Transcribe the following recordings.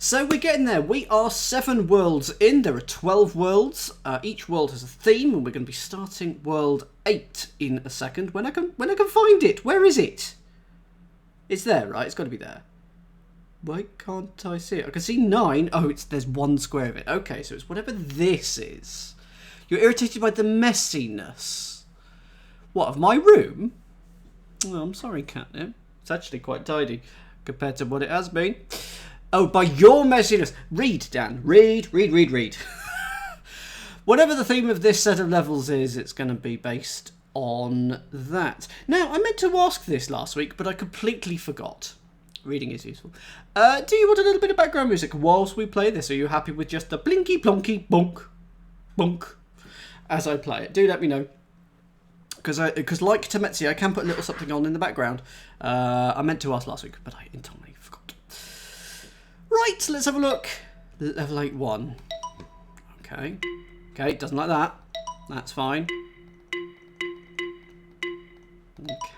So we're getting there. We are 7 worlds in. There are 12 worlds. Each world has a theme, and we're going to be starting world 8 in a second. When I can find it. Where is it? It's there, right? It's got to be there. Why can't I see it? I can see 9. Oh, there's 1 square of it. Okay, so it's whatever this is. You're irritated by the messiness. What, of my room? Oh, I'm sorry, Catnip. It's actually quite tidy compared to what it has been. Oh, by your messiness. Read, Dan. Read. Whatever the theme of this set of levels is, it's going to be based on that. Now, I meant to ask this last week, but I completely forgot. Reading is useful. Do you want a little bit of background music whilst we play this? Are you happy with just the blinky plonky bonk bonk as I play it? Do let me know. Because like Temetsi, I can put a little something on in the background. I meant to ask last week, but I entirely forgot. Right, let's have a look. Level 8-1. Okay, doesn't like that. That's fine.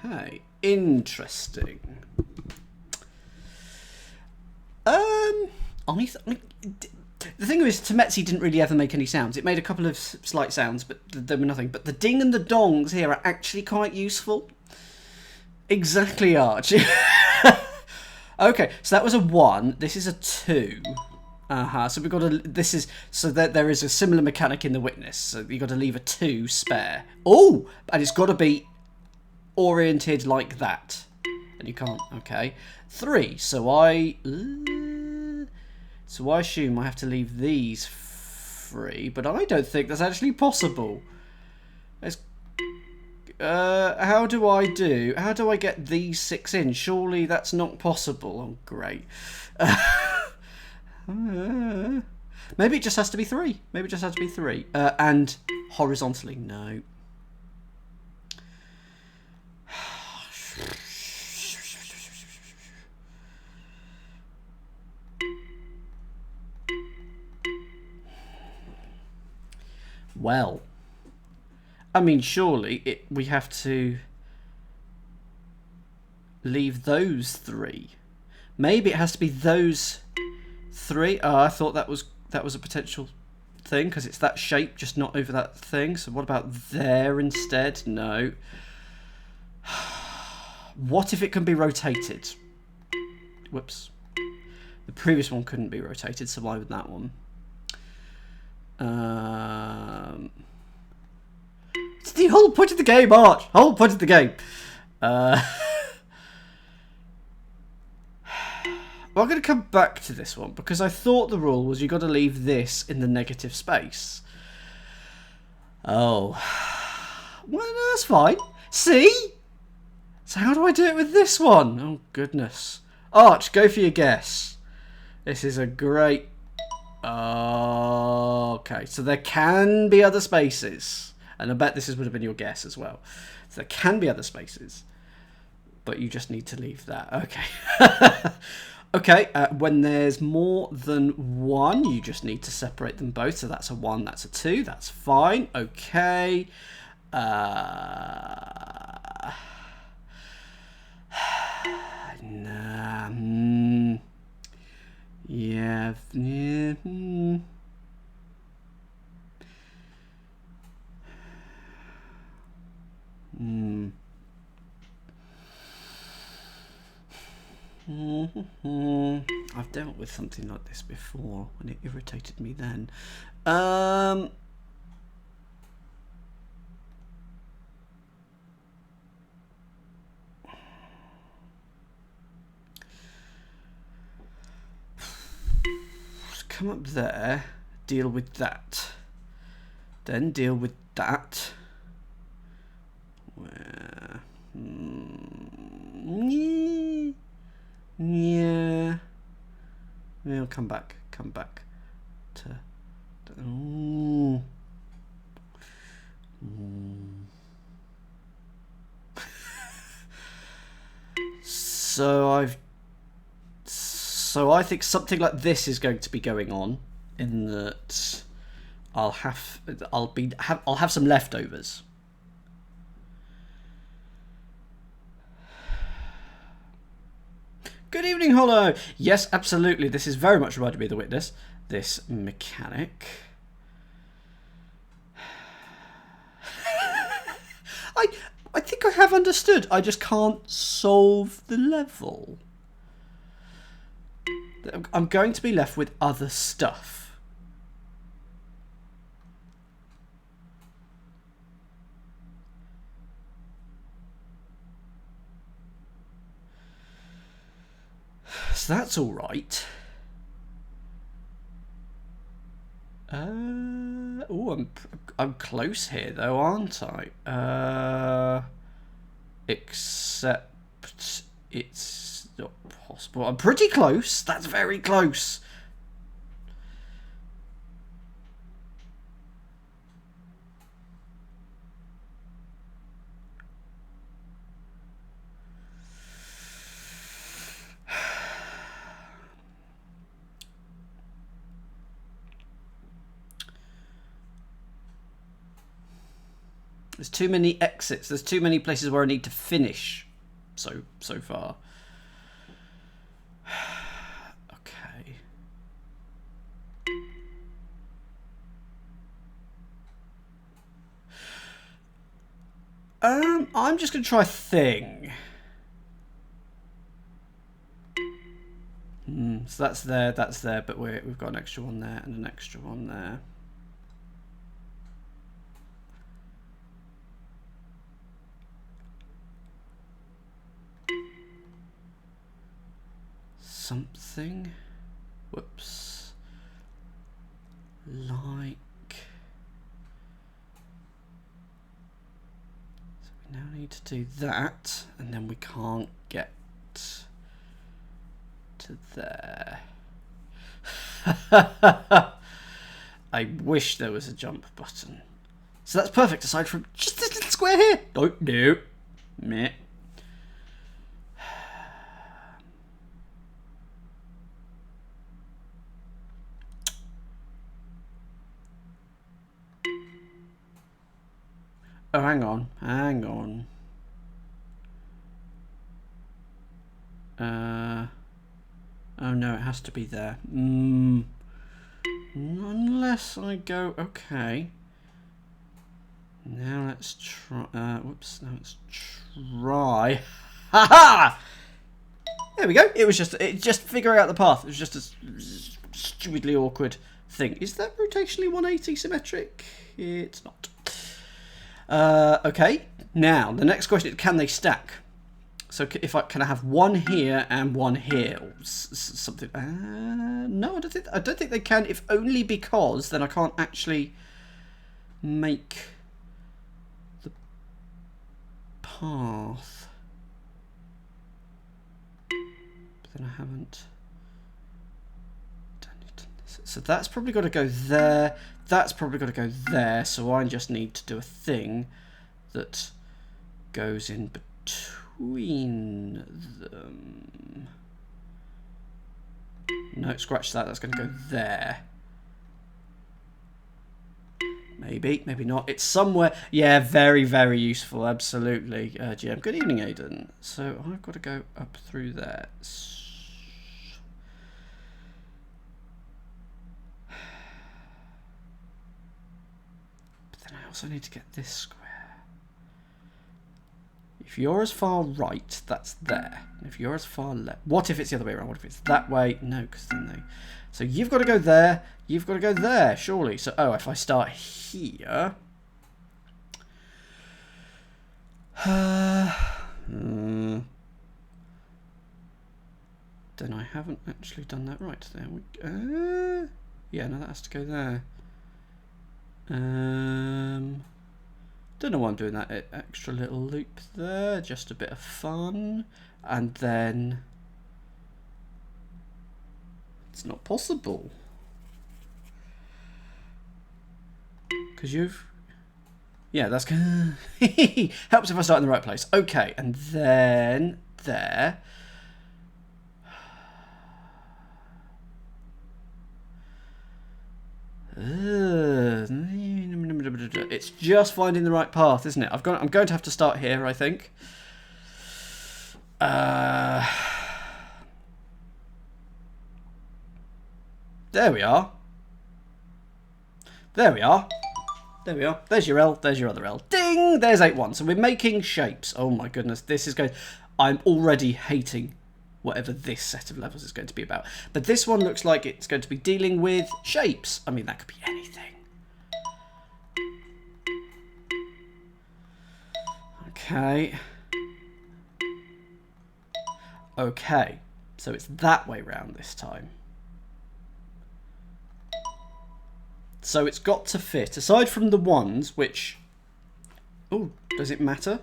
Okay, interesting. The thing is, Temetsi didn't really ever make any sounds. It made a couple of slight sounds, but they were nothing. But the ding and the dongs here are actually quite useful. Exactly, Arch. Okay, so that was a 1. This is a 2. So we've got there is a similar mechanic in the witness. So you've got to leave a 2 spare. Oh, and it's got to be oriented like that. And you can't. Okay, 3. So I assume I have to leave these free, but I don't think that's actually possible. How do I get these 6 in? Surely that's not possible. Oh, great. Maybe it just has to be 3. And horizontally, no. Well, I mean, surely we have to leave those 3. Maybe it has to be those 3. Oh, I thought that was a potential thing because it's that shape, just not over that thing. So what about there instead? No. What if it can be rotated? Whoops. The previous one couldn't be rotated, so why would that one? It's the whole point of the game, Arch. Whole point of the game. Well, I'm going to come back to this one because I thought the rule was you got to leave this in the negative space. Oh, well, that's fine. See? So how do I do it with this one? Oh goodness, Arch, go for your guess. This is a great. Okay, so there can be other spaces. And I bet this would have been your guess as well. So there can be other spaces. But you just need to leave that. Okay. Okay, when there's more than 1, you just need to separate them both. So that's a 1, that's a 2. That's fine. Okay. Nah. Yeah. I've dealt with something like this before and it irritated me then. Come up there, deal with that, then deal with that. Where? Yeah. We'll come back to. Ooh. So I think something like this is going to be going on, in that I'll have some leftovers. Good evening, Hollow. Yes, absolutely. This is very much reminded me of The Witness. This mechanic. I think I have understood. I just can't solve the level. I'm going to be left with other stuff. So that's all right. Oh, I'm close here though, aren't I? Except it's not possible. I'm pretty close. That's very close. There's too many exits. There's too many places where I need to finish so far. Okay. I'm just going to try a thing. So that's there, but we've got an extra one there and an extra one there. Something, whoops, like, so we now need to do that, and then we can't get to there. I wish there was a jump button. So that's perfect, aside from just this little square here. Oh, no. Meh. Oh, hang on. Oh no, it has to be there. Unless I go, okay. Now let's try, whoops, now let's try. Ha-ha! There we go. It just figuring out the path. It was just a stupidly awkward thing. Is that rotationally 180 symmetric? It's not. Okay, now the next question is, can they stack? So can I have one here and one here, or something? No, I don't think they can. If only because then I can't actually make the path. But then I haven't done this. So that's probably got to go there. That's probably got to go there, so I just need to do a thing that goes in between them. No, scratch that, that's going to go there. Maybe, maybe not. It's somewhere. Yeah, very, very useful, absolutely, GM. Good evening, Aidan. So I've got to go up through there. I also need to get this square. If you're as far right, that's there. And if you're as far left, what if it's the other way around? What if it's that way? No, because then they. So you've got to go there. You've got to go there, surely. So if I start here. Then I haven't actually done that right. There we go. Yeah, no, that has to go there. Don't know why I'm doing that extra little loop there, just a bit of fun, and then it's not possible because that's helps if I start in the right place. Okay, and then there. It's just finding the right path, isn't it? I'm going to have to start here, I think. There we are. There we are. There we are. There's your L. There's your other L. Ding! There's 8-1. So we're making shapes. Oh my goodness. This is going... I'm already hating whatever this set of levels is going to be about. But this one looks like it's going to be dealing with shapes. I mean, that could be anything. Okay. Okay. So it's that way round this time. So it's got to fit, aside from the ones, which... Oh, does it matter?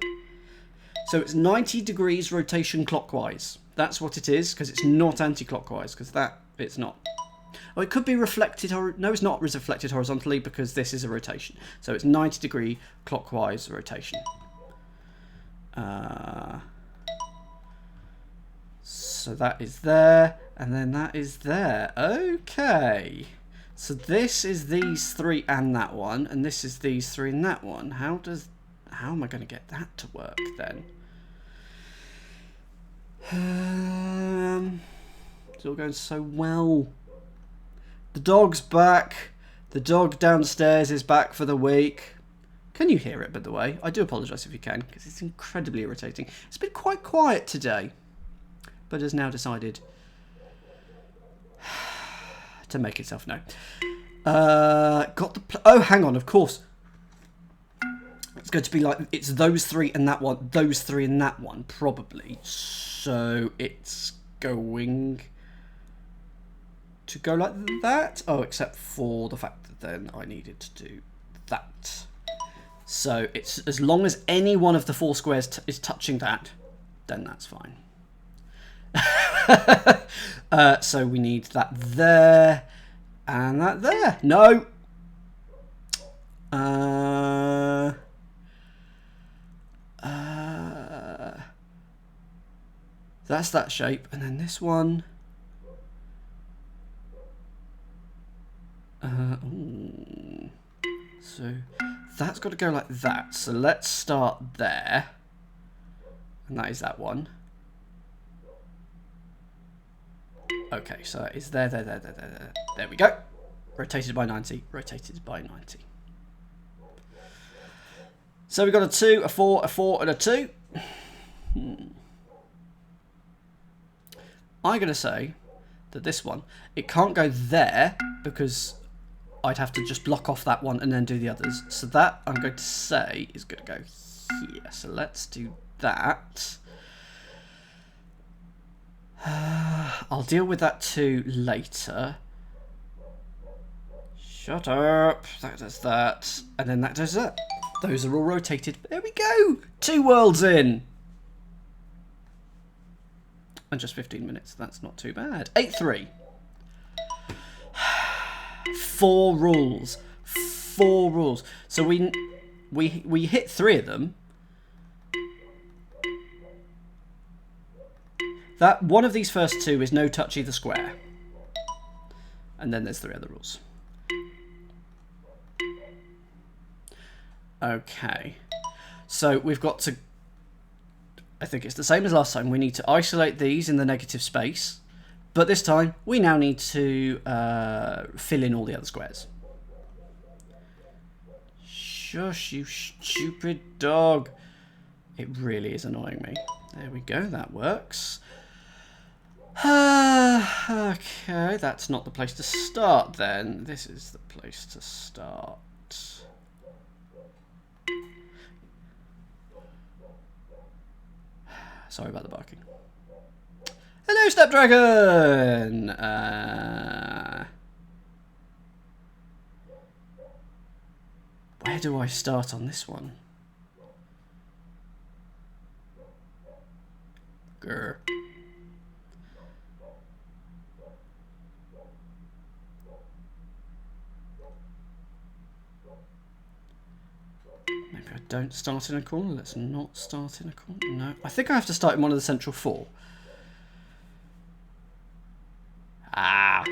So it's 90 degrees rotation clockwise. That's what it is, because it's not anti-clockwise, because that bit's not. Oh, it could be reflected... No, it's not reflected horizontally, because this is a rotation. So it's 90 degree clockwise rotation. So that is there, and then that is there. Okay. So this is these three and that one, and this is these three and that one. How am I going to get that to work then? It's all going so well. The dog's back. The dog downstairs is back for the week. Can you hear it, by the way? I do apologise if you can, because it's incredibly irritating. It's been quite quiet today, but has now decided to make itself known. Got the... Oh, hang on, of course. It's going to be like... It's those three and that one, those three and that one, probably. So it's going to go like that. Oh, except for the fact that then I needed to do that. So it's as long as any one of the four squares is touching that, then that's fine. So we need that there and that there. No. That's that shape, and then this one. So that's got to go like that. So let's start there, and that is that one. Okay, so that is there. There we go. Rotated by 90. Rotated by 90. So we've got a 2, a 4, a 4, and a 2. I'm going to say that this one, it can't go there because I'd have to just block off that one and then do the others. So that, I'm going to say, is going to go here. So let's do that. I'll deal with that too later. Shut up. That does that. And then that does that. Those are all rotated. There we go. 2 worlds in. And just 15 minutes. That's not too bad. 8-3. 4 rules. 4 rules. So we hit 3 of them. That one of these first 2 is no touch either square. And then there's 3 other rules. Okay. So we've got to... I think it's the same as last time. We need to isolate these in the negative space. But this time, we now need to fill in all the other squares. Shush, you stupid dog. It really is annoying me. There we go. That works. Okay, that's not the place to start then. This is the place to start. Sorry about the barking. Hello, Snapdragon! Where do I start on this one? Grr. Maybe I don't start in a corner. Let's not start in a corner. No, I think I have to start in one of the central 4. Ah.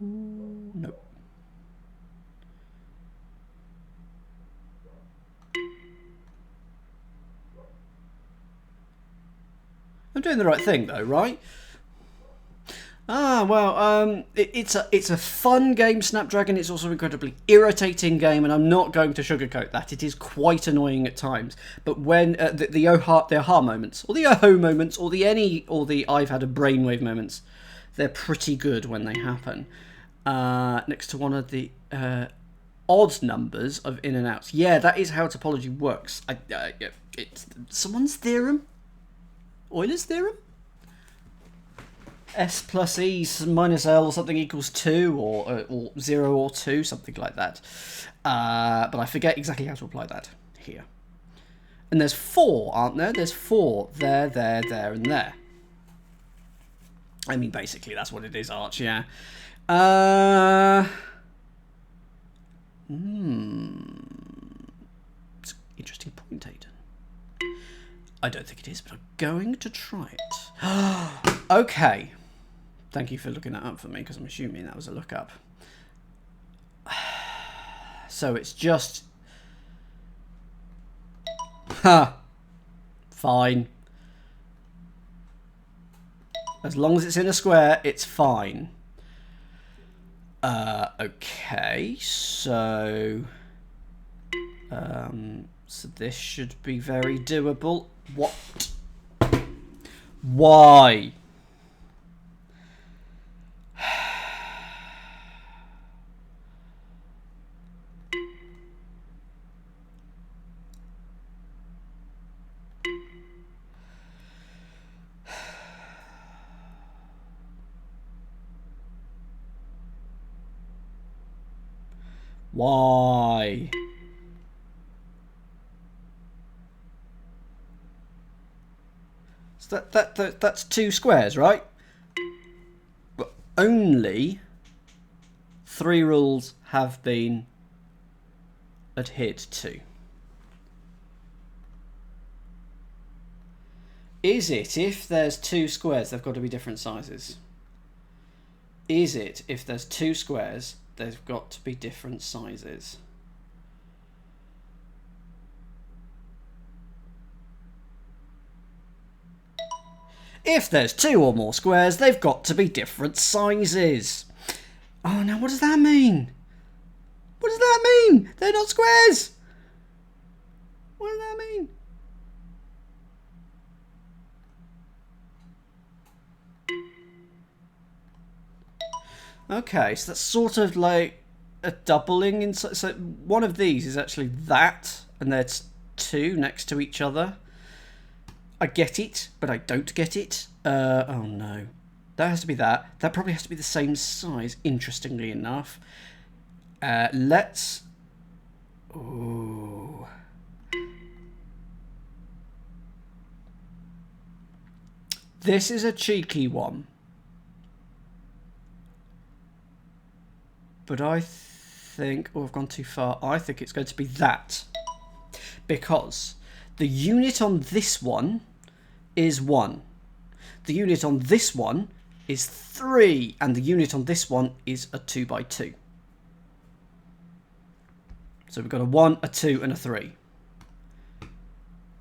Ooh, nope. I'm doing the right thing though, right? Ah, well, it's a fun game, Snapdragon. It's also an incredibly irritating game, and I'm not going to sugarcoat that. It is quite annoying at times. But when the aha moments, or the oh moments, or the I've had a brainwave moments, they're pretty good when they happen. Next to one of the odd numbers of in and outs. Yeah, that is how topology works. It's someone's theorem, Euler's theorem. S plus E minus L or something equals 2 or 0 or 2, something like that. But I forget exactly how to apply that here. And there's 4, aren't there? There's 4 there, and there. I mean, basically, that's what it is, Arch, yeah. It's an interesting point, Aidan. I don't think it is, but I'm going to try it. Okay. Thank you for looking that up for me, because I'm assuming that was a lookup. So it's just... Fine. As long as it's in a square, it's fine. Okay, so... so this should be very doable. What? Why? Why? So that's 2 squares, right? But only 3 rules have been adhered to. Is it if there's 2 squares, they've got to be different sizes? Is it if there's 2 squares, they've got to be different sizes? If there's 2 or more squares, they've got to be different sizes. Oh, now what does that mean? What does that mean? They're not squares. What does that mean? Okay, so that's sort of like a doubling inside. So one of these is actually that, and there's 2 next to each other. I get it, but I don't get it. Oh no. That has to be that. That probably has to be the same size, interestingly enough. Let's... Ooh. This is a cheeky one. But I think... Oh, I've gone too far. I think it's going to be that. Because the unit on this one is 1. The unit on this one is 3. And the unit on this one is a 2 by 2. So we've got a 1, a 2, and a 3.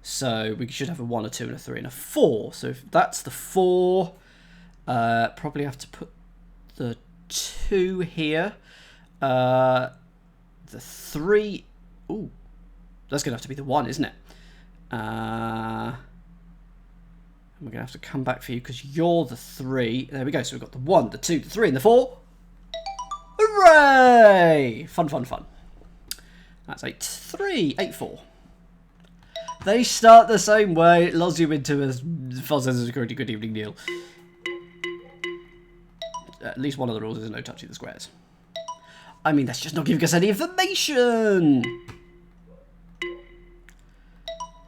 So we should have a 1, a 2, and a 3, and a 4. So if that's the 4, probably have to put the 2 here. The 3... Ooh, that's going to have to be the 1, isn't it? And we're going to have to come back for you because you're the 3. There we go. So we've got the 1, the 2, the 3, and the 4. Hooray! Fun, fun, fun. That's 8-3, 8-4. They start the same way. It lulls you into a false sense of security. Good evening, Neil. At least one of the rules is no touching the squares. I mean, that's just not giving us any information.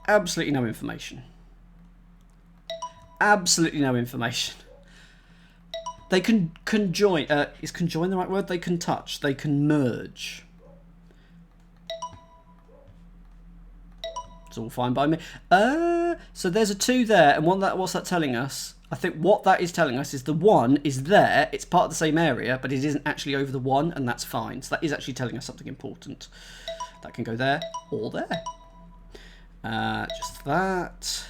Absolutely no information. Absolutely no information. They can conjoin. Is conjoin the right word? They can touch. They can merge. It's all fine by me. So there's a 2 there, and what's that telling us? I think what that is telling us is the 1 is there. It's part of the same area, but it isn't actually over the 1, and that's fine. So that is actually telling us something important. That can go there or there. Just that.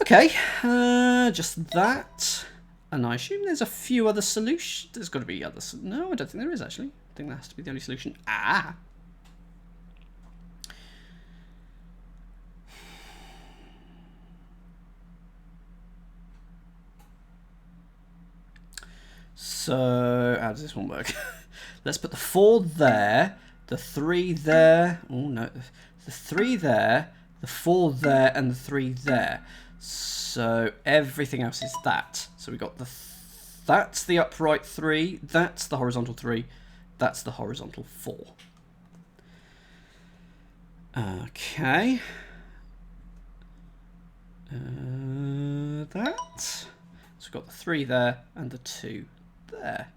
Okay, just that. And I assume there's a few other solutions. There's got to be other... No, I don't think there is, actually. I think that has to be the only solution. Ah! So, how does this one work? Let's put the 4 there, the 3 there. Oh, no. The 3 there, the 4 there, and the 3 there. So, everything else is that. So, we got the... That's the upright 3, that's the horizontal 3, that's the horizontal 4. Okay. That. So, we've got the 3 there, and the 2 there.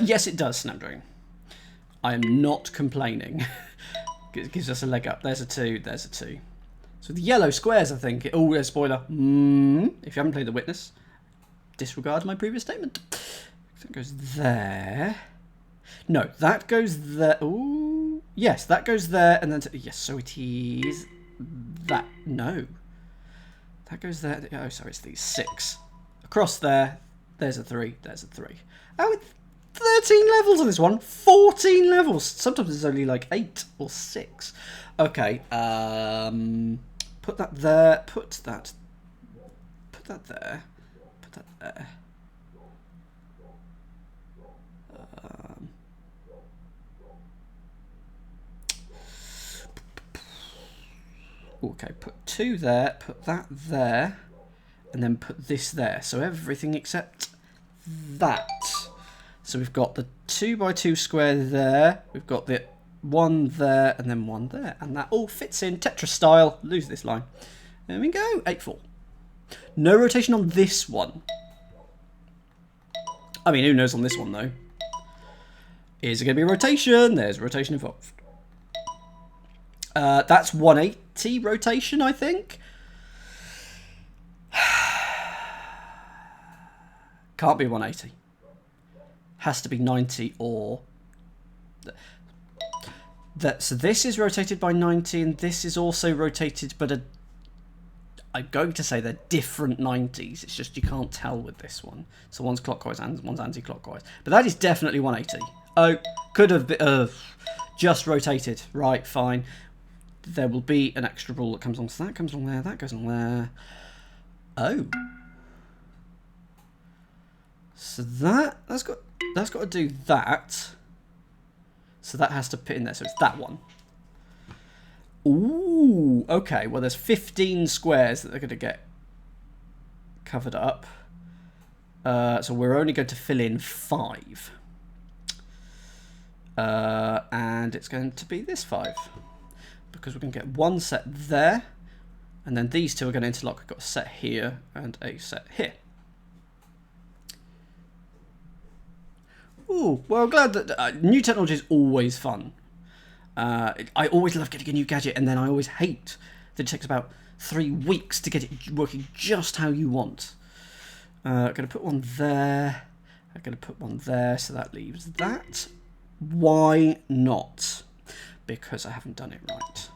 Yes, it does, Snapdragon. I am not complaining. It gives us a leg up. There's a 2, there's a 2. So the yellow squares, I think. Oh, there's a spoiler. If you haven't played The Witness, disregard my previous statement. That goes there. No, that goes there. Oh, yes, that goes there, and then... yes, so it is... that. No. That goes there. Oh, sorry, it's these 6. Across there, there's a 3, there's a 3. Oh, 13 levels on this one. 14 levels. Sometimes there's only like 8 or 6. Okay, put that there. Put that there. Put that there. Okay, put 2 there. Put that there. And then put this there. So everything except that. So we've got the 2x2 square there. We've got the 1 there and then 1 there. And that all fits in Tetris style. Lose this line. There we go. 8-4. No rotation on this one. I mean, who knows on this one, though? Is it going to be a rotation? There's a rotation involved. That's 180 rotation, I think. Can't be 180. Has to be 90 or... So this is rotated by 90 and this is also rotated, but I'm going to say they're different 90s. It's just you can't tell with this one. So one's clockwise and one's anti-clockwise. But that is definitely 180. Oh, could have been... just rotated. Right, fine. There will be an extra rule that comes on. So that comes on there, that goes on there. Oh. So that's got to do that. So that has to fit in there. So it's that one. Ooh, okay. Well, there's 15 squares that they're going to get covered up. So we're only going to fill in 5. And it's going to be this 5. Because we're going to get one set there. And then these two are going to interlock. We've got a set here and a set here. Ooh, well, I'm glad that new technology is always fun. I always love getting a new gadget, and then I always hate that it takes about 3 weeks to get it working just how you want. I'm going to put one there. I'm going to put one there, so that leaves that. Why not? Because I haven't done it right.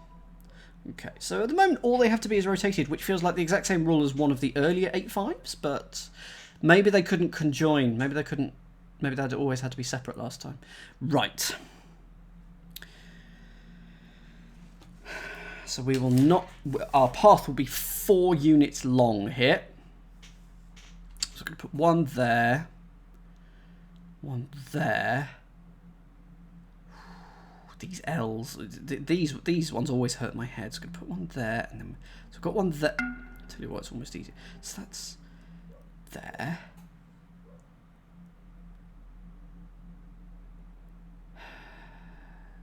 Okay, so at the moment, all they have to be is rotated, which feels like the exact same rule as one of the earlier 8-5s, but maybe they couldn't conjoin. Maybe they couldn't. Maybe that always had to be separate last time. Right. So we will not... Our path will be 4 units long here. So I'm going to put one there. One there. These L's... These ones always hurt my head. So I'm going to put one there. And then, so I've got one there. I'll tell you what, it's almost easy. So that's there.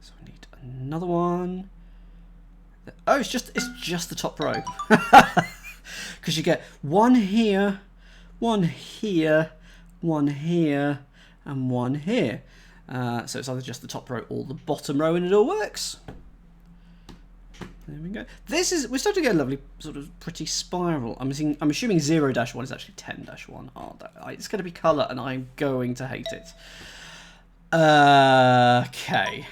So I need another one. Oh, it's just the top row. Because you get one here, one here, one here, and one here. So it's either just the top row or the bottom row, and it all works. There we go. We're starting to get a lovely sort of pretty spiral. I'm assuming 0-1 is actually 10-1. Oh, it's going to be colour, and I'm going to hate it. Okay.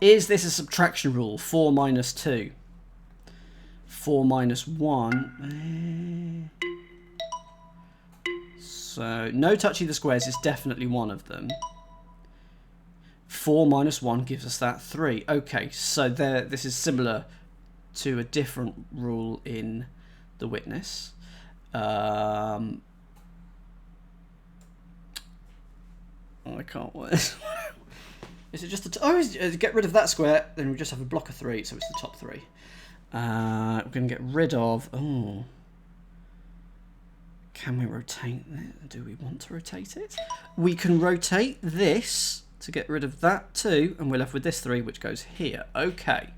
Is this a subtraction rule? 4 minus 2. 4 minus 1. So, no touchy the squares is definitely one of them. 4 minus 1 gives us that 3. Okay, so this is similar to a different rule in the witness. I can't wait. Is it just get rid of that square, then we just have a block of 3, so it's the top 3. We're going to get rid of... Oh. Can we rotate it? Do we want to rotate it? We can rotate this to get rid of that 2, and we're left with this 3, which goes here. Okay.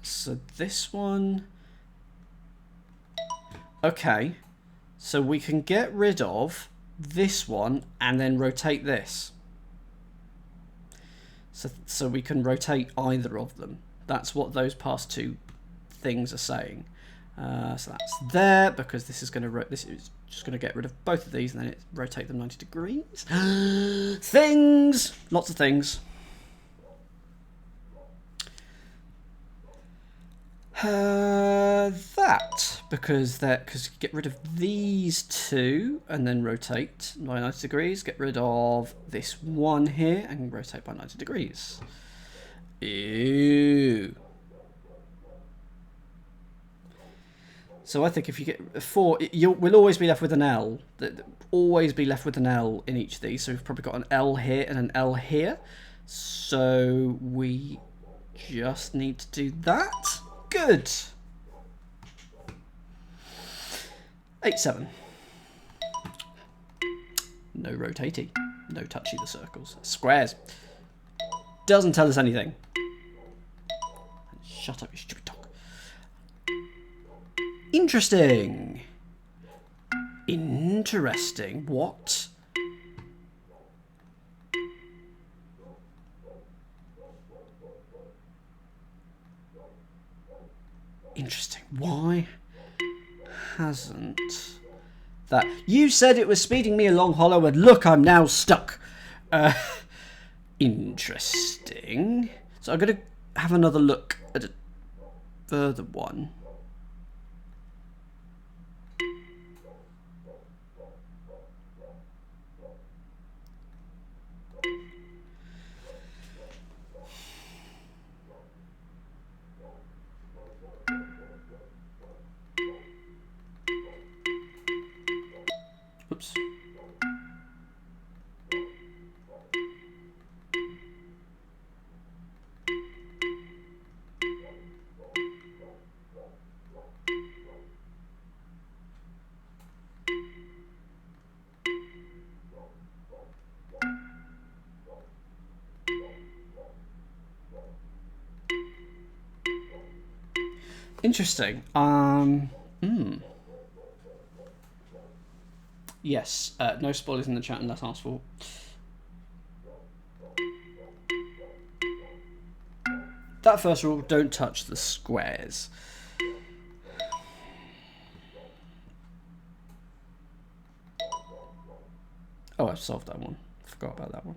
So this one... Okay. So we can get rid of this one and then rotate this. So we can rotate either of them. That's what those past 2 things are saying. So that's there, because this is just going to get rid of both of these, and then rotate them 90 degrees. Things! Lots of things. Because you get rid of these 2 and then rotate by 90 degrees. Get rid of this 1 here and rotate by 90 degrees. Ew. So I think if you get 4, we'll always be left with an L. Always be left with an L in each of these. So we've probably got an L here and an L here. So we just need to do that. Good. 8-7. No rotating. No touchy the circles. Squares. Doesn't tell us anything. Shut up, you stupid dog. Interesting. Interesting. What? Interesting. Why hasn't that... You said it was speeding me along, Hollow, and look, I'm now stuck. Interesting. So I'm going to have another look at a further one. Oops. Interesting. Yes, no spoilers in the chat unless asked for. That first rule, don't touch the squares. Oh, I've solved that one. Forgot about that one.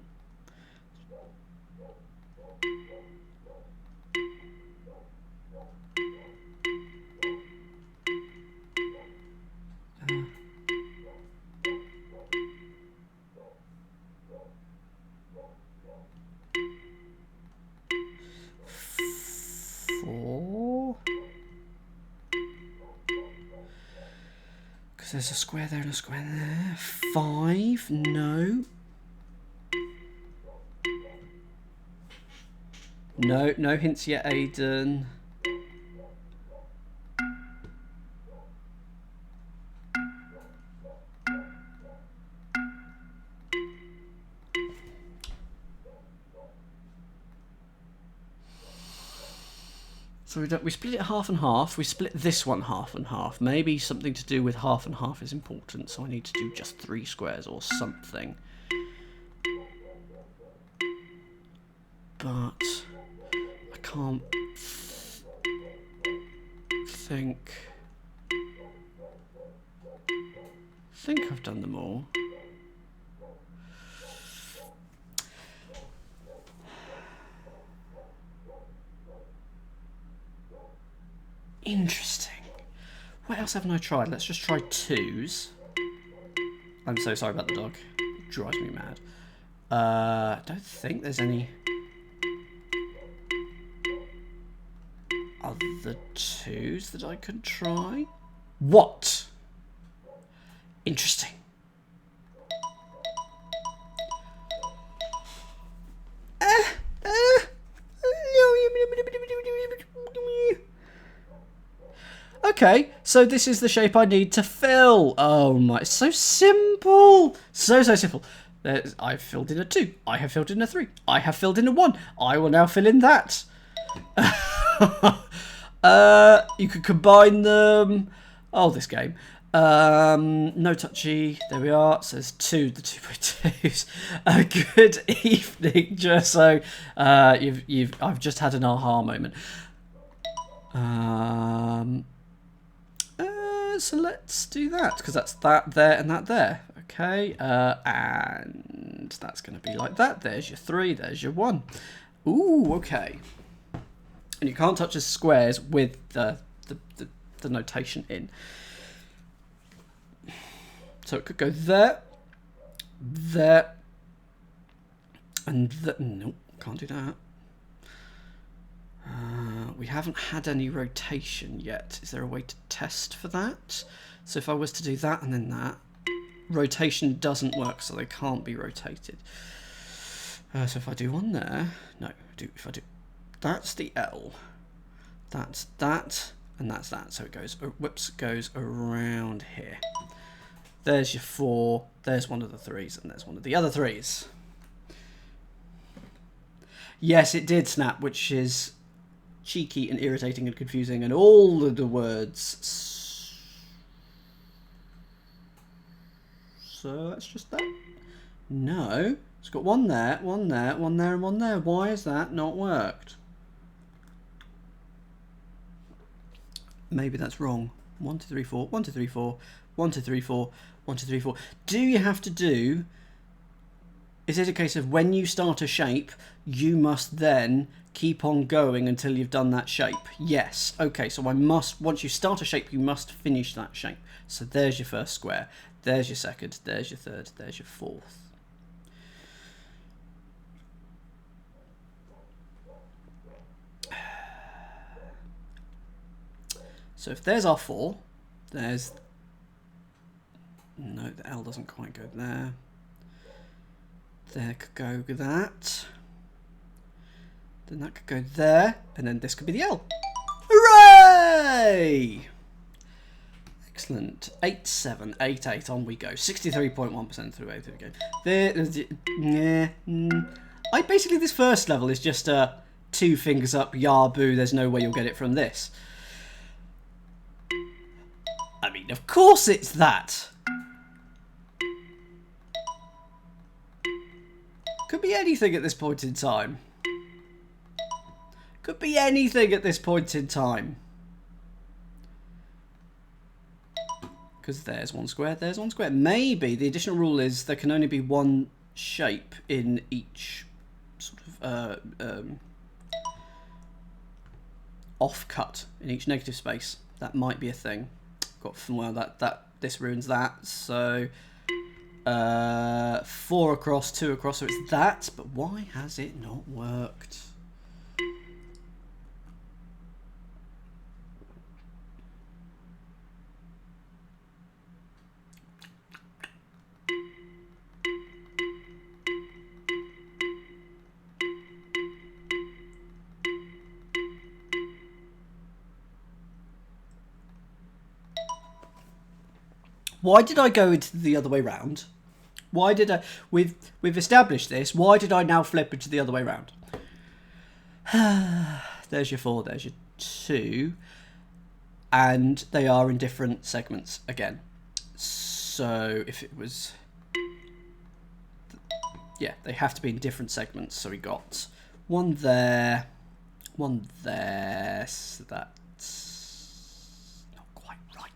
There's a square there and a square there. 5, no. No hints yet, Aidan. So we split it half and half. We split this one half and half. Maybe something to do with half and half is important, so I need to do just 3 squares or something. But I can't think I've done them all. Interesting. What else haven't I tried? Let's just try 2s. I'm so sorry about the dog. It drives me mad. I don't think there's any other 2s that I can try. What? Interesting. Okay, so this is the shape I need to fill. Oh my, it's so simple. So simple. I've filled in a 2. I have filled in a 3. I have filled in a 1. I will now fill in that. You could combine them. Oh, this game. No touchy. There we are. It says 2, the 2x2s. Good evening, Jerso. I've just had an aha moment. So let's do that, because that's that there and that there. Okay, and that's going to be like that. There's your 3, there's your 1. Ooh, okay. And you can't touch the squares with the notation in. So it could go there, there, and that. Nope, can't do that. We haven't had any rotation yet. Is there a way to test for that? So if I was to do that and then that, rotation doesn't work, so they can't be rotated. So if I do one there, no, if I do, that's the L, that's that, and that's that. So it goes, whoops, goes around here. There's your 4, there's one of the 3s, and there's one of the other 3s. Yes, it did snap, which is cheeky and irritating and confusing and all of the words. So that's just that. No, it's got one there, one there, one there, and one there. Why has that not worked? Maybe that's wrong. 1, 2, 3, 4, 1, 2, 3, 4, 1, 2, 3, 4, 1, 2, 3, 4. Do you have to do... Is it a case of when you start a shape, you must then keep on going until you've done that shape? Yes. Okay, so I must, once you start a shape, you must finish that shape. So there's your first square, there's your second, there's your third, there's your fourth. So if there's our 4, there's... No, the L doesn't quite go there. There could go that. Then that could go there. And then this could be the L. Hooray! Excellent. 8, 7, 8, 8. On we go. 63.1% through the game. Basically, this first level is just 2 fingers up, yah-boo, there's no way you'll get it from this. I mean, of course it's that. Could be anything at this point in time. Could be anything at this point in time. Because there's one square, there's one square. Maybe the additional rule is there can only be one shape in each sort of off-cut, in each negative space. That might be a thing. Got well, this ruins that. So 4 across, 2 across, so it's that. But why has it not worked? Why did I go into the other way round? Why did I... We've established this. Why did I now flip it to the other way round? There's your 4, there's your 2. And they are in different segments again. So if it was... Yeah, they have to be in different segments. So we got one there, one there. So that's not quite right.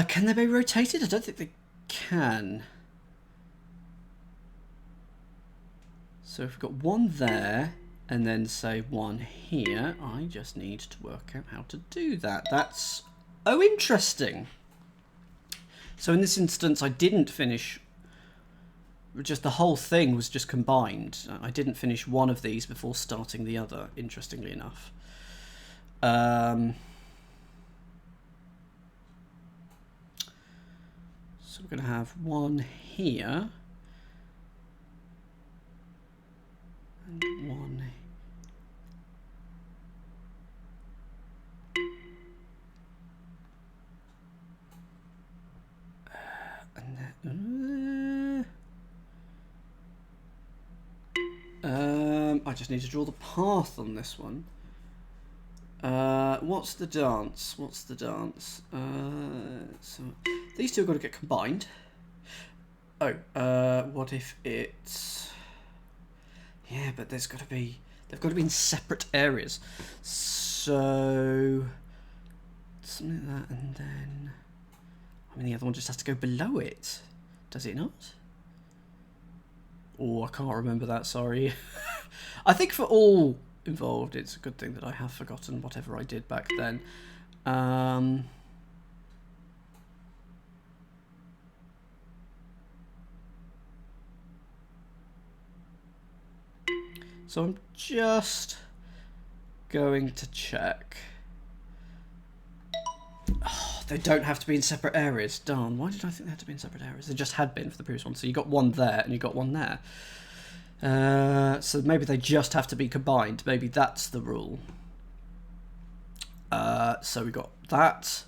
Can they be rotated? I don't think they can. So if we've got one there, and then say 1 here. I just need to work out how to do that. That's... oh, interesting. So in this instance, I didn't finish... just the whole thing was just combined. I didn't finish one of these before starting the other, interestingly enough. So we're going to have 1 here. And 1 here. I just need to draw the path on this one. What's the dance? What's the dance? So these two have got to get combined. Oh, what if it's... yeah, but there's got to be... they've got to be in separate areas. So something like that, and then... I mean, the other one just has to go below it. Does it not? Oh, I can't remember that, sorry. I think for all involved, it's a good thing that I have forgotten whatever I did back then. So I'm just going to check. Oh, they don't have to be in separate areas. Darn, why did I think they had to be in separate areas? They just had been for the previous one. So you got one there and you got one there. So maybe they just have to be combined. Maybe that's the rule. So we got that.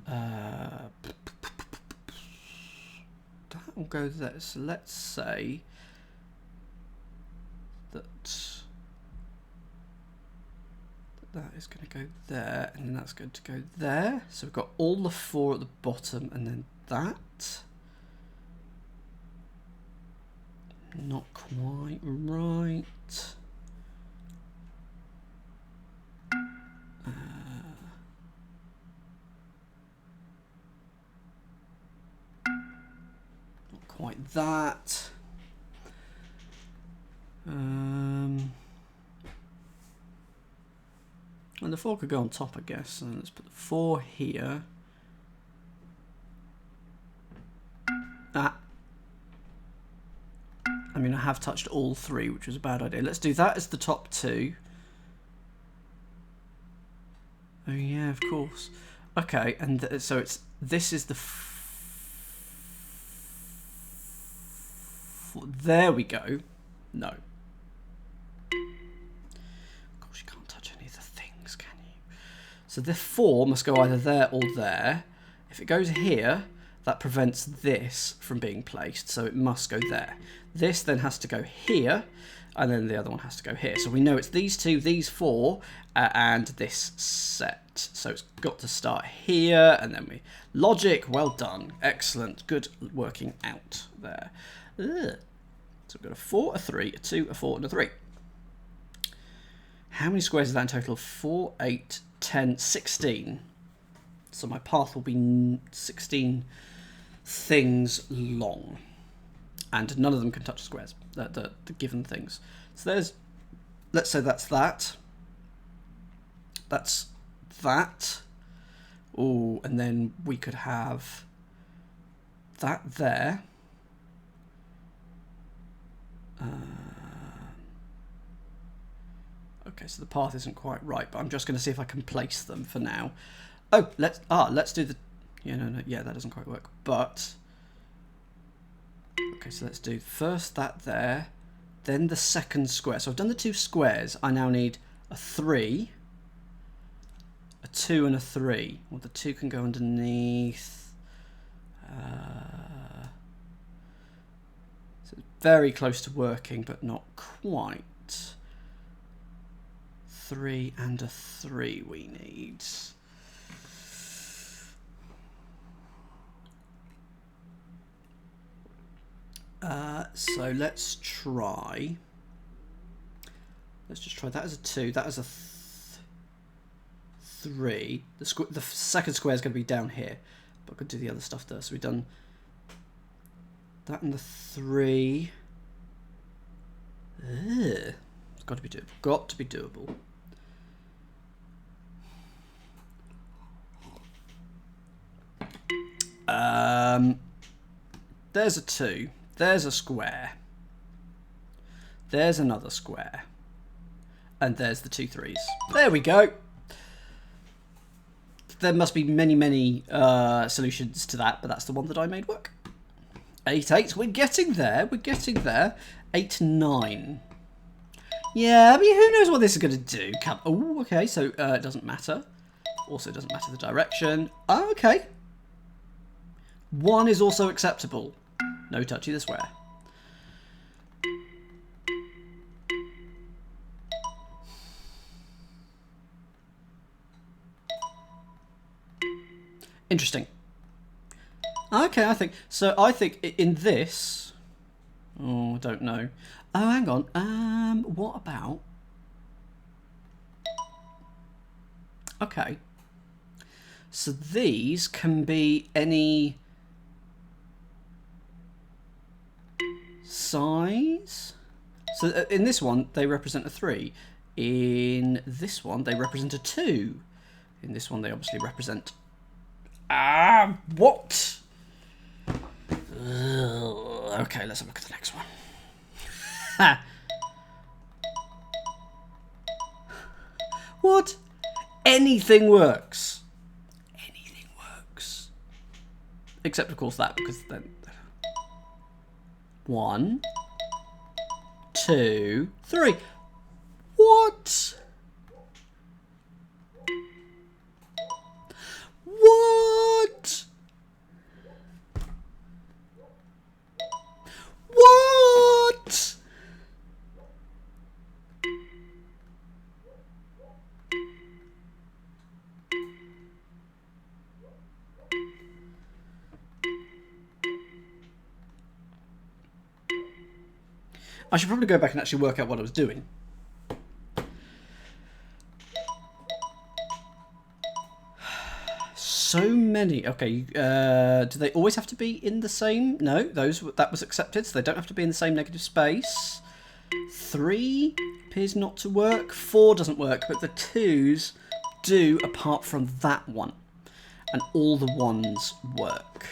That will go there. So let's say that that is going to go there, and then that's going to go there. So we've got all the 4 at the bottom, and then that. Not quite right. Not quite that. And the 4 could go on top, I guess. So let's put the 4 here. Ah. I mean, I have touched all 3, which was a bad idea. Let's do that as the top 2. Oh yeah, of course. Okay, and so it's this is the. There we go. No. Of course, you can't touch any of the things, can you? So the 4 must go either there or there. If it goes here, that prevents this from being placed, so it must go there. This then has to go here, and then the other one has to go here. So we know it's these 2, these 4, and this set. So it's got to start here, and then we... logic, well done. Excellent. Good working out there. Ugh. So we've got a 4, a 3, a 2, a 4, and a 3. How many squares is that in total? 4, 8, 10, 16. So my path will be 16 things long. And none of them can touch the squares, the given things. So there's, let's say that's that. That's that. Oh, and then we could have that there. Okay, so the path isn't quite right, but I'm just going to see if I can place them for now. Oh, let's do the... yeah, no, yeah, that doesn't quite work, but... okay, so let's do first that there, then the second square. So I've done the 2 squares. I now need a 3, a 2, and a 3. Well, the 2 can go underneath. So it's very close to working, but not quite. 3 and a 3 we need. So let's try. Let's just try that as a 2. That as a 3. The second square is going to be down here, but I could do the other stuff there. So we've done that and the 3. Got to be doable. Got to be doable. There's a 2. There's a square. There's another square. And there's the 2 3s. There we go. There must be many, many solutions to that, but that's the one that I made work. 8 8. We're getting there. We're getting there. 8 9. Yeah, I mean, who knows what this is going to do? Oh, okay. So it doesn't matter. Also doesn't matter the direction. Oh, okay. 1 is also acceptable. No touchy the square. Interesting. Okay, I think so. I think in this. Oh, I don't know. Oh, hang on. What about? Okay. So these can be any size. So in this one, they represent a 3. In this one, they represent a 2. In this one, they obviously represent... what? Okay, let's have a look at the next one. What? Anything works. Anything works. Except, of course, that, because then... 1, 2, 3. What? What? What? I should probably go back and actually work out what I was doing. So many. Okay, do they always have to be in the same? No, that was accepted, so they don't have to be in the same negative space. 3 appears not to work. 4 doesn't work, but the 2s do, apart from that one. And all the 1s work.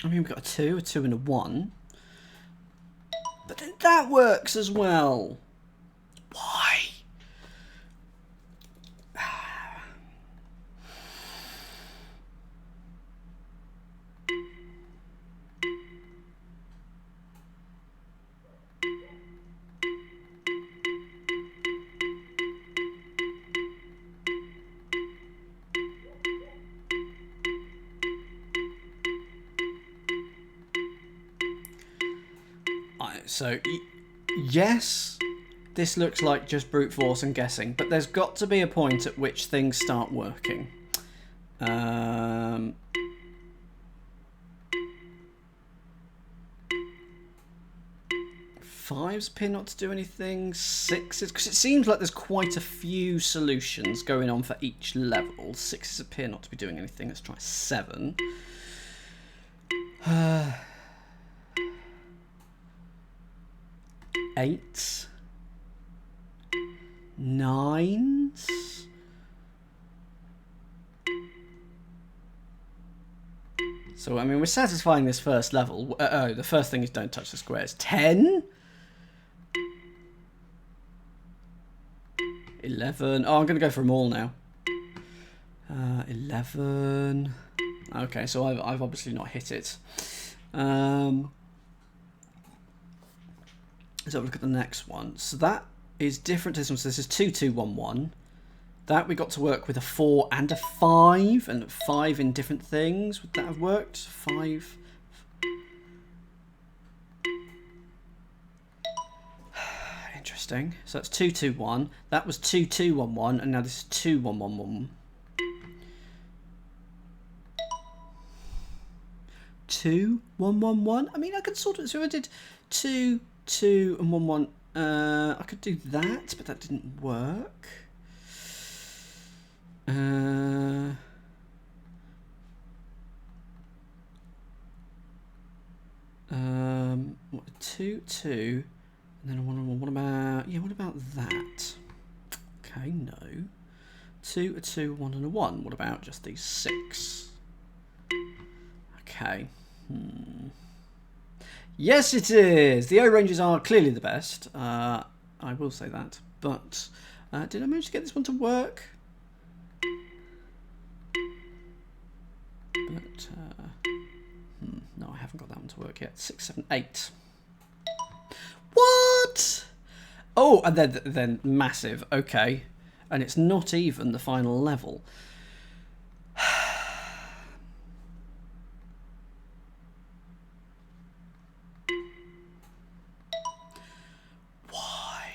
I mean, we've got a 2 and a 1. But then that works as well. Why? So, yes, this looks like just brute force and guessing, but there's got to be a point at which things start working. 5's appear not to do anything. 6's, because it seems like there's quite a few solutions going on for each level. 6's appear not to be doing anything. Let's try 7. 8's, 9's. So, I mean, we're satisfying this first level. The first thing is don't touch the squares. 10? 11. Oh, I'm going to go for them all now. 11. Okay, so I've obviously not hit it. Let's have a look at the next one. So that is different to this one. So this is 2 2 1 1. That we got to work with a 4 and a 5, and 5 in different things. Would that have worked? 5. Interesting. So that's 2 2 1. That was 2 2 1 1, and now this is 2 1 1 1. 2 1 1 1. I mean, I could sort of. So I did 2 2 and 1 1. I could do that, but that didn't work. 2, 2, and then a 1 and 1. What about, yeah, what about that? Okay, no. 2, a 2, 1 and a 1. What about just these 6? Okay. Yes, it is! The O ranges are clearly the best. I will say that. But did I manage to get this one to work? But no, I haven't got that one to work yet. 6, 7, 8. What? Oh, and then massive. Okay, and it's not even the final level. Why?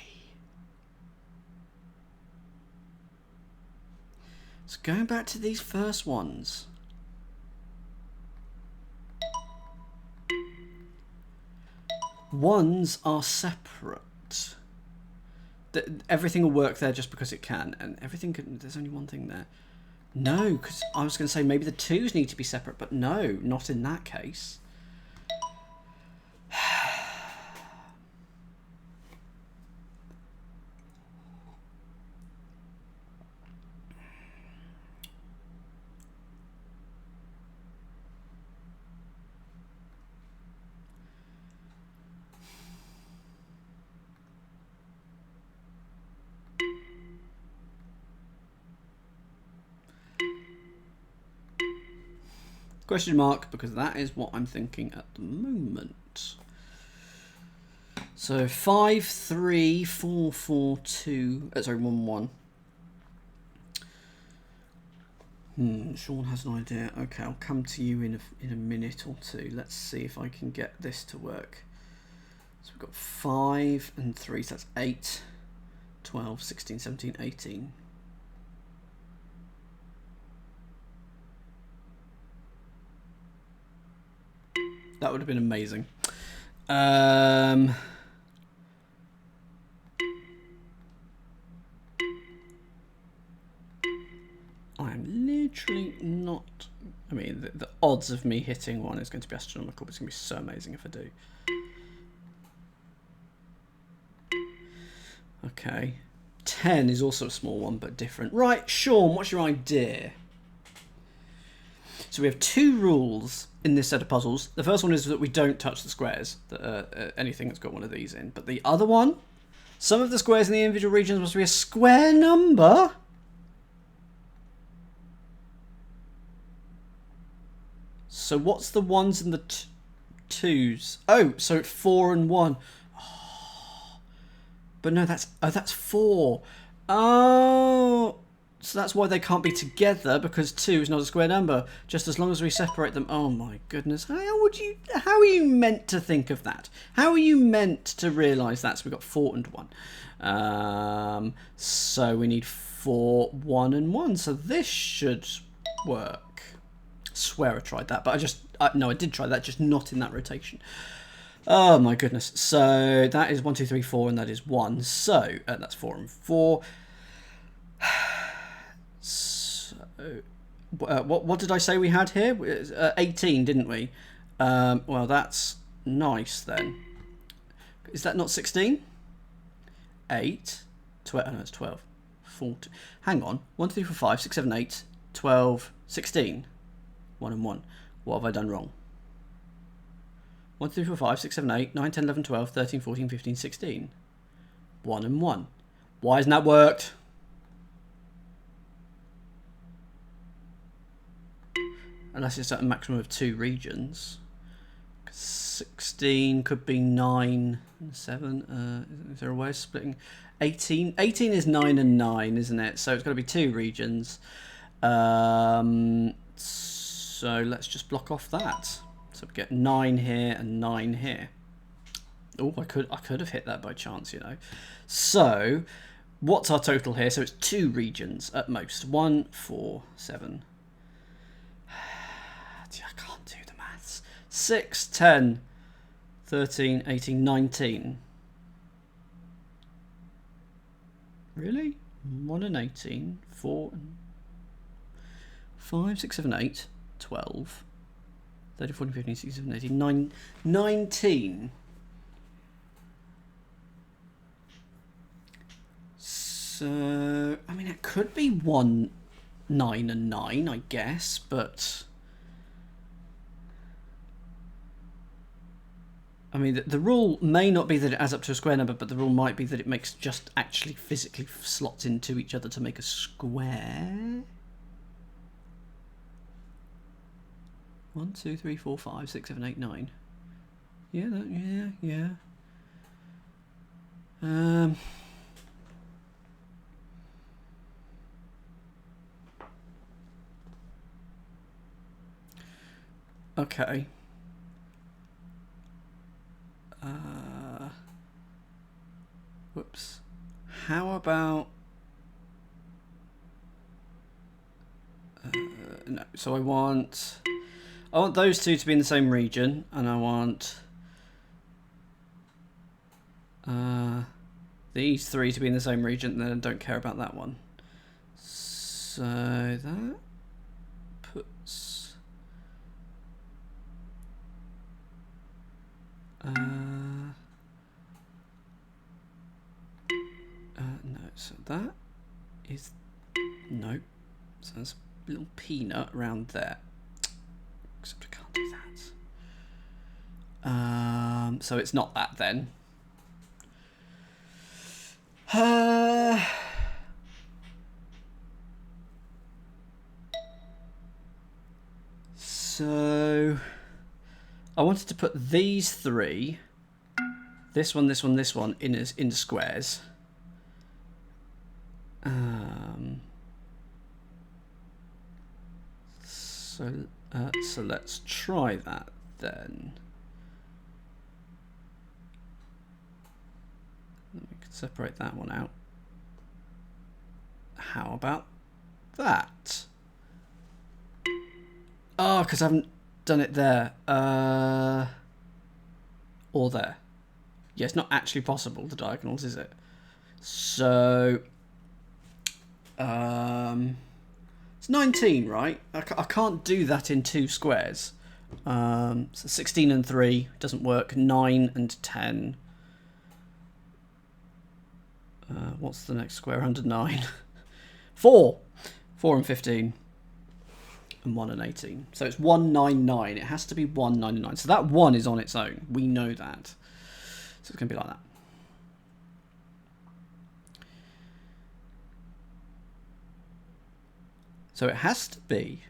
So going back to these first ones. Ones are separate. Everything will work there just because it can, and everything can. There's only one thing there. No, because I was going to say maybe the 2s need to be separate, but no, not in that case. Question mark, because that is what I'm thinking at the moment. So 5, 3, 4, 4, 2. Sorry, 1, 1. Sean has an idea. Okay, I'll come to you in a minute or two. Let's see if I can get this to work. So we've got 5 and 3, so that's 8, 12, 16, 17, 18. That would have been amazing. I'm literally not... I mean, the odds of me hitting one is going to be astronomical, but it's going to be so amazing if I do. Okay. 10 is also a small one, but different. Right, Sean, what's your idea? So we have 2 rules in this set of puzzles. The first one is that we don't touch the squares, anything that's got one of these in. But the other one, some of the squares in the individual regions must be a square number. So what's the 1s and the 2s? Oh, so 4 and 1. Oh. But no, that's 4. Oh... So that's why they can't be together, because 2 is not a square number. Just as long as we separate them. Oh my goodness. How are you meant to think of that? How are you meant to realise that? So we've got 4 and 1. So we need 4, 1 and 1. So this should work. I swear I tried that, but no, I did try that, just not in that rotation. Oh my goodness. So that is 1, 2, 3, 4, and that is 1. So that's 4 and 4. So, what did I say we had here? 18, didn't we? Well, that's nice then. Is that not 16? 8, 12, no, it's 12. 14. Hang on. 1, 2, 3, 4, 5, 6, 7, 8, 12, 16. 1 and 1. What have I done wrong? 1, 2, 3, 4, 5, 6, 7, 8, 9, 10, 11, 12, 13, 14, 15, 16. 1 and 1. Why hasn't that worked? Unless it's at a maximum of 2 regions. 16 could be 9 and 7. Is there a way of splitting? 18 is 9 and 9, isn't it? So it's got to be 2 regions. So let's just block off that. So we get 9 here and 9 here. Oh, I could have hit that by chance, you know. So what's our total here? So it's 2 regions at most. 1, 4, 7. I can't do the maths. 6, 10, 13, 18, 19. Really? 1 and 18, 4 and 5, 6, 7, 8, 12, 13, 14, 15, 16, 17, 18, 19. So, I mean, it could be 1, 9 and 9, I guess, but... I mean, the rule may not be that it adds up to a square number, but the rule might be that it makes just actually physically slots into each other to make a square. 1, 2, 3, 4, 5, 6, 7, 8, 9. Yeah, yeah. Okay. Whoops. How about... no, so I want those two to be in the same region, and I want these three to be in the same region, and then I don't care about that one. So that puts... no, so that is... no. So there's a little peanut around there. Except I can't do that. So it's not that then. So I wanted to put these three, this one, this one, this one, into squares. So let's try that then. We can separate that one out. How about that? Oh, because I haven't done it there. Or there. Yeah, it's not actually possible, the diagonals, is it? So... it's 19, right? I can't do that in two squares. So 16 and 3 doesn't work. 9 and 10. What's the next square under 9? 4. 4 and 15. And 1 and 18. So it's 199. It has to be 199. So that 1 is on its own. We know that. So it's going to be like that. So it has to be...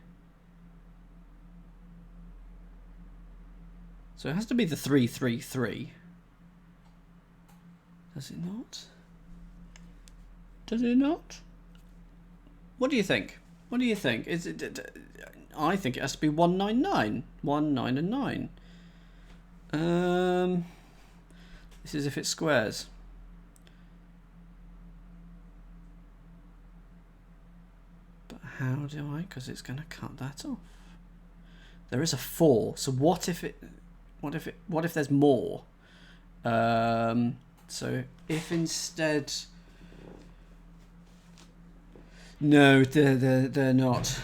so it has to be the 3, 3, 3. Does it not? Does it not? What do you think? What do you think? Is it? I think it has to be 199. 1, 9 and 9. This is if it squares. But how do I? Because it's going to cut that off. There is a 4. So what if it? What if there's more? So if instead. No, they're not.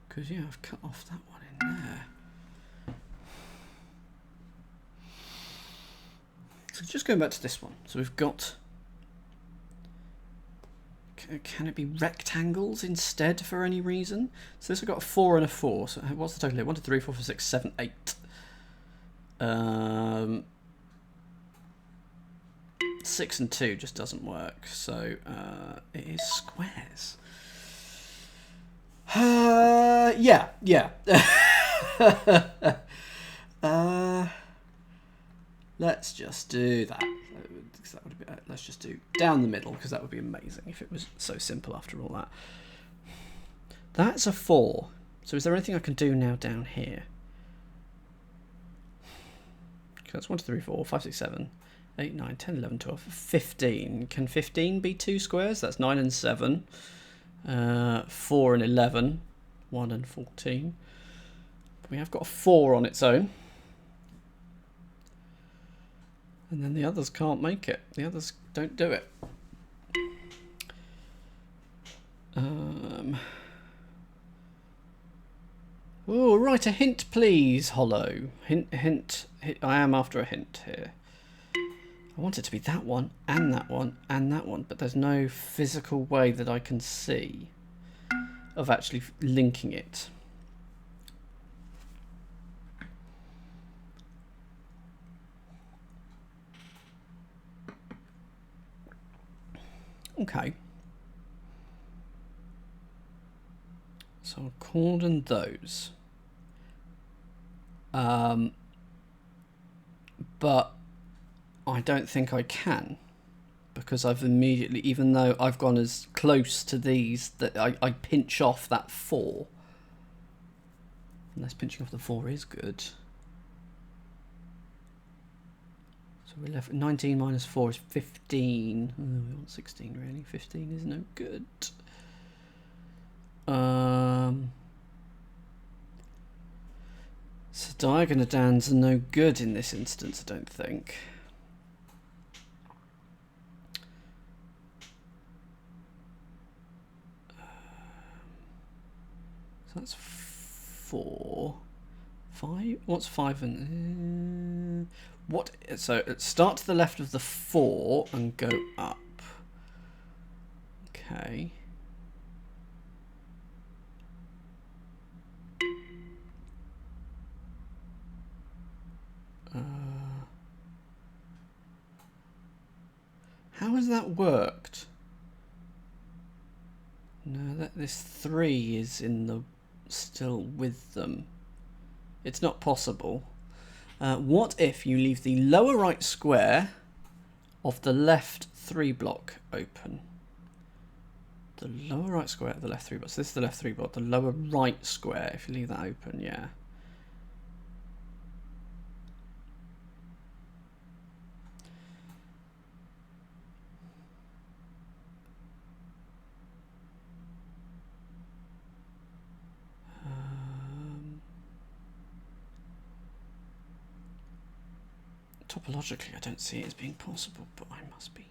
Because yeah, I've cut off that one in there. So just going back to this one. So we've got... can it be rectangles instead for any reason? So this has got a 4 and a 4. So what's the total here? 1, 2, 3, 4, 5, 6, 7, 8. 6 and 2 just doesn't work. So it is squares. Yeah. Let's just do that. That would be, let's just do down the middle, because that would be amazing if it was so simple after all that. That's a 4. So is there anything I can do now down here? Okay, that's 1, 2, 3, 4, 5, 6, 7, 8, 9, 10, 11, 12, 15. Can 15 be 2 squares? That's 9 and 7. 4 and 11. 1 and 14. We have got a 4 on its own. And then the others can't make it. The others don't do it. Oh, right, a hint, please, Hollow. Hint. I am after a hint here. I want it to be that one, and that one, and that one, but there's no physical way that I can see of actually linking it. Okay. So I'll cordon those. But I don't think I can, because I've immediately, even though I've gone as close to these, that I pinch off that 4. Unless pinching off the 4 is good. So we're left 19 minus 4 is 15. Oh, we want 16 really. 15 is no good. So Diagonodans are no good in this instance, I don't think. So that's 4. 5? What's 5 and... what? So start to the left of the 4 and go up. Okay. How has that worked? No, that this 3 is in the still with them. It's not possible. What if you leave the lower right square of the left 3 block open? The lower right square of the left 3 block. So this is the left 3 block. The lower right square, if you leave that open, yeah. Topologically, I don't see it as being possible, but I must be.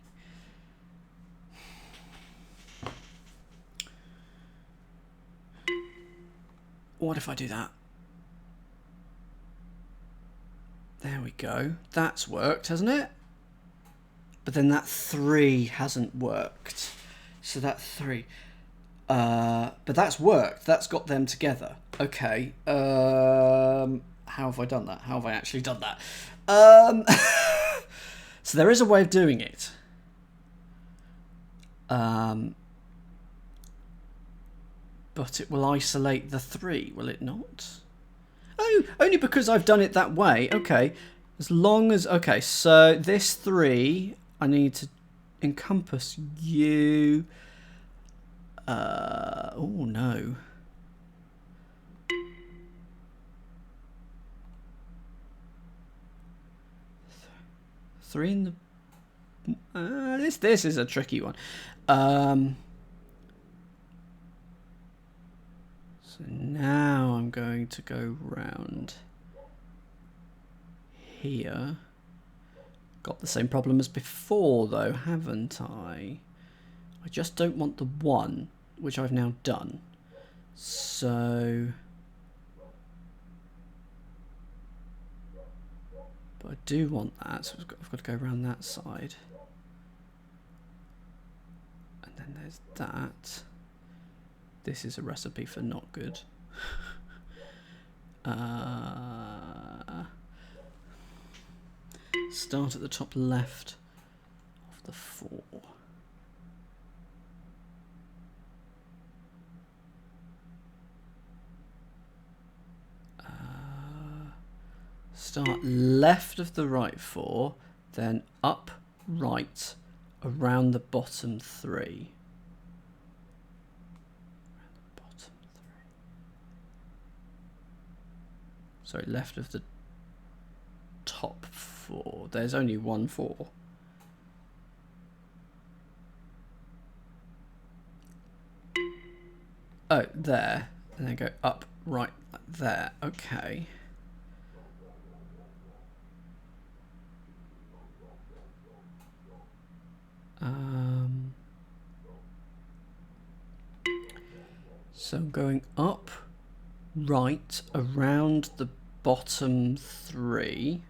What if I do that? There we go. That's worked, hasn't it? But then that 3 hasn't worked. So that 3... but that's worked. That's got them together. Okay. How have I done that? How have I actually done that? So there is a way of doing it. But it will isolate the 3, will it not? Oh, only because I've done it that way. Okay. As long as... okay, so this 3, I need to encompass you. Oh, no. Three in the... this is a tricky one. So now I'm going to go round here. Got the same problem as before though, haven't I? I just don't want the 1, which I've now done. So... but I do want that, so I've got to go around that side. And then there's that. This is a recipe for not good. Start at the top left of the 4. Start left of the right 4, then up right around the bottom 3. Sorry, left of the top 4. There's only one 4. Oh, there. And then go up right like there. Okay. So going up, right, around the bottom 3.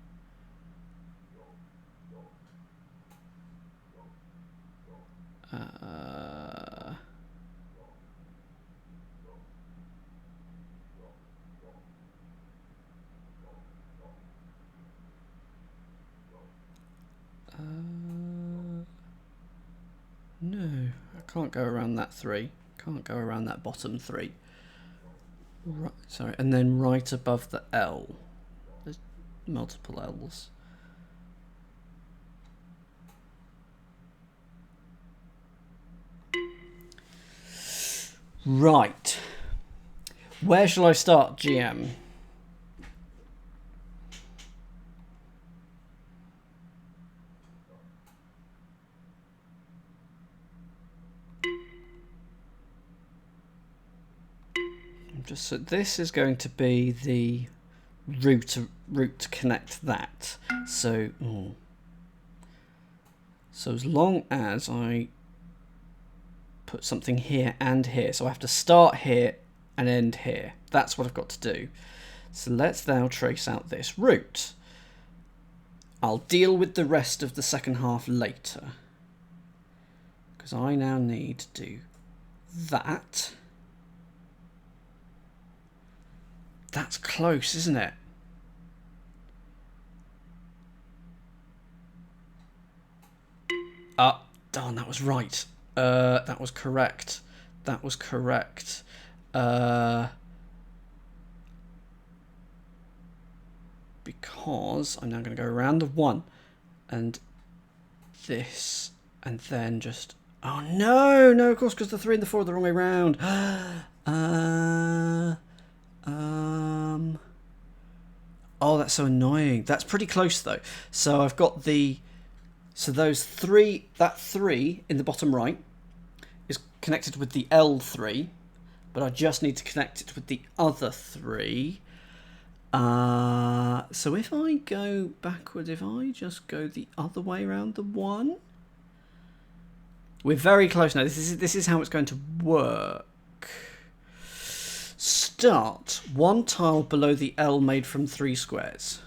No, I can't go around that 3. Can't go around that bottom 3. Right, sorry, and then right above the L. There's multiple L's. Right. Where shall I start, GM? So this is going to be the route to connect that. So, so as long as I put something here and here, so I have to start here and end here. That's what I've got to do. So let's now trace out this route. I'll deal with the rest of the second half later, because I now need to do that. That's close, isn't it? Darn, that was right. That was correct. That was correct. Because I'm now going to go around the 1 and this, and then just... Oh, no, of course, because the 3 and the 4 are the wrong way round. Oh, that's so annoying. That's pretty close though. So I've got so those 3, that 3 in the bottom right is connected with the L3, but I just need to connect it with the other 3. So if I go backward, if I just go the other way around the 1, we're very close now. This is how it's going to work. Start 1 tile below the L made from 3 squares.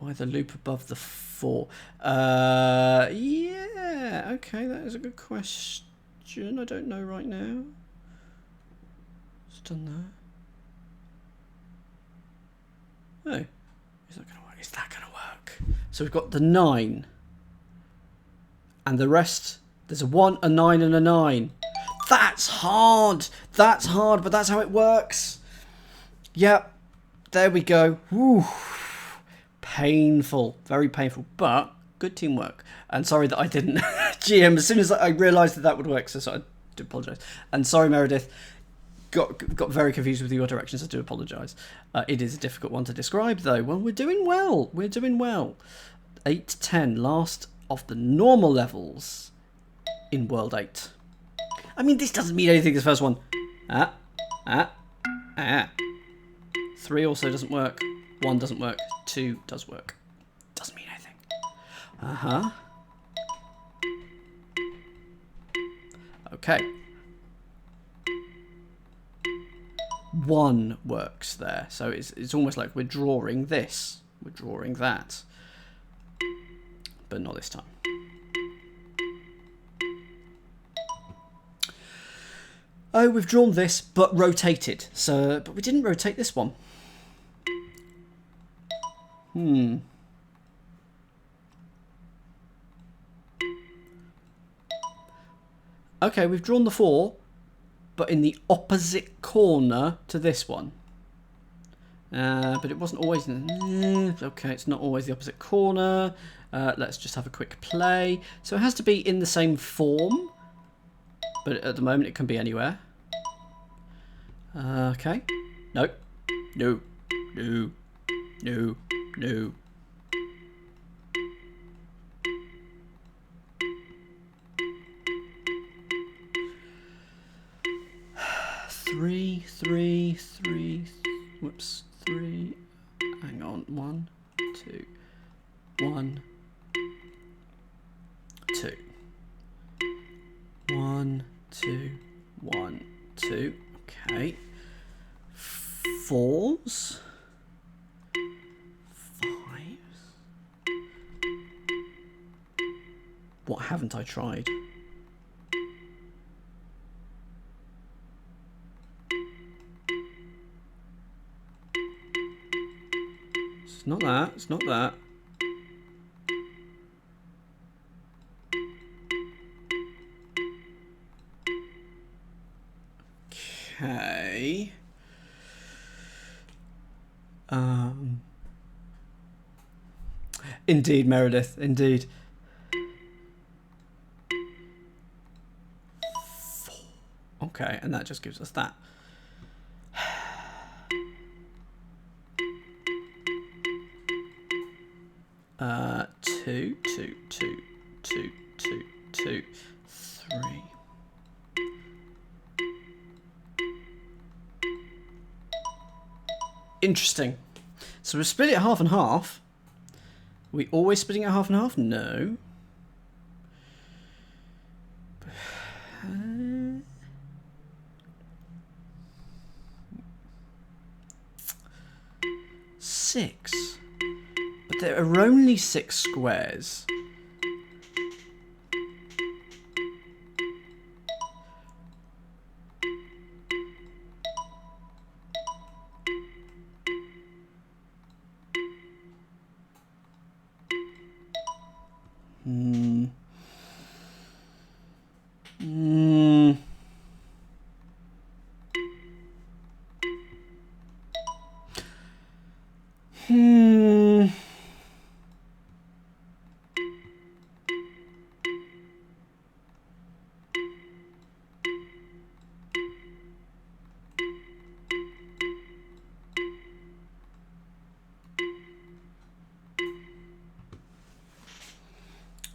Why the loop above the 4? Yeah, okay, that is a good question. I don't know right now. It's done that. Oh, is that going to work? Is that going to work? So we've got the 9. And the rest, there's a 1, a 9, and a 9. That's hard. That's hard, but that's how it works. Yep. There we go. Woo. Painful. Very painful, but good teamwork. And sorry that I didn't GM as soon as I realised that would work, so I do apologise. And sorry, Meredith. Got very confused with your directions. I do apologise. It is a difficult one to describe, though. Well, we're doing well. We're doing well. 8 to 10, last of the normal levels in World 8. I mean, this doesn't mean anything, this first one. 3 also doesn't work. 1 doesn't work. 2 does work. Doesn't mean anything. Okay. 1 works there. So it's almost like we're drawing this. We're drawing that. But not this time. Oh, we've drawn this, but rotated. So, but we didn't rotate this one. Okay, we've drawn the 4, but in the opposite corner to this one. But it wasn't always... okay, it's not always the opposite corner. Let's just have a quick play. So it has to be in the same form. But at the moment it can be anywhere. Okay. Nope. No. No. No. No. Three. Whoops. 3. Hang on. 1, 2. 1, 2. 1, 2, 1, 2. Okay. 4s. 5s. What haven't I tried? It's not that. It's not that. Okay. Indeed, Meredith. Indeed. 4. Okay, and that just gives us that. Two, 2, 2, 2, 2, 2, 3. Interesting. So we split it half and half. We always splitting it half and half? No. Six. But there are only 6 squares.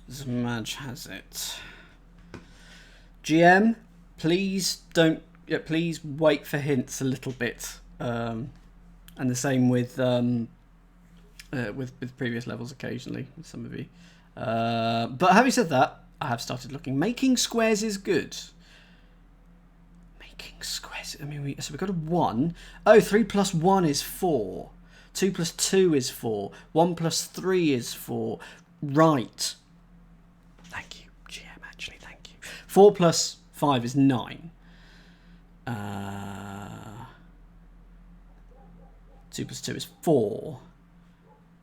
Zmaj has it. GM, please don't. Yeah, please wait for hints a little bit. And the same with previous levels occasionally with some of you. But having said that, I have started looking. Making squares is good. Making squares. I mean, so we got a 1. Oh, 3 plus 1 is 4. 2 plus 2 is 4. 1 plus 3 is 4. Right. Thank you, GM, actually, thank you. 4 plus 5 is 9. 2 plus 2 is 4.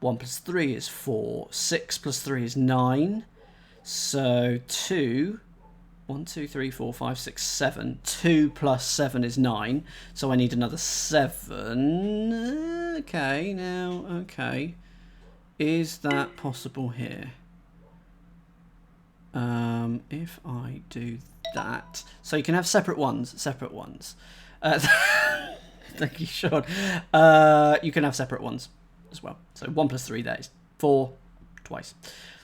1 plus 3 is 4. 6 plus 3 is 9. So 2, 1, 2, 3, 4, 5, 6, 7. 2 plus 7 is 9. So I need another 7. Okay, now, okay. Is that possible here? If I do that, so you can have separate ones. Thank you, Sean. You can have separate ones as well. So 1 plus 3 there is 4 twice.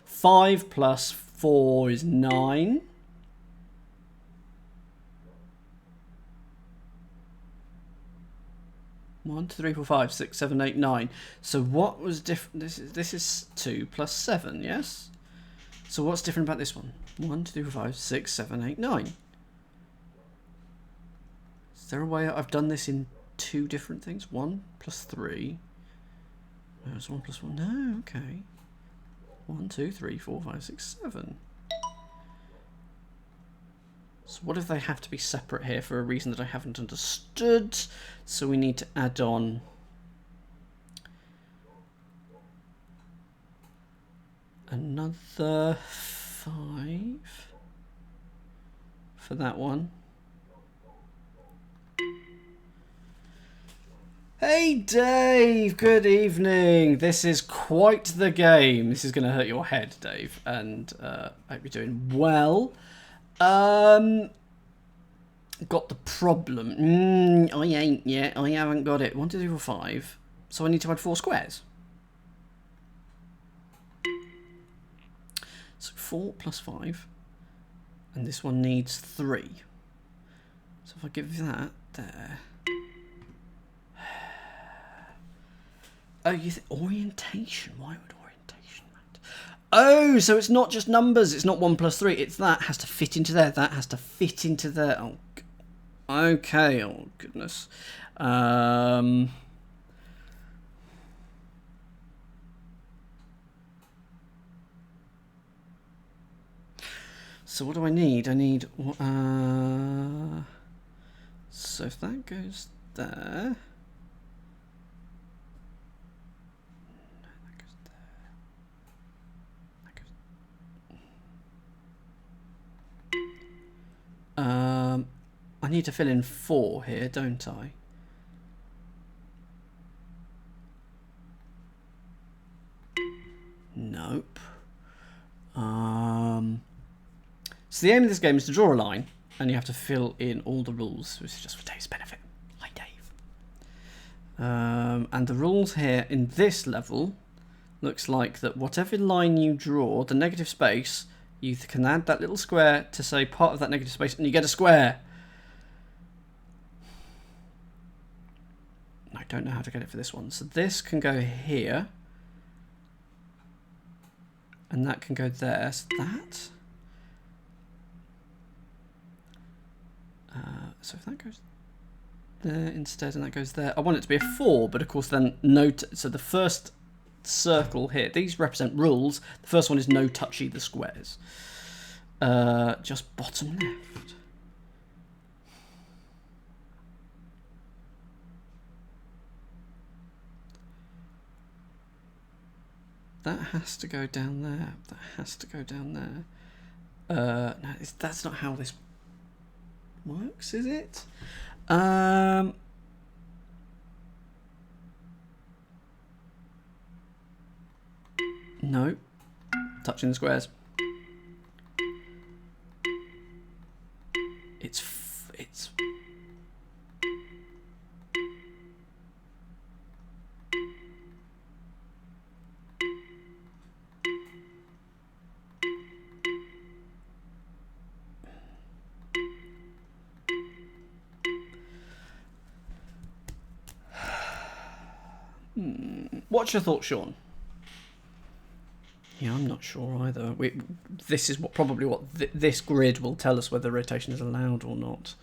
5 plus 4 is 9. One, 2, 3, 4, 5, 6, 7, 8, 9. So what was different? This is 2 plus 7, yes? So what's different about this one? 1, 2, 3, 4, 5, 6, 7, 8, 9. Is there a way I've done this in 2 different things? 1 plus 3. No, it's 1 plus 1. No, okay. 1, 2, 3, 4, 5, 6, 7. So what if they have to be separate here for a reason that I haven't understood? So we need to add on another 5 for that one. Hey Dave, good evening. This is quite the game. This is going to hurt your head, Dave, and I hope you're doing well. Got the problem. I ain't yet. I haven't got it. 1, 2, 3, 4, 5. So I need to add 4 squares. So 4 plus 5. And this one needs 3. So if I give that there. Oh, you think orientation? Why would orientation matter? Oh, so it's not just numbers. It's not 1 plus 3. It's that has to fit into there. That has to fit into there. Oh, okay. Oh, goodness. So what do I need? I need... so if that goes there... I need to fill in 4 here, don't I? Nope. So the aim of this game is to draw a line, and you have to fill in all the rules, which is just for Dave's benefit. Hi, Dave. And the rules here in this level looks like that whatever line you draw, the negative space, you can add that little square to say part of that negative space, and you get a square. I don't know how to get it for this one. So this can go here. And that can go there. So that. So if that goes there instead and that goes there. I want it to be a 4, but of course then note. So the first circle here, these represent rules. The first one is no touch either squares. Just bottom left. That has to go down there. That has to go down there. No, that's not how this works, is it? No. Touching the squares. It's What's your thoughts, Sean? Yeah, I'm not sure either. This is probably what this grid will tell us whether rotation is allowed or not.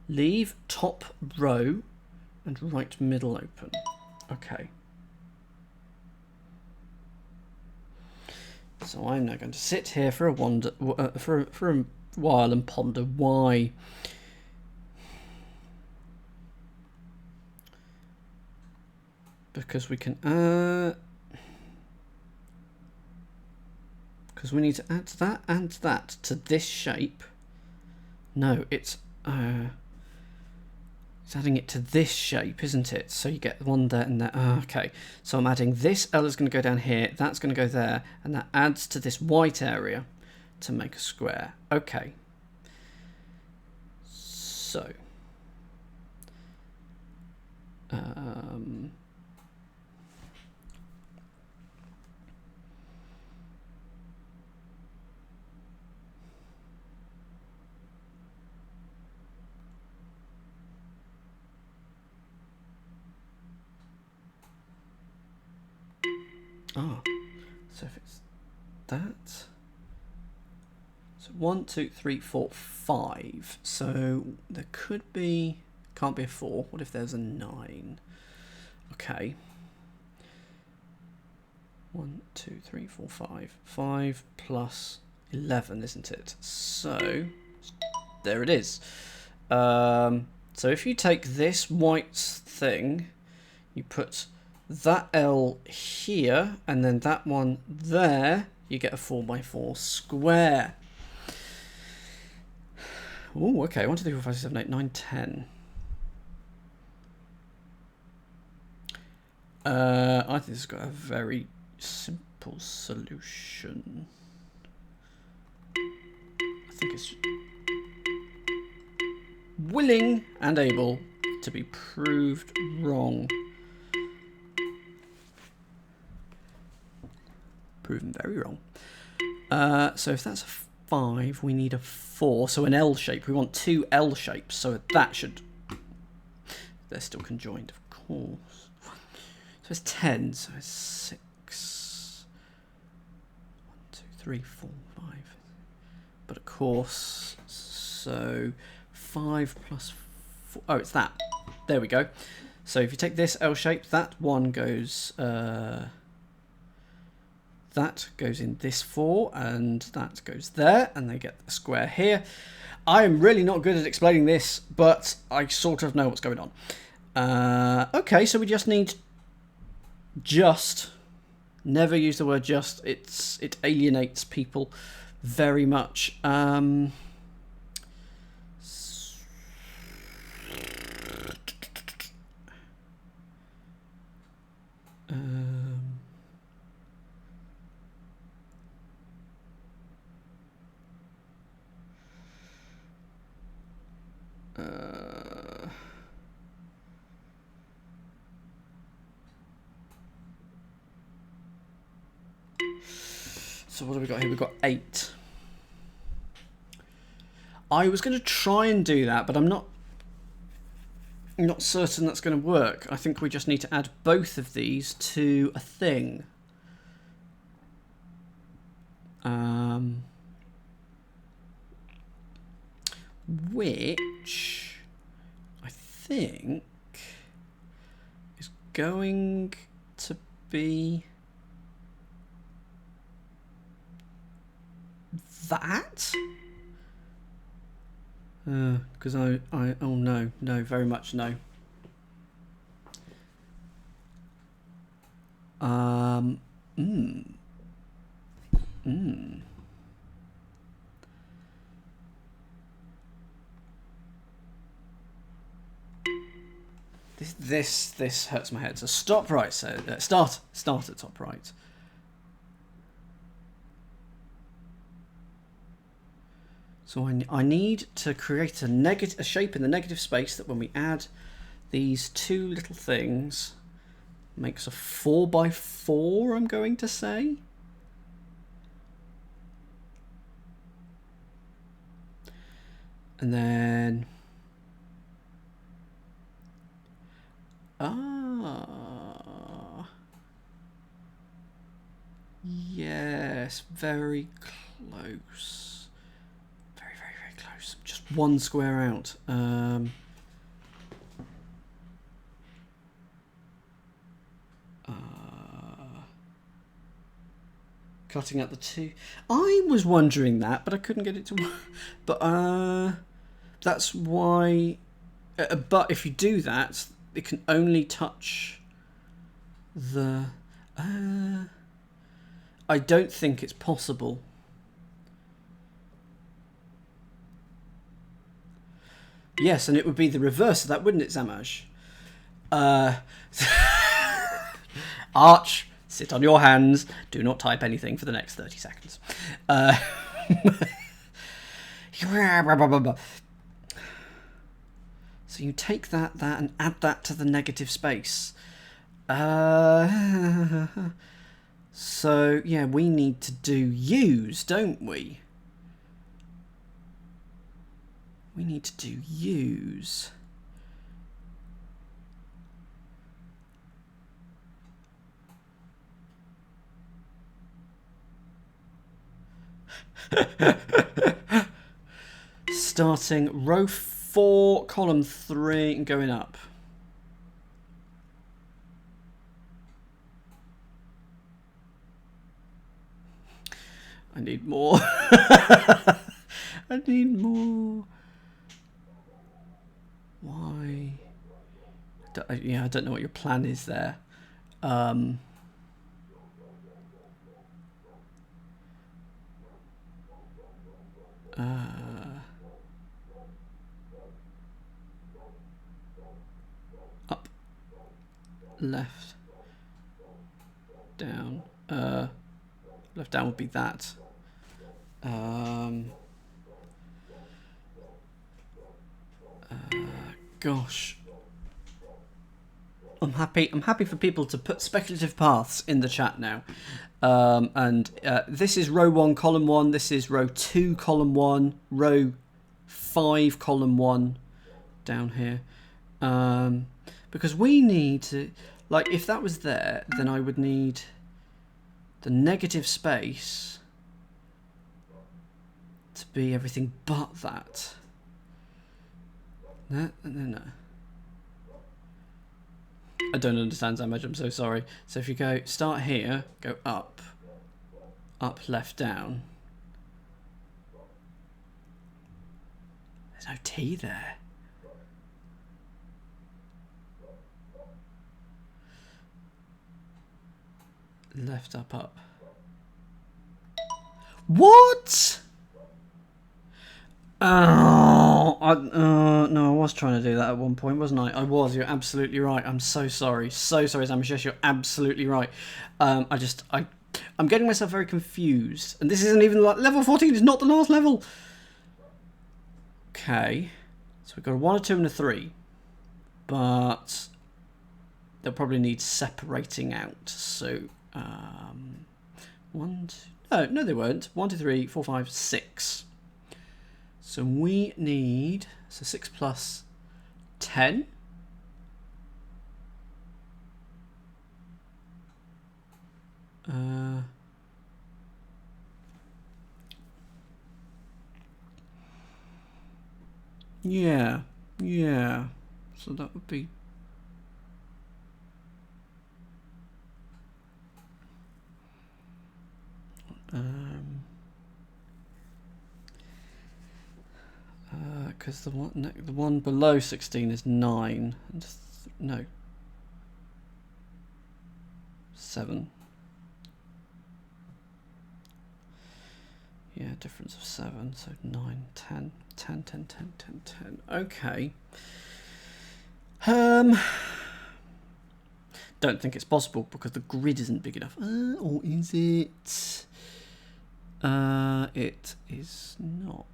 Leave top row and right middle open. Okay. So I'm now going to sit here for a while and ponder why. Because we can because we need to add that and that to this shape. No, it's adding it to this shape, isn't it? So you get one there and there. Okay, so I'm adding this L is going to go down here, that's going to go there, and that adds to this white area to make a square. Okay. So so if it's that, so 1, 2, 3, 4, 5. So there can't be a 4. What if there's a 9? Okay. 1, 2, 3, 4, 5. 5 plus 11, isn't it? So there it is. So if you take this white thing, you put that L here and then that one there, you get a 4x4 square. Oh, okay. 1, 2, 3, 4, 5, 6, 7, 8, 9, 10. I think this has got a very simple solution. I think it's willing and able to be proved wrong. Proven very wrong. So if that's a 5, we need a 4. So an L shape. We want 2 L shapes. So that should... They're still conjoined, of course. 1, 2, So it's 10. So it's 6. 1, 2, 3, 4, 5. But of course, so 5 plus 4. Oh, it's that. There we go. So if you take this L shape, that one goes. That goes in this 4, and that goes there, and they get the square here. I am really not good at explaining this, but I sort of know what's going on. Okay, so we just need just. Never use the word just. It alienates people very much. So what have we got here? We've got 8. I was going to try and do that, but I'm not certain that's going to work. I think we just need to add both of these to a thing. Which I think is going to be that. Because oh no, very much no. This hurts my head. So stop right. So start at top right. So I need to create a shape in the negative space that when we add these two little things makes a 4 by 4, I'm going to say. And then yes, very close. Very close. Just one square out. Cutting out the 2. I was wondering that, but I couldn't get it to work. But that's why. But if you do that, it can only touch the. I don't think it's possible. Yes, and it would be the reverse of that, wouldn't it, Zamaj? Arch, sit on your hands. Do not type anything for the next 30 seconds. So you take that, and add that to the negative space. So, yeah, we need to do use, don't we? We need to do use. Starting row 4, column 3, and going up. I need more. I need more. Why? Yeah, I don't know what your plan is there. Up, left, down. Left down would be that. Gosh. I'm happy for people to put speculative paths in the chat now. This is row 1, column 1. This is row 2, column 1. Row 5, column 1 down here. Because we need to Like, if that was there, then I would need the negative space to be everything but that. No. I don't understand Zamage, I'm so sorry. So if you go, start here, go up, left, down. There's no T there. Left, up. What? Oh, no, I was trying to do that at one point, wasn't I? I was. You're absolutely right. I'm so sorry. So sorry, Zamishesh. You're absolutely right. I'm getting myself very confused. And this isn't even like level 14 is not the last level. Okay. So we've got a 1, a 2, and a 3. But they'll probably need separating out. So, 1, 2... No, they won't. 1, 2, 3, 4, 5, 6. So we need... So 6 plus 10. Yeah. So that would be... because the one below 16 is 9. No. 7. Yeah, difference of 7. So 9, 10. 10. Okay. Don't think it's possible because the grid isn't big enough. Or is it? It is not.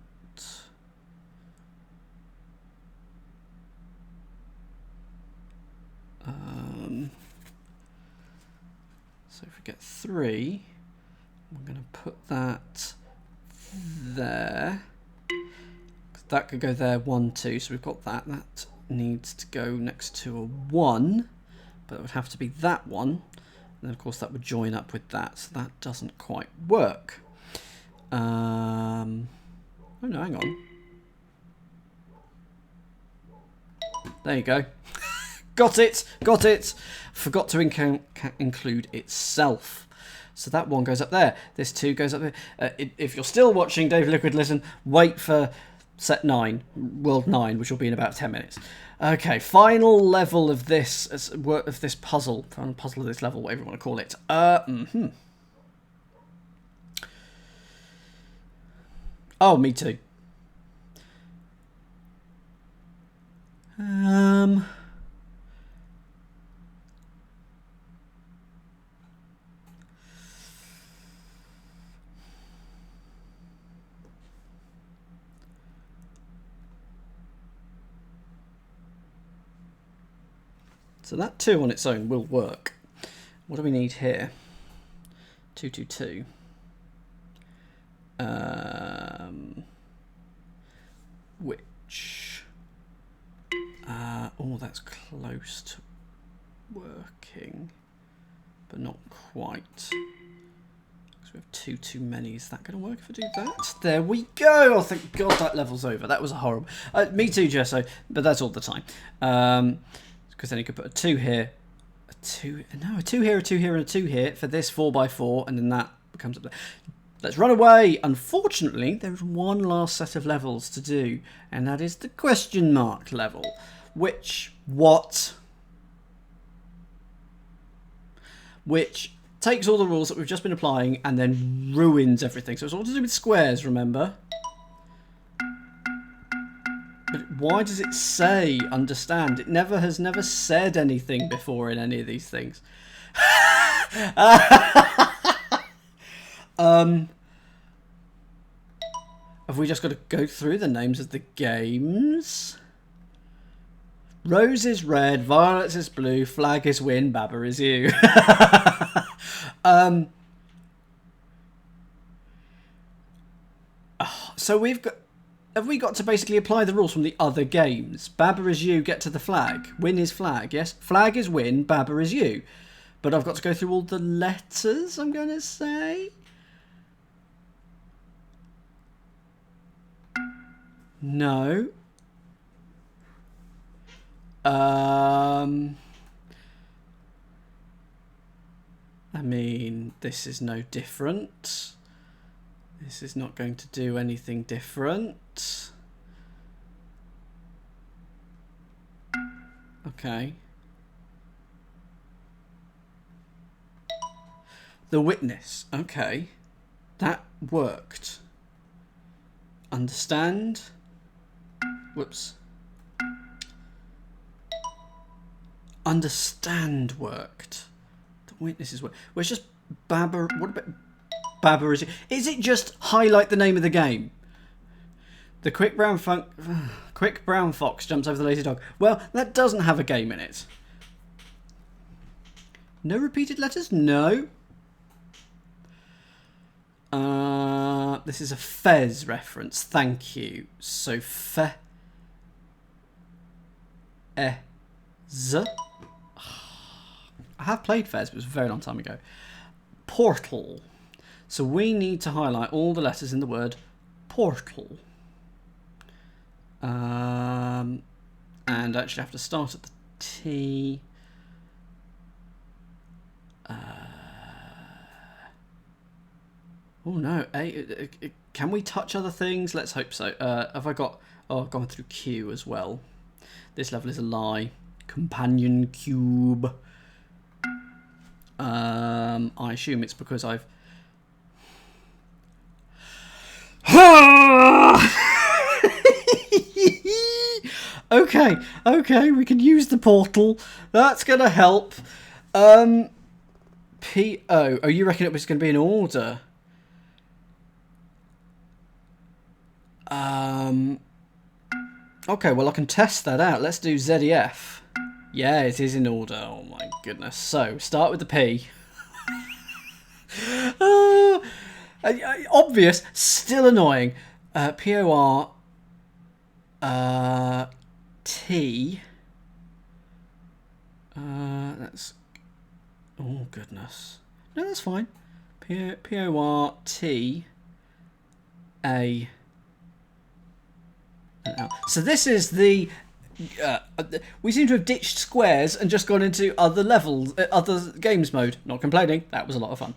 So if we get 3, I'm going to put that there. That could go there, 1, 2. So we've got that. That needs to go next to a 1, but it would have to be that one. And then of course that would join up with that. So that doesn't quite work. Oh no, hang on. There you go. Got it. Forgot to include itself. So that one goes up there. This 2 goes up there. If you're still watching Dave Liquid Listen, wait for set 9, world 9, which will be in about 10 minutes. Okay, final level of this puzzle. Final puzzle of this level, whatever you want to call it. Oh, me too. So that 2 on its own will work. What do we need here? 2, 2, 2. Which... oh, that's close to working, but not quite. Because we have 2 too many. Is that going to work if I do that? There we go! Oh, thank God that level's over. That was horrible. Me too, Gesso, but that's all the time. Because then you could put a 2 here, a 2 here, a 2 here, and a 2 here for this 4x4, and then that becomes up there. Let's run away. Unfortunately, there's one last set of levels to do, and that is the question mark level. Which takes all the rules that we've just been applying and then ruins everything. So it's all to do with squares, remember? But why does it say understand? It has never said anything before in any of these things. Have we just got to go through the names of the games? Rose is red, violet is blue, flag is win, Baba is you. So we've got... have we got to basically apply the rules from the other games? Baba is you, get to the flag. Win is flag, yes? Flag is win, Baba is you. But I've got to go through all the letters, I'm going to say. No. I mean, this is no different. This is not going to do anything different. Okay. The witness. Okay. That worked. Understand? Whoops. Understand worked. The witnesses worked. Well, it's just Baba. What about Baba? Is it just highlight the name of the game? The quick brown fox jumps over the lazy dog. Well, that doesn't have a game in it. No repeated letters? No. This is a Fez reference. Thank you. So fe. Z. I have played Fez, but it was a very long time ago. Portal. So we need to highlight all the letters in the word portal. And actually have to start at the T. Oh no, can we touch other things? Let's hope so. Have I got... Oh, I've gone through Q as well. This level is a lie. Companion cube. I assume it's because I've... Okay, we can use the portal. That's going to help. P-O. Oh, you reckon it was going to be in order? Okay, well, I can test that out. Let's do ZEF. Yeah, it is in order. Oh, my goodness. So, start with the P. Obvious. Still annoying. P-O-R... T. That's... Oh, goodness. No, that's fine. P-O-R-T-A... So this is the... we seem to have ditched squares and just gone into other levels, other games mode. Not complaining. That was a lot of fun.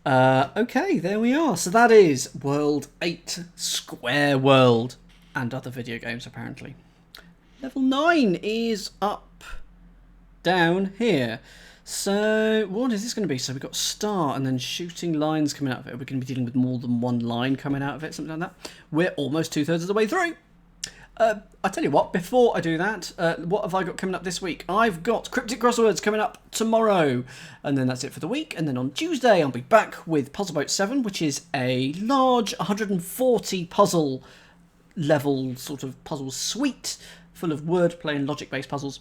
Okay, there we are. So that is World 8 Square World. And other video games, apparently. Level 9 is up, down here. So, what is this going to be? So we've got star and then shooting lines coming out of it. We're going to be dealing with more than one line coming out of it, something like that. We're almost 2/3 of the way through. I tell you what, before I do that, what have I got coming up this week? I've got Cryptic Crosswords coming up tomorrow, and then that's it for the week. And then on Tuesday, I'll be back with Puzzle Boat 7, which is a large 140 puzzle level sort of puzzle suite full of wordplay and logic-based puzzles.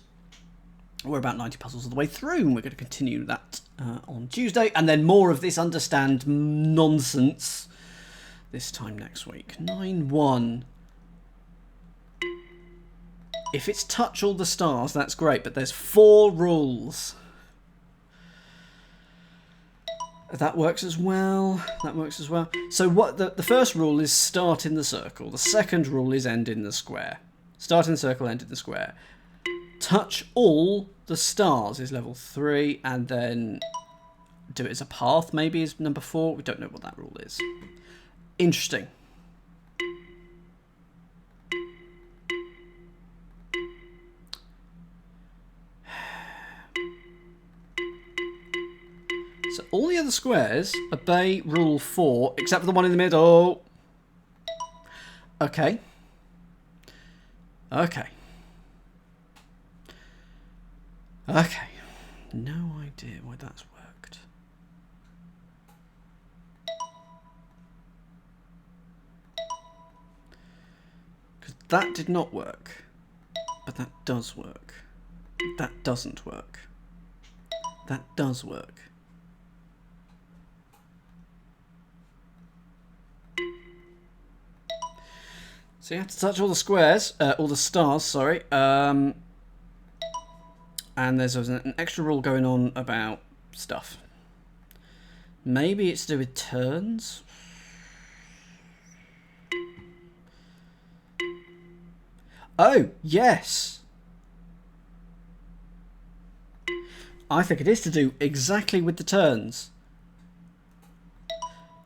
We're about 90 puzzles all the way through, and we're going to continue that on Tuesday, and then more of this understand nonsense this time next week. 9-1. If it's touch all the stars, that's great, but there's 4 rules. That works as well. That works as well. So what the first rule is start in the circle. The second rule is end in the square. Start in the circle, end in the square. Touch all the stars is level 3, and then do it as a path maybe is number 4. We don't know what that rule is. Interesting. So all the other squares obey rule 4, except for the one in the middle. Okay. Okay. Okay. No idea why that's worked. Because that did not work. But that does work. That doesn't work. That does work. So you have to touch all the squares, all the stars, sorry. And there's an extra rule going on about stuff. Maybe it's to do with turns? Oh, yes! I think it is to do exactly with the turns.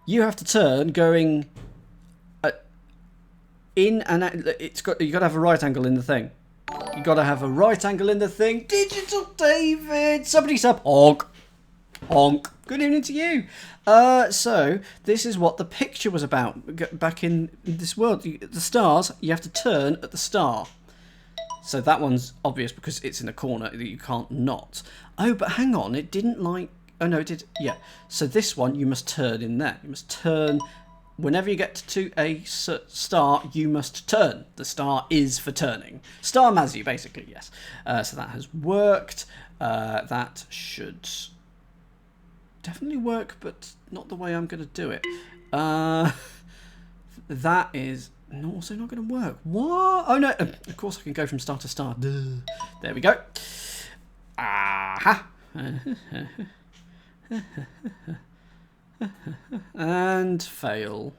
You have to turn going in and out. You got to have a right angle in the thing. You got to have a right angle in the thing. Digital David, somebody sub honk, honk. Good evening to you. So this is what the picture was about back in this world. The stars. You have to turn at the star. So that one's obvious because it's in a corner that you can't not. Oh, but hang on, it didn't like. Oh no, it did. Yeah. So this one you must turn in there. You must turn. Whenever you get to a star, you must turn. The star is for turning. Star Mazu, basically, yes. So that has worked. That should definitely work, but not the way I'm going to do it. That is also not going to work. What? Oh, no. Of course, I can go from star to star. Duh. There we go. Aha. And fail.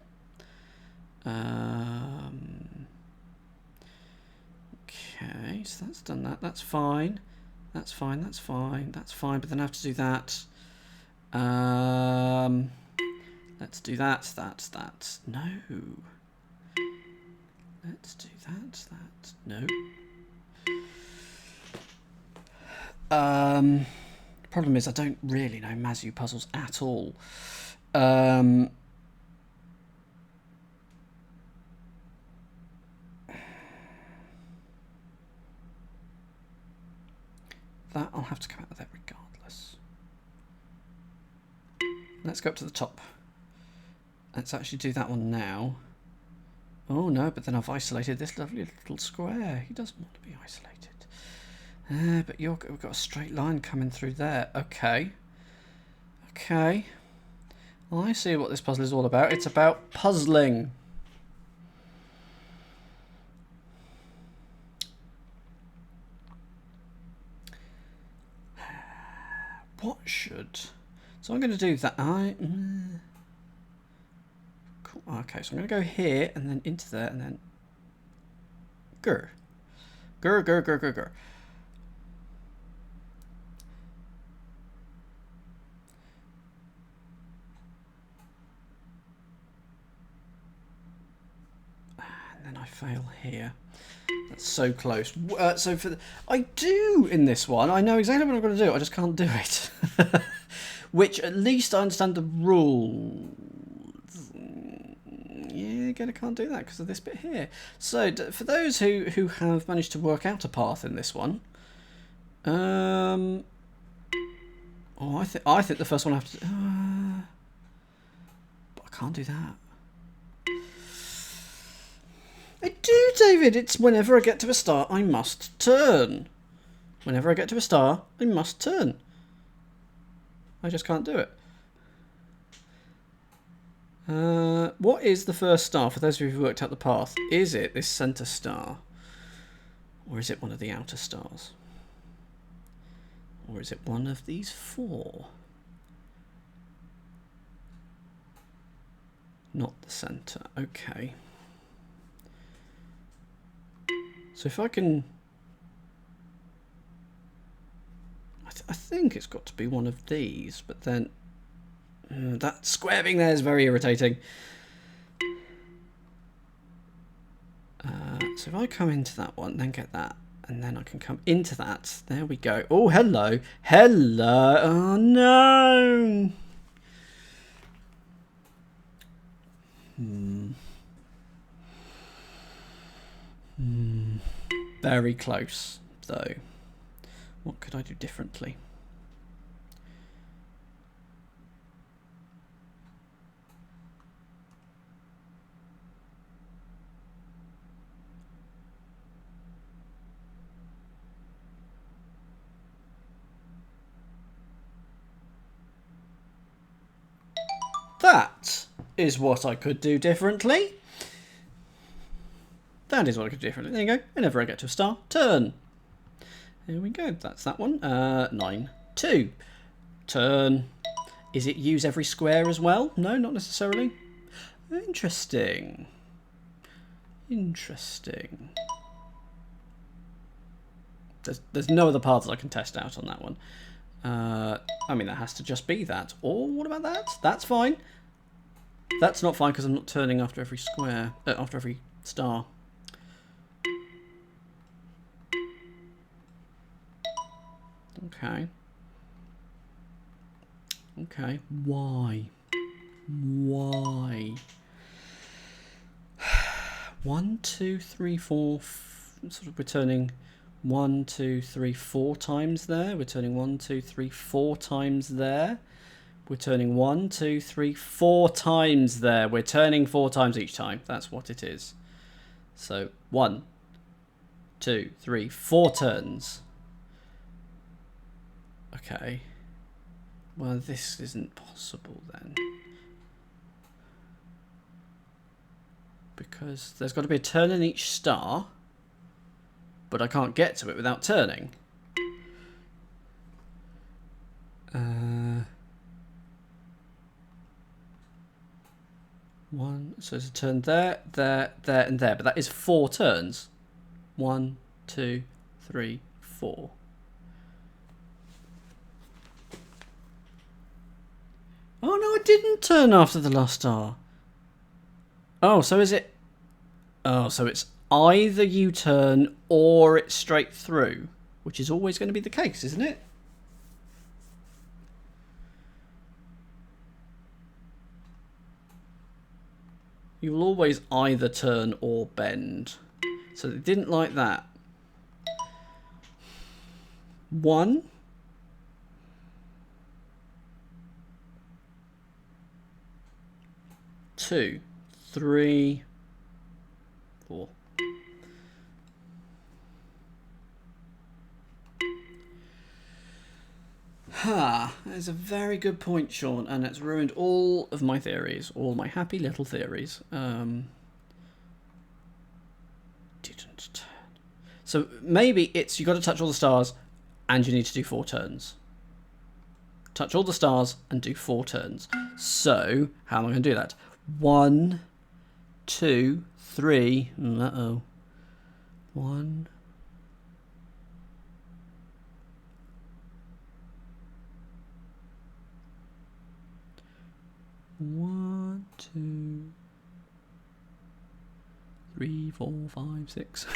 Okay, so that's done that. That's fine. That's fine. That's fine. That's fine. But then I have to do that. Let's do that. That. No. Let's do that. No. Problem is, I don't really know Mazu puzzles at all. That I'll have to come out of that regardless. Let's go up to the top. Let's actually do that one now. Oh no, but then I've isolated this lovely little square. He doesn't want to be isolated. But we've got a straight line coming through there. Okay. Okay. Well, I see what this puzzle is all about. It's about puzzling. What should... So I'm going to do that. Cool. Okay, so I'm going to go here and then into there and then... Grr. Grr, grr, grr, grr, grr. I fail here. That's so close. So for I do in this one. I know exactly what I'm going to do. I just can't do it. Which at least I understand the rules. Yeah, again I can't do that because of this bit here. So for those who have managed to work out a path in this one, oh, I think the first one I have to. But I can't do that. I do, David. It's whenever I get to a star, I must turn. Whenever I get to a star, I must turn. I just can't do it. What is the first star, for those of you who've worked out the path? Is it this centre star? Or is it one of the outer stars? Or is it one of these four? Not the centre. Okay. So if I can... I think it's got to be one of these, but then... that square thing there is very irritating. So if I come into that one, then get that, and then I can come into that. There we go. Oh, hello. Hello. Oh, no. Very close, though. What could I do differently? That is what I could do differently. That is what I could do differently. There you go. Whenever I get to a star, turn. There we go. That's that one. 9, 2. Turn. Is it use every square as well? No, not necessarily. Interesting. Interesting. There's no other paths I can test out on that one. I mean, that has to just be that. Or what about that? That's fine. That's not fine because I'm not turning after every square, after every star. Okay. Okay. Why? Why? 1, 2, 3, 4. Sort of returning 1, 2, 3, 4 times there. We're turning 1, 2, 3, 4 times there. We're turning 1, 2, 3, 4 times there. We're turning 4 times each time. That's what it is. So 1, 2, 3, 4 turns. Okay. Well, this isn't possible then. Because there's got to be a turn in each star. But I can't get to it without turning. One, so there's a turn there, there, there, and there. But that is 4 turns. 1, 2, 3, 4. Oh no, I didn't turn after the last star. Oh, so is it? Oh, so it's either you turn or it's straight through, which is always going to be the case, isn't it? You will always either turn or bend. So they didn't like that. 1. 2, 3, 4. Ha, that is a very good point, Sean, and it's ruined all of my theories, all my happy little theories. Didn't turn. So maybe it's you got to touch all the stars, and you need to do 4 turns. Touch all the stars and do 4 turns. So how am I going to do that? 1, 2, 3. 1. 1, 2, 3, 4, 5, 6.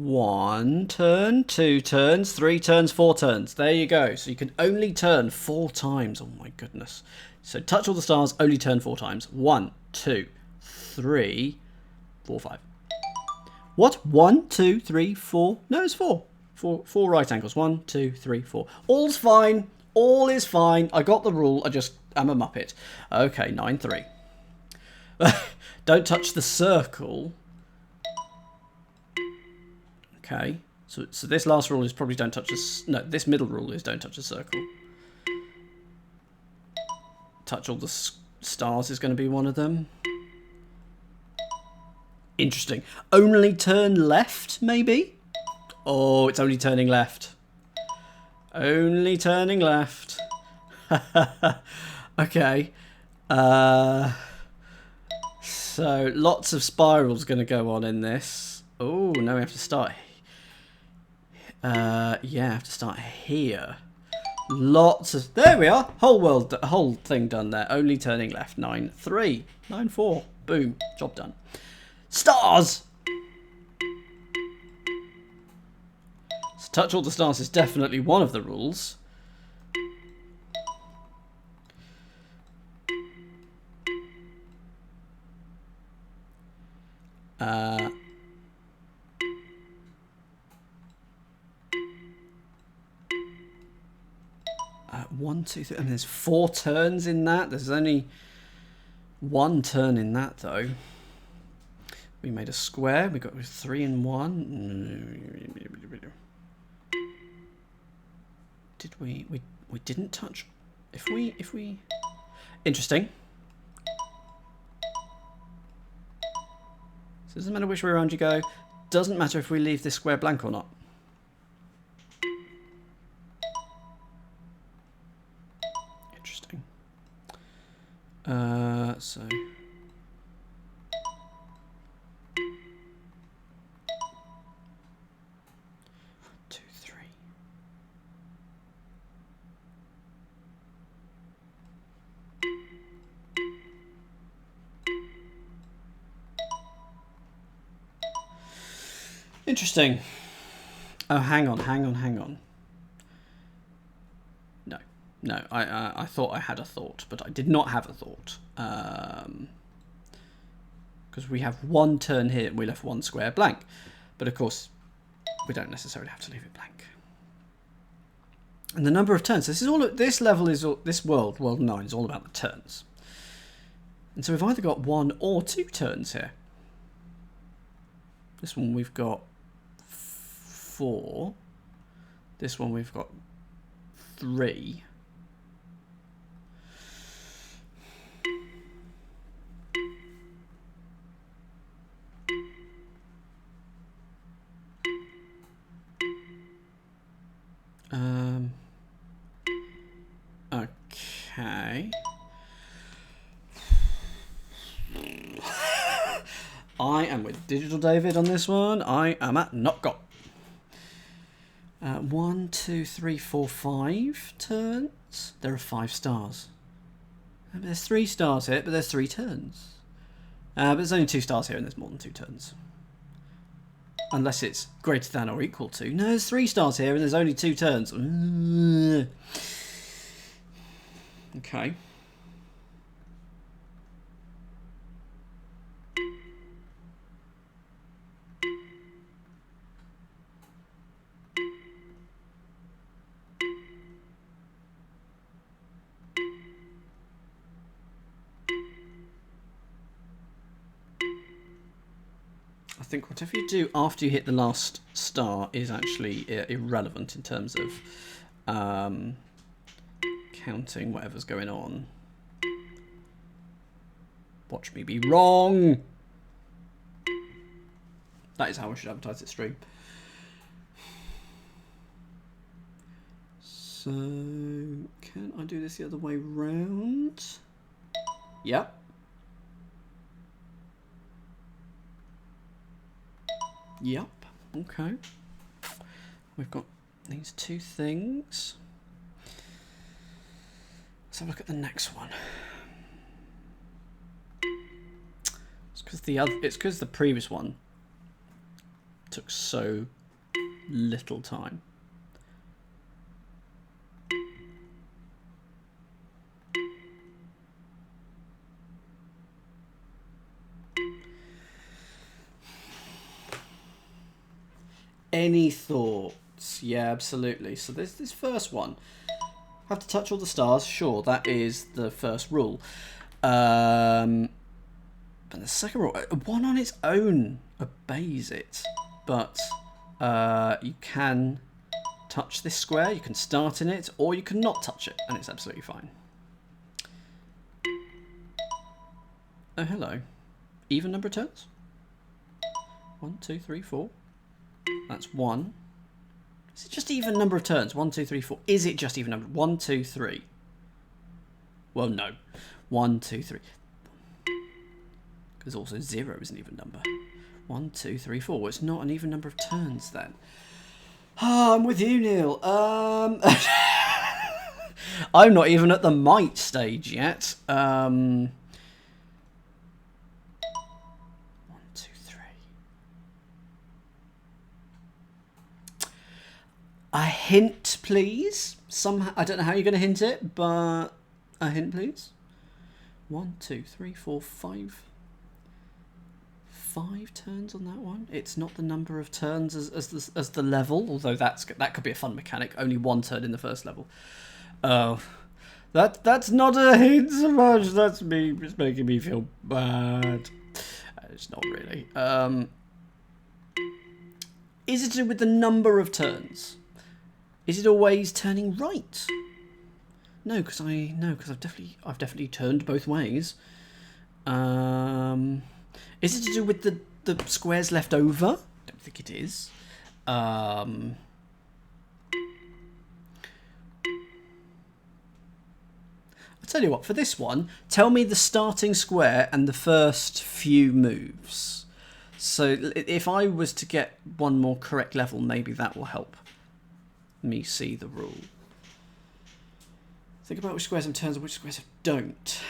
1 turn, 2 turns, 3 turns, 4 turns. There you go. So you can only turn 4 times. Oh my goodness. So touch all the stars, only turn 4 times. 1, 2, 3, 4, 5. What? 1, 2, 3, 4? No, it's 4. 4 right angles. 1, 2, 3, 4. All's fine. All is fine. I got the rule. I just am a muppet. Okay, 9, 3. Don't touch the circle. Okay. So this last rule is probably don't touch this. No, this middle rule is don't touch the circle. Touch all the stars is going to be one of them. Interesting. Only turn left, maybe? Oh, it's only turning left. Only turning left. Okay. So, lots of spirals going to go on in this. Oh, now we have to start. Yeah, I have to start here. Lots of... There we are. Whole thing done there. Only turning left. 9, 3. 9, 4. Boom. Job done. Stars! So touch all the stars is definitely one of the rules. One, two, three. And there's 4 turns in that. There's only 1 turn in that, though. We made a square. We got 3 and 1. did we didn't touch. If we interesting. So it doesn't matter which way around you go. Doesn't matter if we leave this square blank or not. Interesting. So 2, 3. Interesting. Oh, hang on. No. I thought I had a thought, but I did not have a thought. Because we have one turn here and we left one square blank. But of course, we don't necessarily have to leave it blank. And the number of turns. This world 9 is all about the turns. And so we've either got 1 or 2 turns here. This one we've got 4. This one we've got 3. Okay. I am with Digital David on this one. I am at not got. 1, 2, 3, 4, 5 turns. There are 5 stars. There's 3 stars here, but there's 3 turns. But there's only 2 stars here, and there's more than 2 turns. Unless it's greater than or equal to. No, there's 3 stars here, and there's only 2 turns. Okay. I think whatever you do after you hit the last star is actually irrelevant in terms of counting whatever's going on. Watch me be wrong. That is how I should advertise it stream. So can I do this the other way round? Yep. Yep, okay. We've got these 2 things. Let's have a look at the next one. It's because the previous one took so little time. Any thoughts? Yeah, absolutely. So there's this first one. Have to touch all the stars. Sure, that is the first rule. But the second rule, 1 on its own obeys it. But you can touch this square, you can start in it, or you can not touch it, and it's absolutely fine. Oh, hello. Even number of turns? 1, 2, 3, 4. That's 1. Is it just even number of turns? 1, 2, 3, 4. Is it just even number? 1, 2, 3. Well, no. 1, 2, 3. Because also 0 is an even number. 1, 2, 3, 4. Well, it's not an even number of turns then. Oh, I'm with you, Neil. I'm not even at the might stage yet. 1, 2, 3. A hint, please. Somehow, I don't know how you're going to hint it, but a hint, please. 1, 2, 3, 4, 5. 5 turns on that one. It's not the number of turns as the level, although that could be a fun mechanic. Only 1 turn in the first level. Oh, that's not a hint so much. That's me. It's making me feel bad. It's not really. Is it to do with the number of turns? Is it always turning right? No, because I've definitely turned both ways. Is it to do with the squares left over? Don't think it is. I'll tell you what, for this one, tell me the starting square and the first few moves. So if I was to get one more correct level, maybe that will help me see the rule. Think about which squares have turns and which squares don't.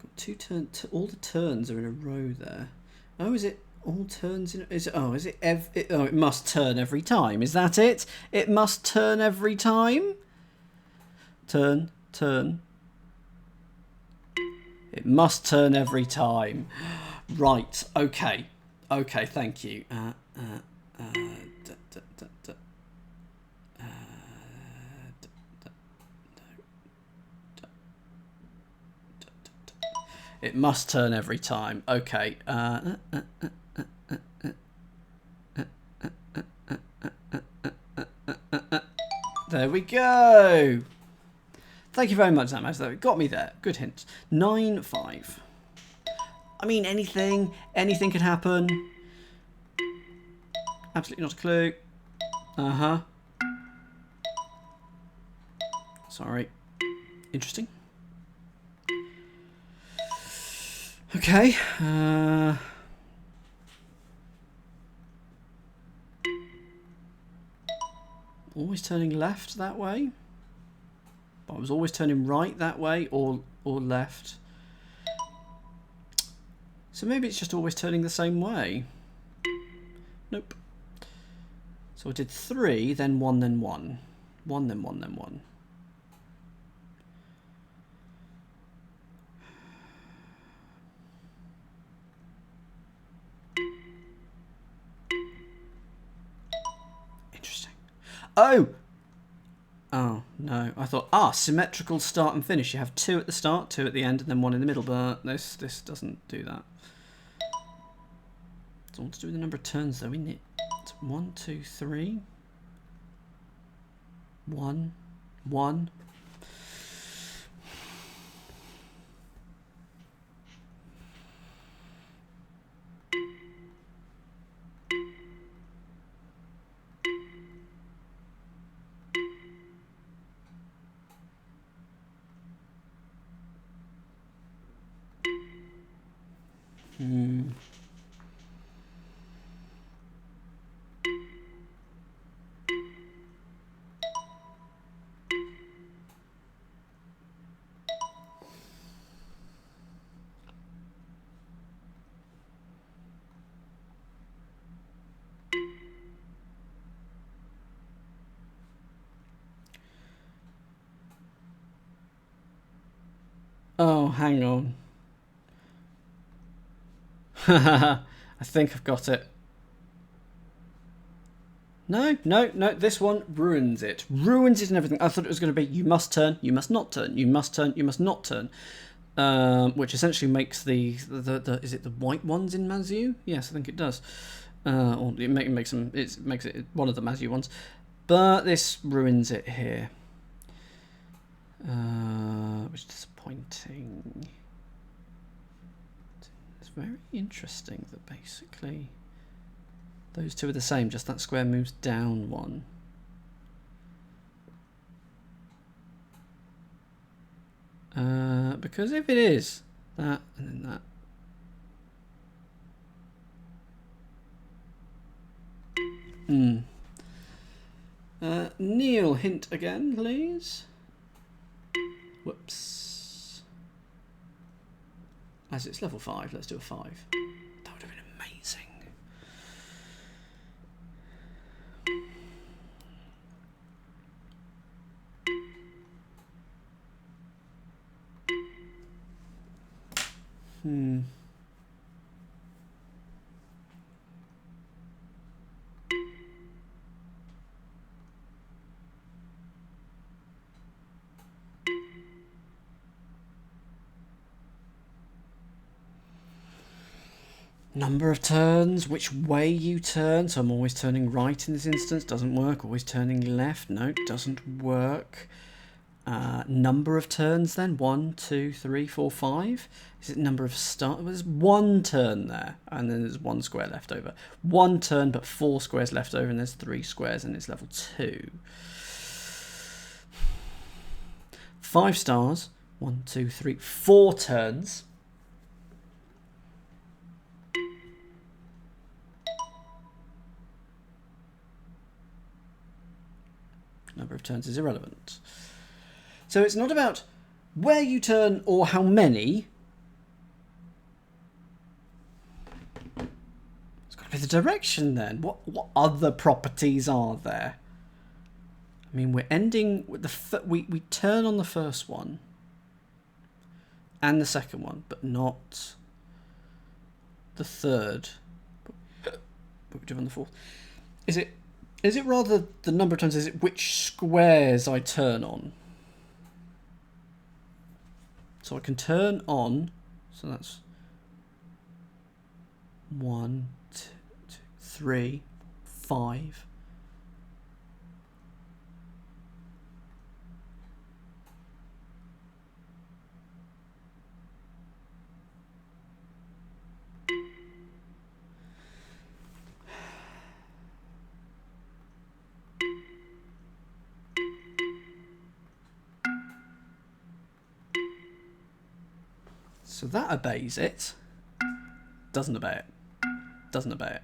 Got two turns. All the turns are in a row there. Oh, is it all turns in? Is it? Oh, is it? It must turn every time. Is that it? It must turn every time. Turn, turn. It must turn every time. Right. Okay. Okay. Thank you. It must turn every time. Okay. There we go. Thank you very much, Zamaz. That got me there. Good hint. 9-5. I mean, anything could happen. Absolutely not a clue. Sorry. Interesting. Okay. Always turning left that way. But I was always turning right that way or left. So maybe it's just always turning the same way. Nope. So I did 3, then 1, then 1. 1, then 1, then 1. Interesting. Oh! Oh, no. I thought, symmetrical start and finish. You have 2 at the start, 2 at the end, and then 1 in the middle. But this doesn't do that. It's all to do with the number of turns, though, isn't it? It's 1, 2, 3. 1, 1. Oh, hang on. I think I've got it. No, this one ruins it. Ruins it and everything. I thought it was going to be you must turn, you must not turn, you must turn, you must not turn. Which essentially makes the is it the white ones in Mazu? Yes, I think it does. Or it makes it one of the Mazu ones. But this ruins it here. Which is disappointing. It's very interesting that basically those two are the same, just that square moves down 1. Because if it is that and then that. Neil, hint again, please. Whoops. As it's level 5, let's do a 5. That would have been amazing. Number of turns, which way you turn. So I'm always turning right in this instance. Doesn't work. Always turning left. No, doesn't work. Number of turns then. 1, 2, 3, 4, 5. Is it number of start? Well, there's 1 turn there. And then there's 1 square left over. 1 turn, but 4 squares left over. And there's 3 squares and it's level 2. 5 stars. 1, 2, 3, 4 turns. Number of turns is irrelevant. So it's not about where you turn or how many. It's got to be the direction then. What other properties are there? I mean, we're ending with we turn on the first one and the second one, but not the third. But we do on the fourth. Is it rather the number of turns? Is it which squares I turn on? So I can turn on. So that's 1, 2, 3, 5. So that obeys it. Doesn't obey it. Doesn't obey it.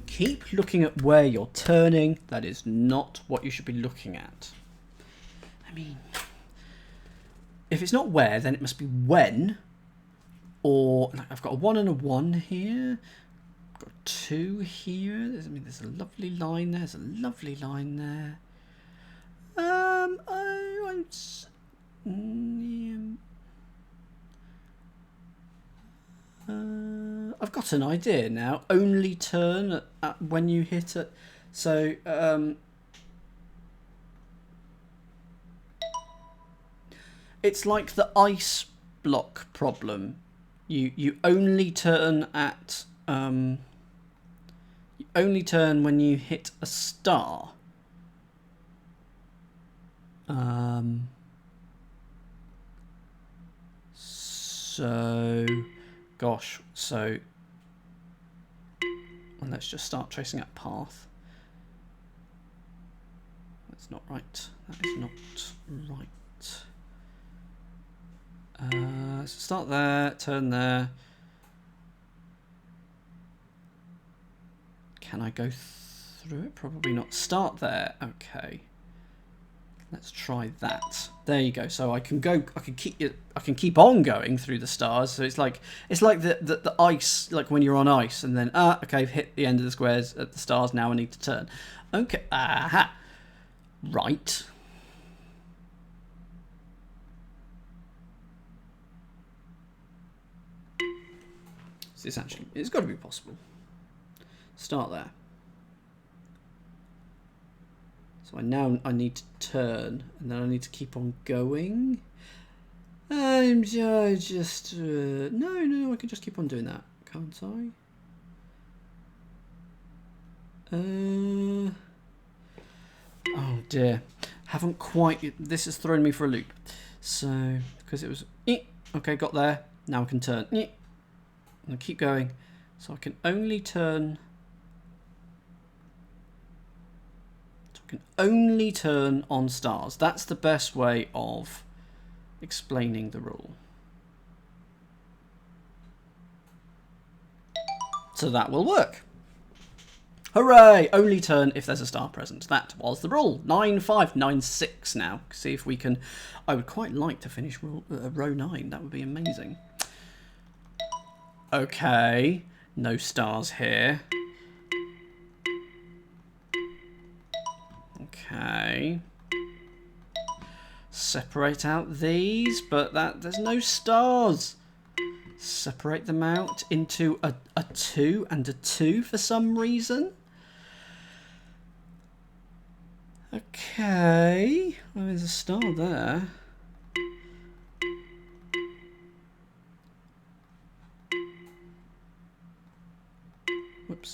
Keep looking at where you're turning. That is not what you should be looking at. I mean, if it's not where, then it must be when. Or, like, I've got a 1 and a 1 here. I've got 2 here. There's a lovely line there. There's a lovely line there. I've got an idea now. Only turn at when you hit it. So, it's like the ice block problem. You only turn at you only turn when you hit a star. So, gosh, so and let's just start tracing that path. That's not right. That is not right. So start there, turn there. Can I go through it? Probably not. Start there. Okay. Let's try that. There you go. So I can go. I can keep on going through the stars. So it's like the ice, like when you're on ice, and then okay, I've hit the end of the squares at the stars. Now I need to turn. Okay. Aha. Right. Is this actually? It's got to be possible. Start there. So I need to turn, and then I need to keep on going. I'm just no, I can just keep on doing that, can't I? Oh dear, haven't quite. This has thrown me for a loop. So because it was okay, got there. Now I can turn. And keep going. So I can only turn. Can only turn on stars. That's the best way of explaining the rule. So that will work. Hooray! Only turn if there's a star present. That was the rule. 9-5-9-6 now. See if we can. I would quite like to finish row 9. That would be amazing. Okay. No stars here. separate out these, but there's no stars. Separate them out into a 2 and a 2 for some reason. Okay, well, there's a star there. Whoops.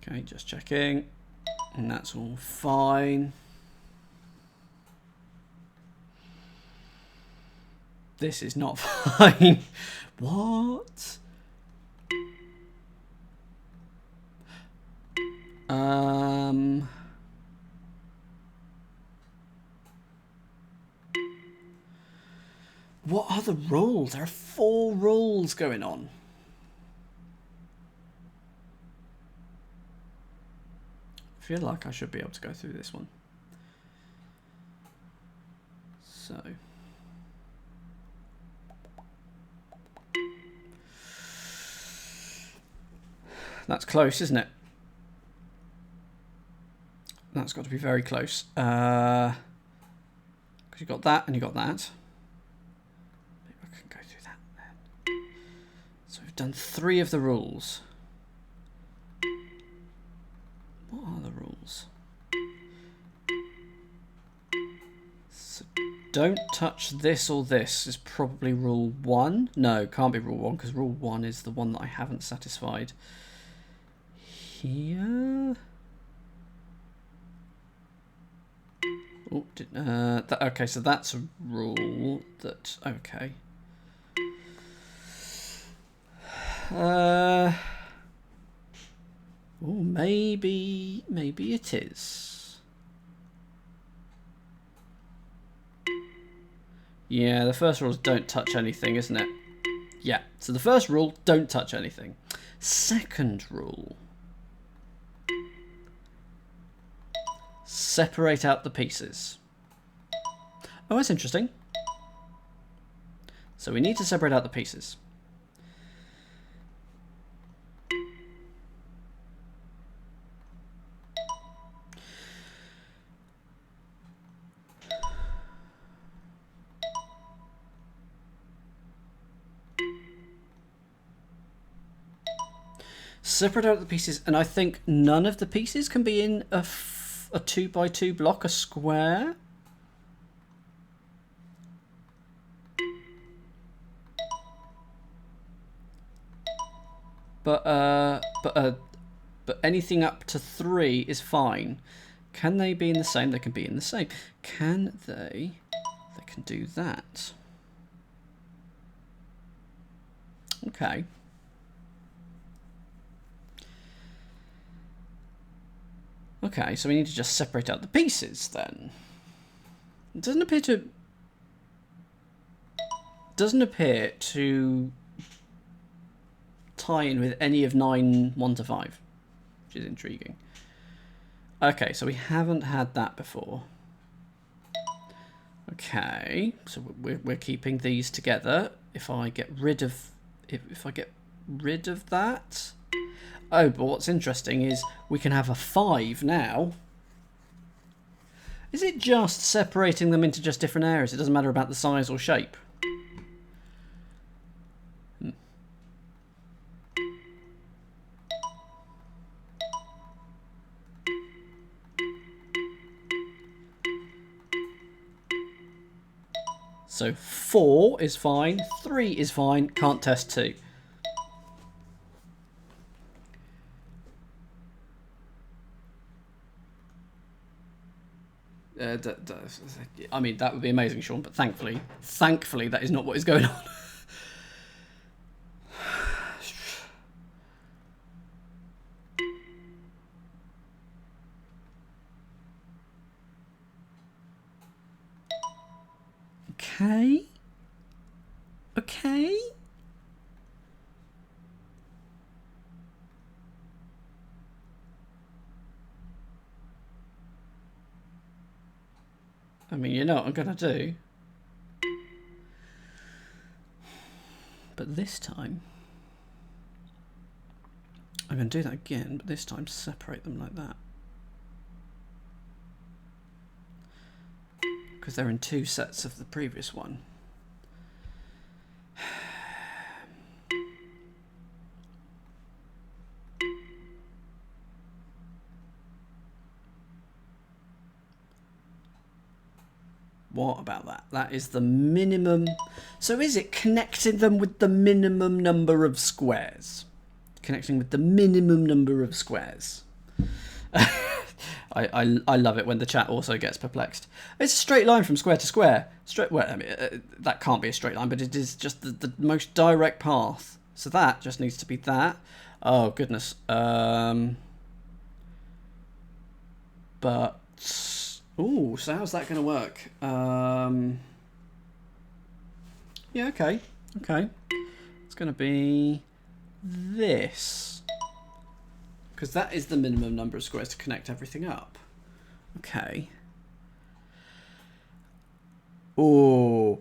Okay, just checking. And that's all fine. This is not fine. What? What are the rules? There are 4 rules going on. I feel like I should be able to go through this one. So. That's close, isn't it? That's got to be very close. Because you got that and you got that. Maybe I can go through that then. So we've done 3 of the rules. What are the rules? So don't touch this or this is probably rule 1. No, can't be rule 1 because rule 1 is the one that I haven't satisfied. Here. Oh, okay, so that's a rule that. Okay. Oh, maybe it is. Yeah, the first rule is don't touch anything, isn't it? Yeah. So the first rule, don't touch anything. Second rule. Separate out the pieces. Oh, that's interesting. So we need to separate out the pieces. Separate out the pieces, and I think none of the pieces can be in a 2x2 block, a square. But anything up to 3 is fine. Can they be in the same? They can be in the same. Can they? They can do that. Okay. Okay, so we need to just separate out the pieces then. It doesn't appear to tie in with any of 9, 1 to 5, which is intriguing. Okay, so we haven't had that before. Okay, so we're keeping these together. If I get rid of that. Oh, but what's interesting is we can have a 5 now. Is it just separating them into just different areas? It doesn't matter about the size or shape. So 4 is fine, 3 is fine, can't test 2. I mean, that would be amazing, Sean, but thankfully that is not what is going on. Okay. Okay. I mean, you know what I'm going to do. But this time, I'm going to do that again, but this time separate them like that. Because they're in two sets of the previous one. What about that? That is the minimum. So is it connecting them with the minimum number of squares? Connecting with the minimum number of squares. I love it when the chat also gets perplexed. It's a straight line from square to square. Well, I mean, that can't be a straight line, but it is just the most direct path. So that just needs to be that. Oh, goodness. But... Ooh, so how's that going to work? Yeah, okay. Okay. It's going to be this. Because that is the minimum number of squares to connect everything up. Okay. Ooh.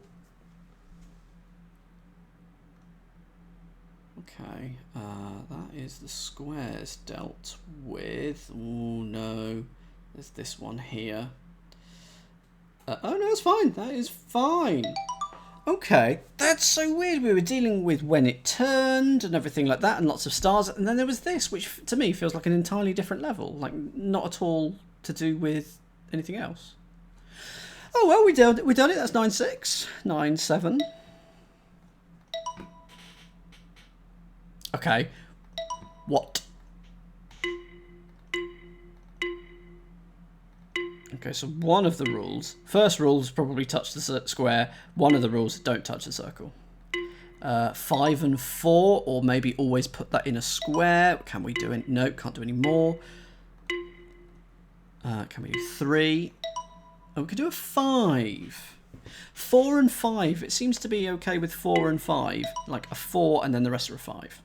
Okay. That is the squares dealt with. Oh, no. There's this one here. Oh, no, it's fine. That is fine. Okay. That's so weird. We were dealing with when it turned and everything like that and lots of stars. And then there was this, which to me feels like an entirely different level. Like, not at all to do with anything else. Oh, well, we done it. That's 9-6. 9-7. Okay. What? Okay, so one of the rules, first rule is probably touch the square. One of the rules, don't touch the circle. 5 and 4, or maybe always put that in a square. Can we do it? No, can't do any more. Can we do 3? Oh, we could do a 5. 4 and 5. It seems to be okay with 4 and 5. Like a 4 and then the rest are a 5.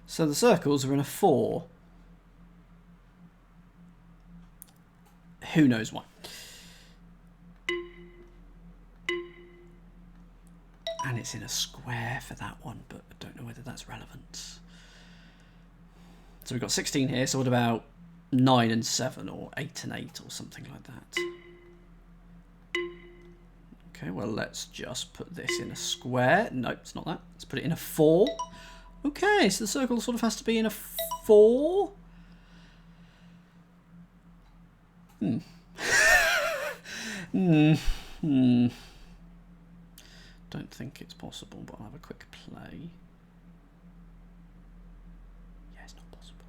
So the circles are in a 4. Who knows why? And it's in a square for that one, but I don't know whether that's relevant. So we've got 16 here, so what about 9 and 7, or 8 and 8, or something like that? Okay, well, let's just put this in a square. Nope, it's not that. Let's put it in a 4. Okay, so the circle sort of has to be in a 4. Don't think it's possible, but I'll have a quick play. Yeah, it's not possible.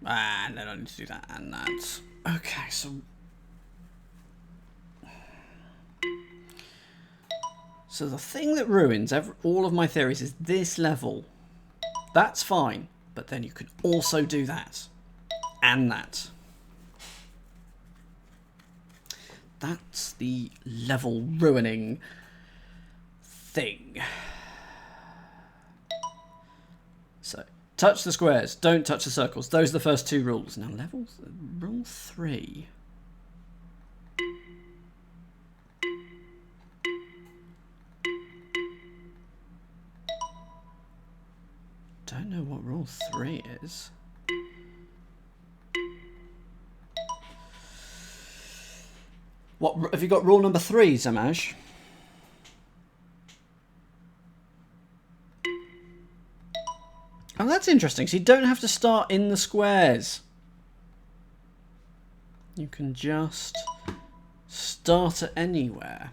And I don't need to do that and that. Okay, so the thing that ruins all of my theories is this level. That's fine, but then you can also do that and that. That's the level ruining thing. So touch the squares, don't touch the circles. Those are the first 2 rules. Now rule 3. Don't know what rule 3 is. What have you got? Rule number 3, Zamaj? Oh, that's interesting. So you don't have to start in the squares. You can just start at anywhere.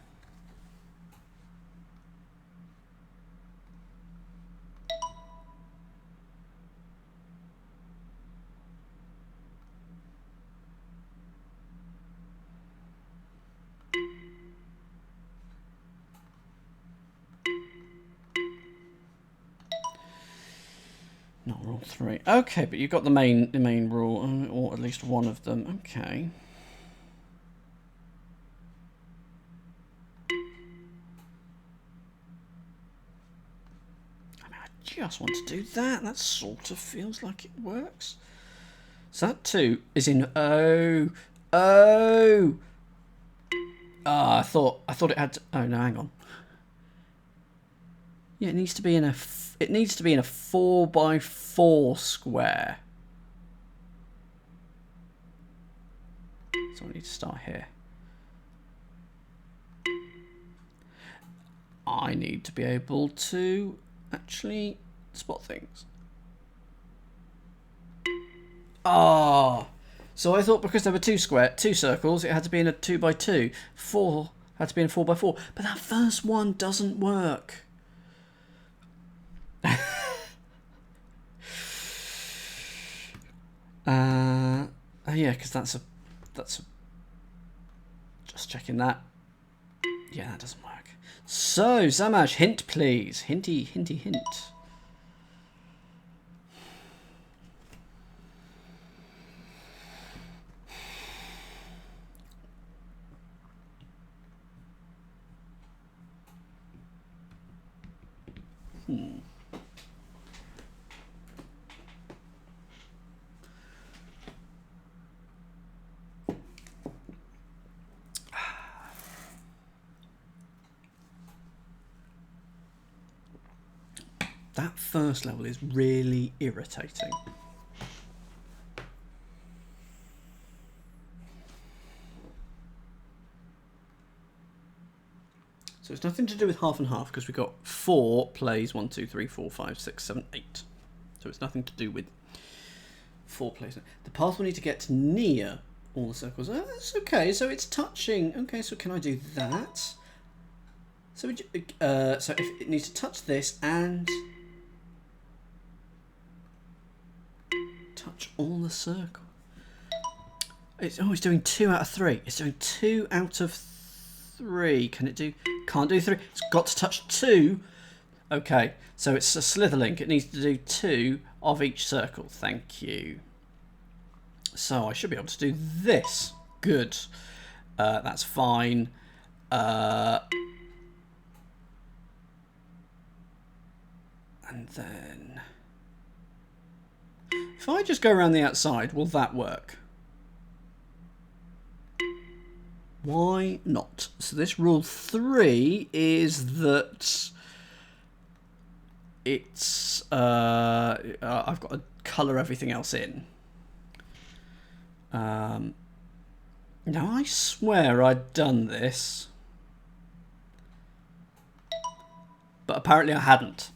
Not rule 3. Okay, but you've got the main rule, or at least one of them. Okay. I mean, I just want to do that. That sort of feels like it works. So that 2 is in oh. Ah, I thought it had to, oh no, hang on. Yeah, it needs to be in a 4x4 square. So I need to start here. I need to be able to actually spot things. Ah, so I thought because there were two circles, it had to be in a 2x2. 4 had to be in a 4x4, but that first one doesn't work. Oh yeah, because that's a just checking that. Yeah, that doesn't work. So Zamash, hint please, hinty hint. That first level is really irritating. So it's nothing to do with half and half because we've got 4 plays 1, 2, 3, 4, 5, 6, 7, 8. So it's nothing to do with 4 plays. The path will need to get near all the circles. Oh, that's okay. So it's touching. Okay, so can I do that? So if it needs to touch this and touch all the circle. It's doing 2 out of 3. It's doing 2 out of 3. Can it do? Can't do 3. It's got to touch 2. Okay, so it's a Slitherlink. It needs to do 2 of each circle. Thank you. So I should be able to do this. Good. That's fine. And then if I just go around the outside, will that work? Why not? So this rule 3 is that it's I've got to colour everything else in. Now I swear I'd done this, but apparently I hadn't.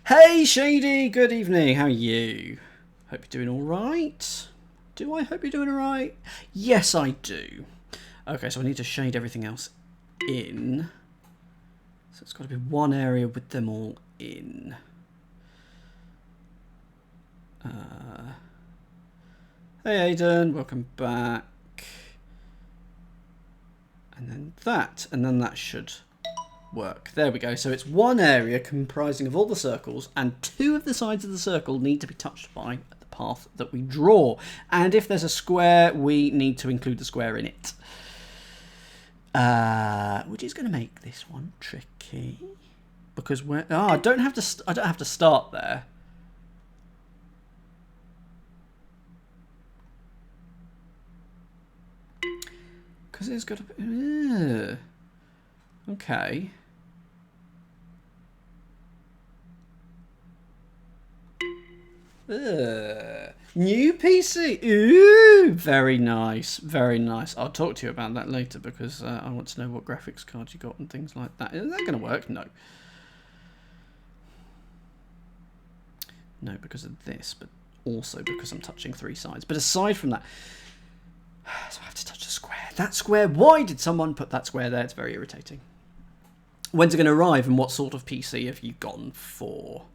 Hey Shady, good evening, how are you? Hope you're doing alright. Do I hope you're doing alright? Yes, I do. Okay, so I need to shade everything else in. So it's got to be one area with them all in. Hey Aidan, welcome back. And then that should work. There we go. So it's one area comprising of all the circles, and 2 of the sides of the circle need to be touched by the path that we draw. And if there's a square, we need to include the square in it. Which is going to make this one tricky because I don't have to start there. Because it's got to be... okay. New PC. Ooh, very nice, very nice. I'll talk to you about that later because I want to know what graphics card you got and things like that. Is that going to work? No. No, because of this, but also because I'm touching 3 sides. But aside from that, So I have to touch the square. That square, why did someone put that square there? It's very irritating. When's it going to arrive and what sort of PC have you gone for?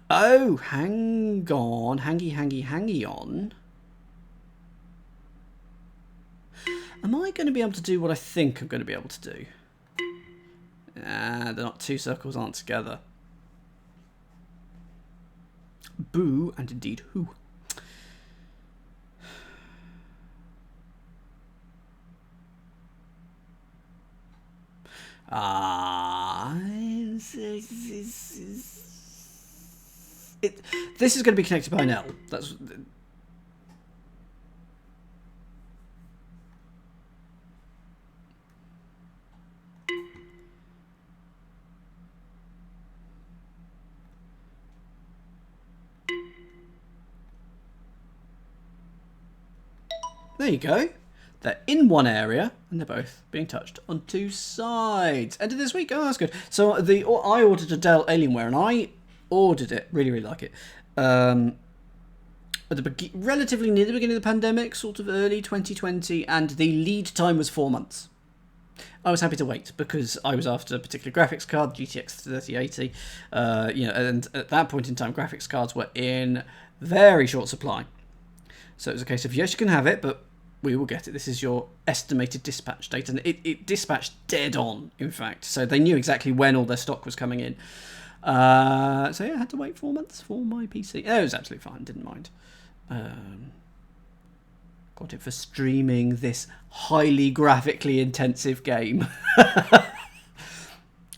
Oh, hang on. Hangy on. Am I going to be able to do what I think I'm going to be able to do? They're not, two circles aren't together. Boo, and indeed who. This is going to be connected by an L. That's... There you go. They're in one area, and they're both being touched on two sides. End of this week. Oh, that's good. So I ordered a Dell Alienware, and I ordered it. Really, really like it. At the relatively near the beginning of the pandemic, sort of early 2020, and the lead time was 4 months. I was happy to wait because I was after a particular graphics card, GTX 3080. And at that point in time, graphics cards were in very short supply. So it was a case of, yes, you can have it, but we will get it. This is your estimated dispatch date. And it dispatched dead on, in fact. So they knew exactly when all their stock was coming in. So yeah, I had to wait 4 months for my PC. It was absolutely fine. Didn't mind. Got it for streaming this highly graphically intensive game.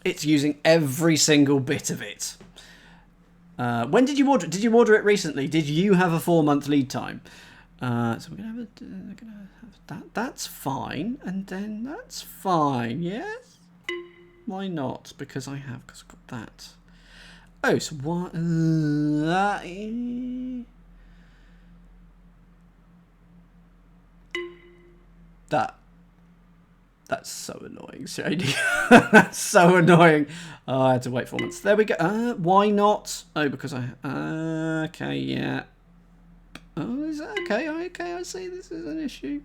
It's using every single bit of it. When did you order it? Did you order it recently? Did you have a 4-month lead time? So we're gonna have that. That's fine, and then that's fine. Yes. Why not? Because I've got that. Oh, so what? That's so annoying, Shady. That's so annoying. Oh, I had to wait 4 months. There we go. Why not? Oh, because I... okay, yeah. Oh, is that okay? Okay, I see this is an issue.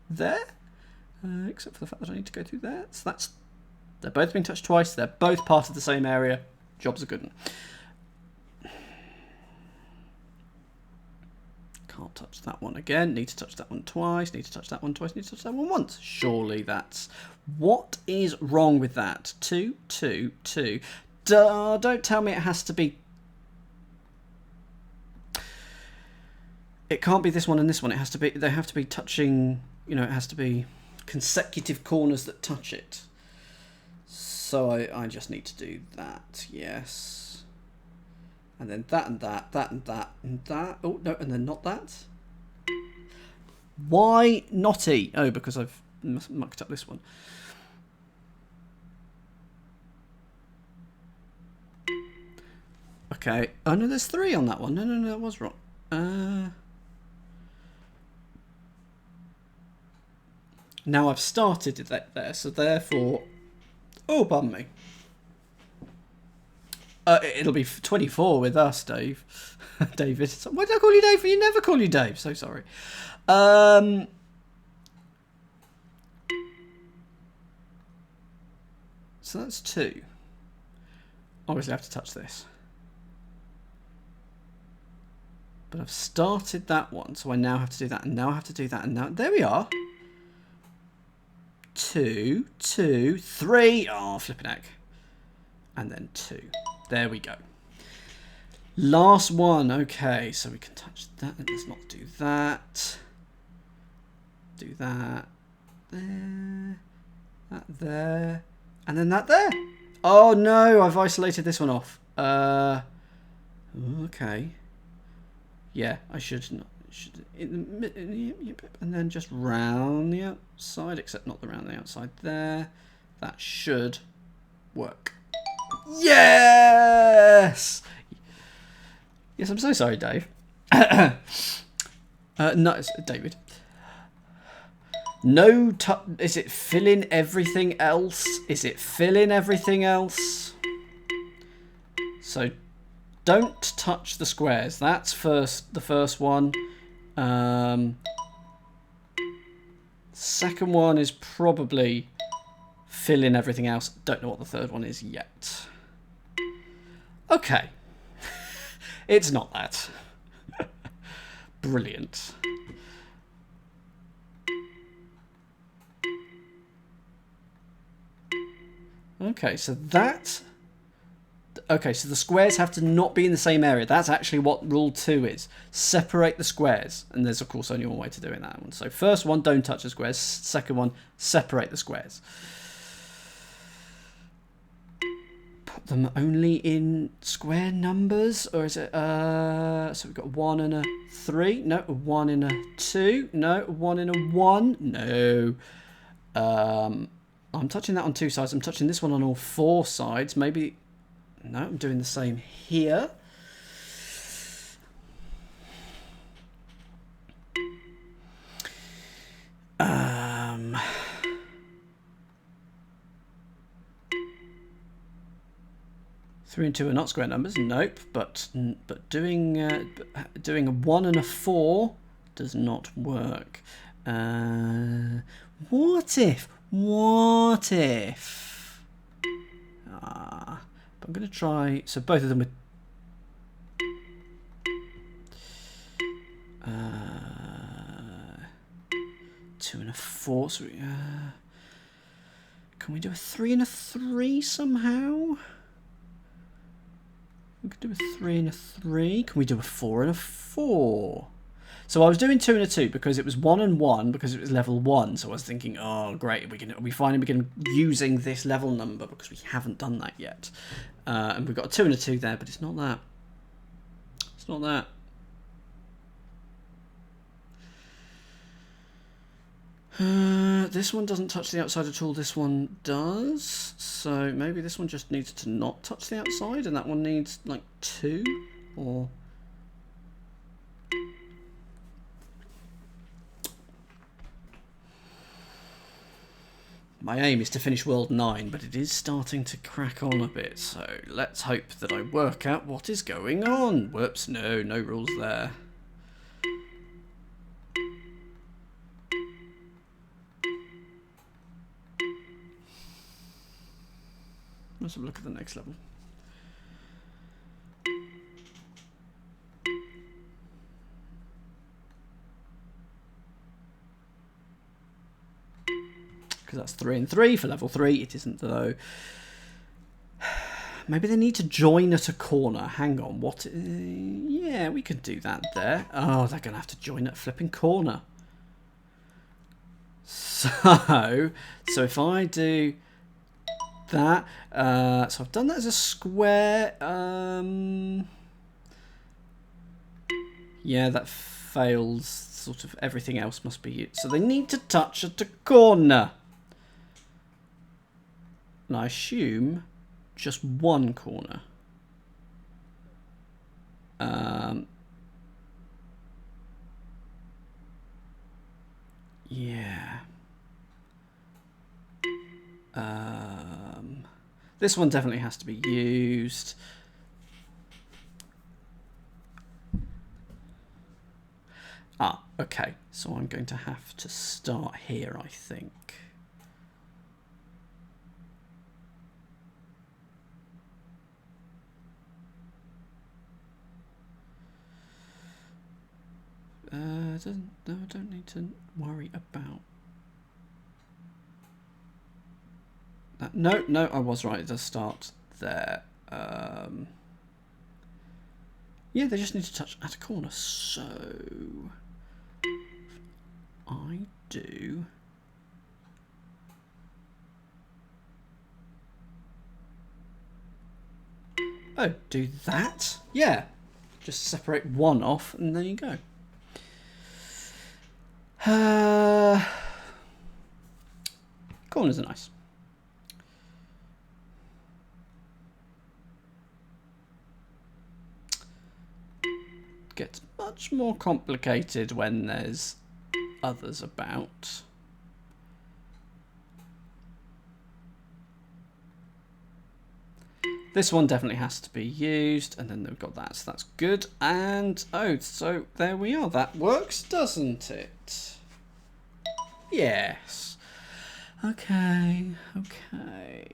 There? Except for the fact that I need to go through there. So that's... They're both being touched twice. They're both part of the same area. Job's a good one. Can't touch that one again. Need to touch that one twice. Need to touch that one twice. Need to touch that one once. Surely that's... What is wrong with that? 2, 2, 2. Don't tell me it has to be... It can't be this one and this one. It has to be... They have to be touching... You know, it has to be consecutive corners that touch it. So I just need to do that. Yes. And then that and that, that and that and that. Oh, no, and then not that. Why naughty? Oh, because I've mucked up this one. Okay. Oh, no, there's 3 on that one. No, that was wrong. Now I've started it there, so therefore... Oh, pardon me. It'll be 24 with us, Dave. David. Why did I call you Dave? You never call you Dave. So sorry. So that's 2. Obviously, I have to touch this. But I've started that one, so I now have to do that, and now I have to do that, and now... There we are. 2, 2, 3. Oh, flipping heck. And then 2. There we go. Last one. Okay, so we can touch that. Let's not do that. Do that. There. That there. And then that there. Oh no, I've isolated this one off. Okay. Yeah, I should not. And then just round the outside, except not around the outside there. That should work. Yes! Yes, I'm so sorry, Dave. No, it's David. No, is it fill in everything else? Is it fill in everything else? So don't touch the squares. That's the first one. Second one is probably fill in everything else. Don't know what the third one is yet. Okay. It's not that. Brilliant. Okay, so that... Okay, so the squares have to not be in the same area. That's actually what rule 2 is. Separate the squares. And there's, of course, only one way to do it in that one. So first one, don't touch the squares. Second one, separate the squares. Put them only in square numbers? Or is it... so we've got 1 and a 3. No, 1 and a 2. No, 1 and a 1. No. I'm touching that on 2 sides. I'm touching this one on all 4 sides. Maybe... No, I'm doing the same here. Three and 2 are not square numbers. Nope. But doing a 1 and a 4 does not work. What if? What if? I'm going to try... So both of them with... 2 and a 4. So can we do a 3 and a 3 somehow? We could do a 3 and a 3. Can we do a 4 and a 4? So I was doing 2 and a 2 because it was 1 and 1 because it was level 1. So I was thinking, oh great, we finally begin using this level number because we haven't done that yet. And we've got a 2 and a 2 there, but it's not that. It's not that. This one doesn't touch the outside at all. This one does. So maybe this one just needs to not touch the outside, and that one needs like 2 or. My aim is to finish World 9, but it is starting to crack on a bit, so let's hope that I work out what is going on. Whoops, no rules there. Let's have a look at the next level. Because that's 3 and 3 for level 3. It isn't though. Maybe they need to join at a corner. Hang on, what? Yeah, we could do that there. Oh, they're going to have to join at a flipping corner. So if I do that, so I've done that as a square. Yeah, that fails. Sort of everything else must be it. So they need to touch at a corner. And I assume just one corner. Yeah. This one definitely has to be used. Okay. So I'm going to have to start here, I think. No, I don't need to worry about that. No, I was right. It does start there. Yeah, they just need to touch at a corner. So I do. Oh, do that? Yeah. Just separate one off, and there you go. Corners are nice. Gets much more complicated when there's others about. This one definitely has to be used, and then we've got that, so that's good. And, oh, so there we are. That works, doesn't it? Yes. Okay, okay.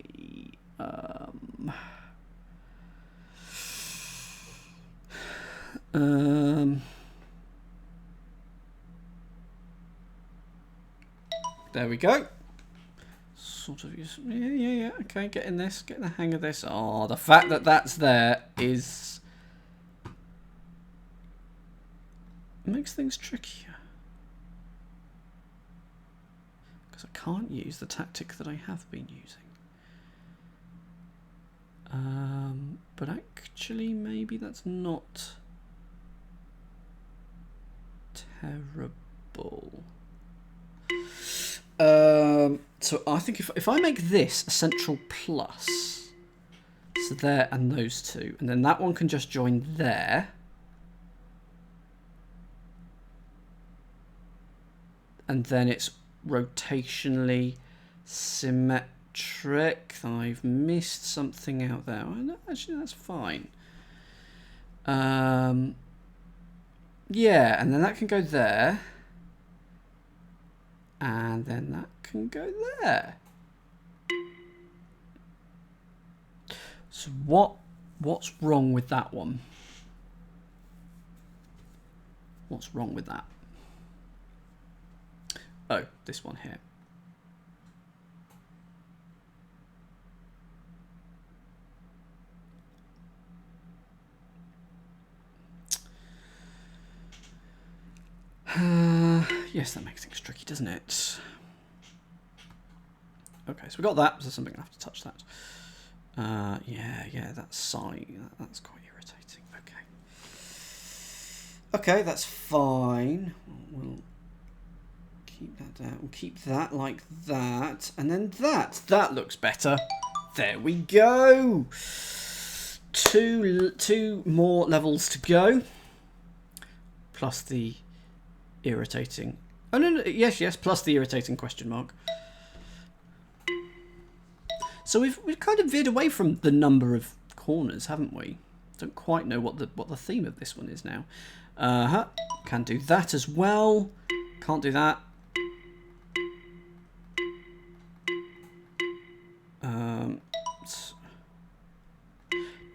There we go. Sort of, yeah, okay, getting this, getting the hang of this. Oh, the fact that that's there is... makes things trickier. Because I can't use the tactic that I have been using. But actually, maybe that's not terrible. So I think if I make this a central plus, so there and those two, and then that one can just join there. And then it's rotationally symmetric. I've missed something out there. Oh, no, actually, that's fine. Yeah, and then that can go there. And then that can go there. So what's wrong with that one? What's wrong with that? Oh, this one here. Yes, that makes things tricky, doesn't it? Okay, so we got that. So something I have to touch that. Yeah, that sign. That's quite irritating. Okay. Okay, that's fine. We'll keep that down. We'll keep that like that, and then that. That looks better. There we go. Two more levels to go. Plus the irritating. Oh no, yes, plus the irritating question mark. So we've kind of veered away from the number of corners, haven't we? Don't quite know what the theme of this one is now. Can do that as well. Can't do that.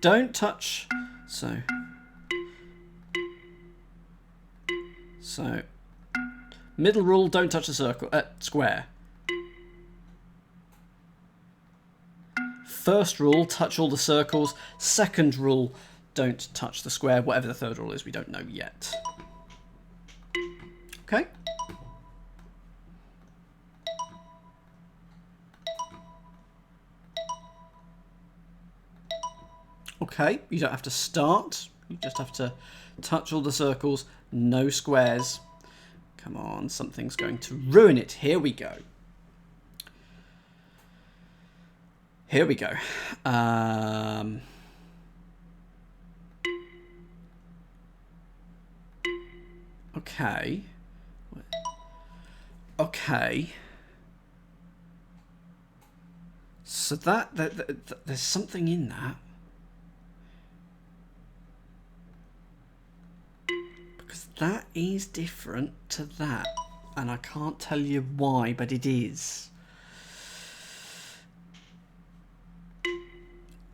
Don't touch. So middle rule: don't touch the circle. Square. First rule: touch all the circles. Second rule: don't touch the square. Whatever the third rule is, we don't know yet. Okay. Okay, you don't have to start. You just have to touch all the circles. No squares. Come on, something's going to ruin it. Here we go. Here we go. Okay. Okay. So that there's something in that. Because that is different to that. And I can't tell you why, but it is.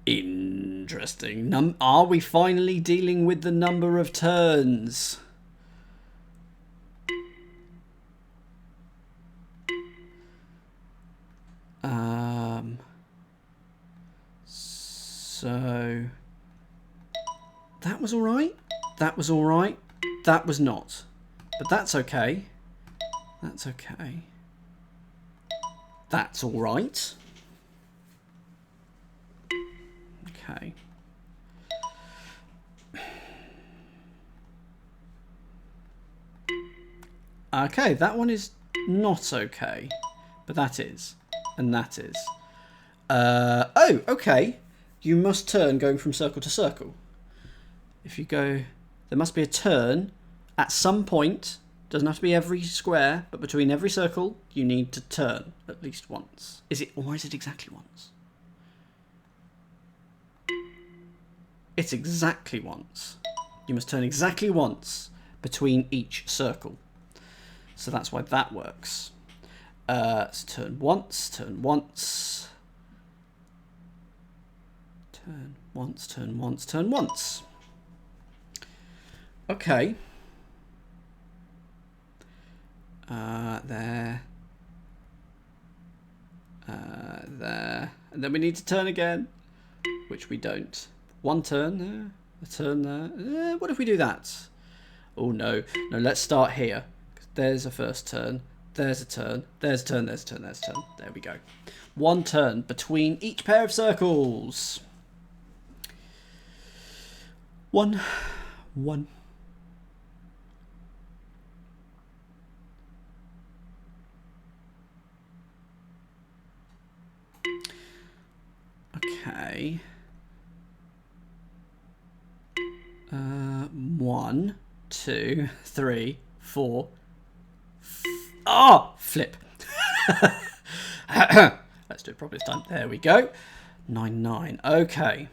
Interesting. Are we finally dealing with the number of turns? So that was all right. That was all right. That was not. But that's okay. That's okay. That's all right. Okay. Okay, that one is not okay. But that is. And that is. Oh, okay. You must turn going from circle to circle. If you go... There must be a turn at some point. Doesn't have to be every square, but between every circle, you need to turn at least once. Is it, or is it exactly once? It's exactly once. You must turn exactly once between each circle. So that's why that works. So turn once, turn once. Turn once, turn once, turn once. Okay. There. There. And then we need to turn again, which we don't. One turn there, a turn there. What if we do that? Oh no. No, let's start here. There's a first turn. There's a turn. There's a turn. There's a turn. There's a turn. There we go. One turn between each pair of circles. One. One. Okay. 1, 2, 3, 4. Oh, flip. Let's do it properly this time. There we go. 9, 9. Okay.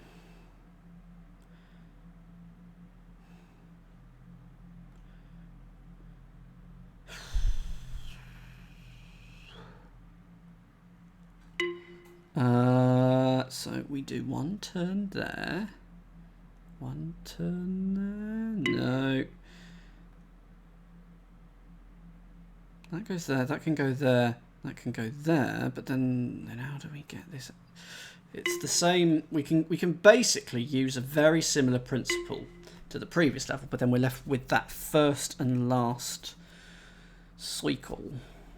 So we do one turn there. One turn there. No. That goes there. That can go there. That can go there. But then how do we get this? It's the same. We can basically use a very similar principle to the previous level, but then we're left with that first and last cycle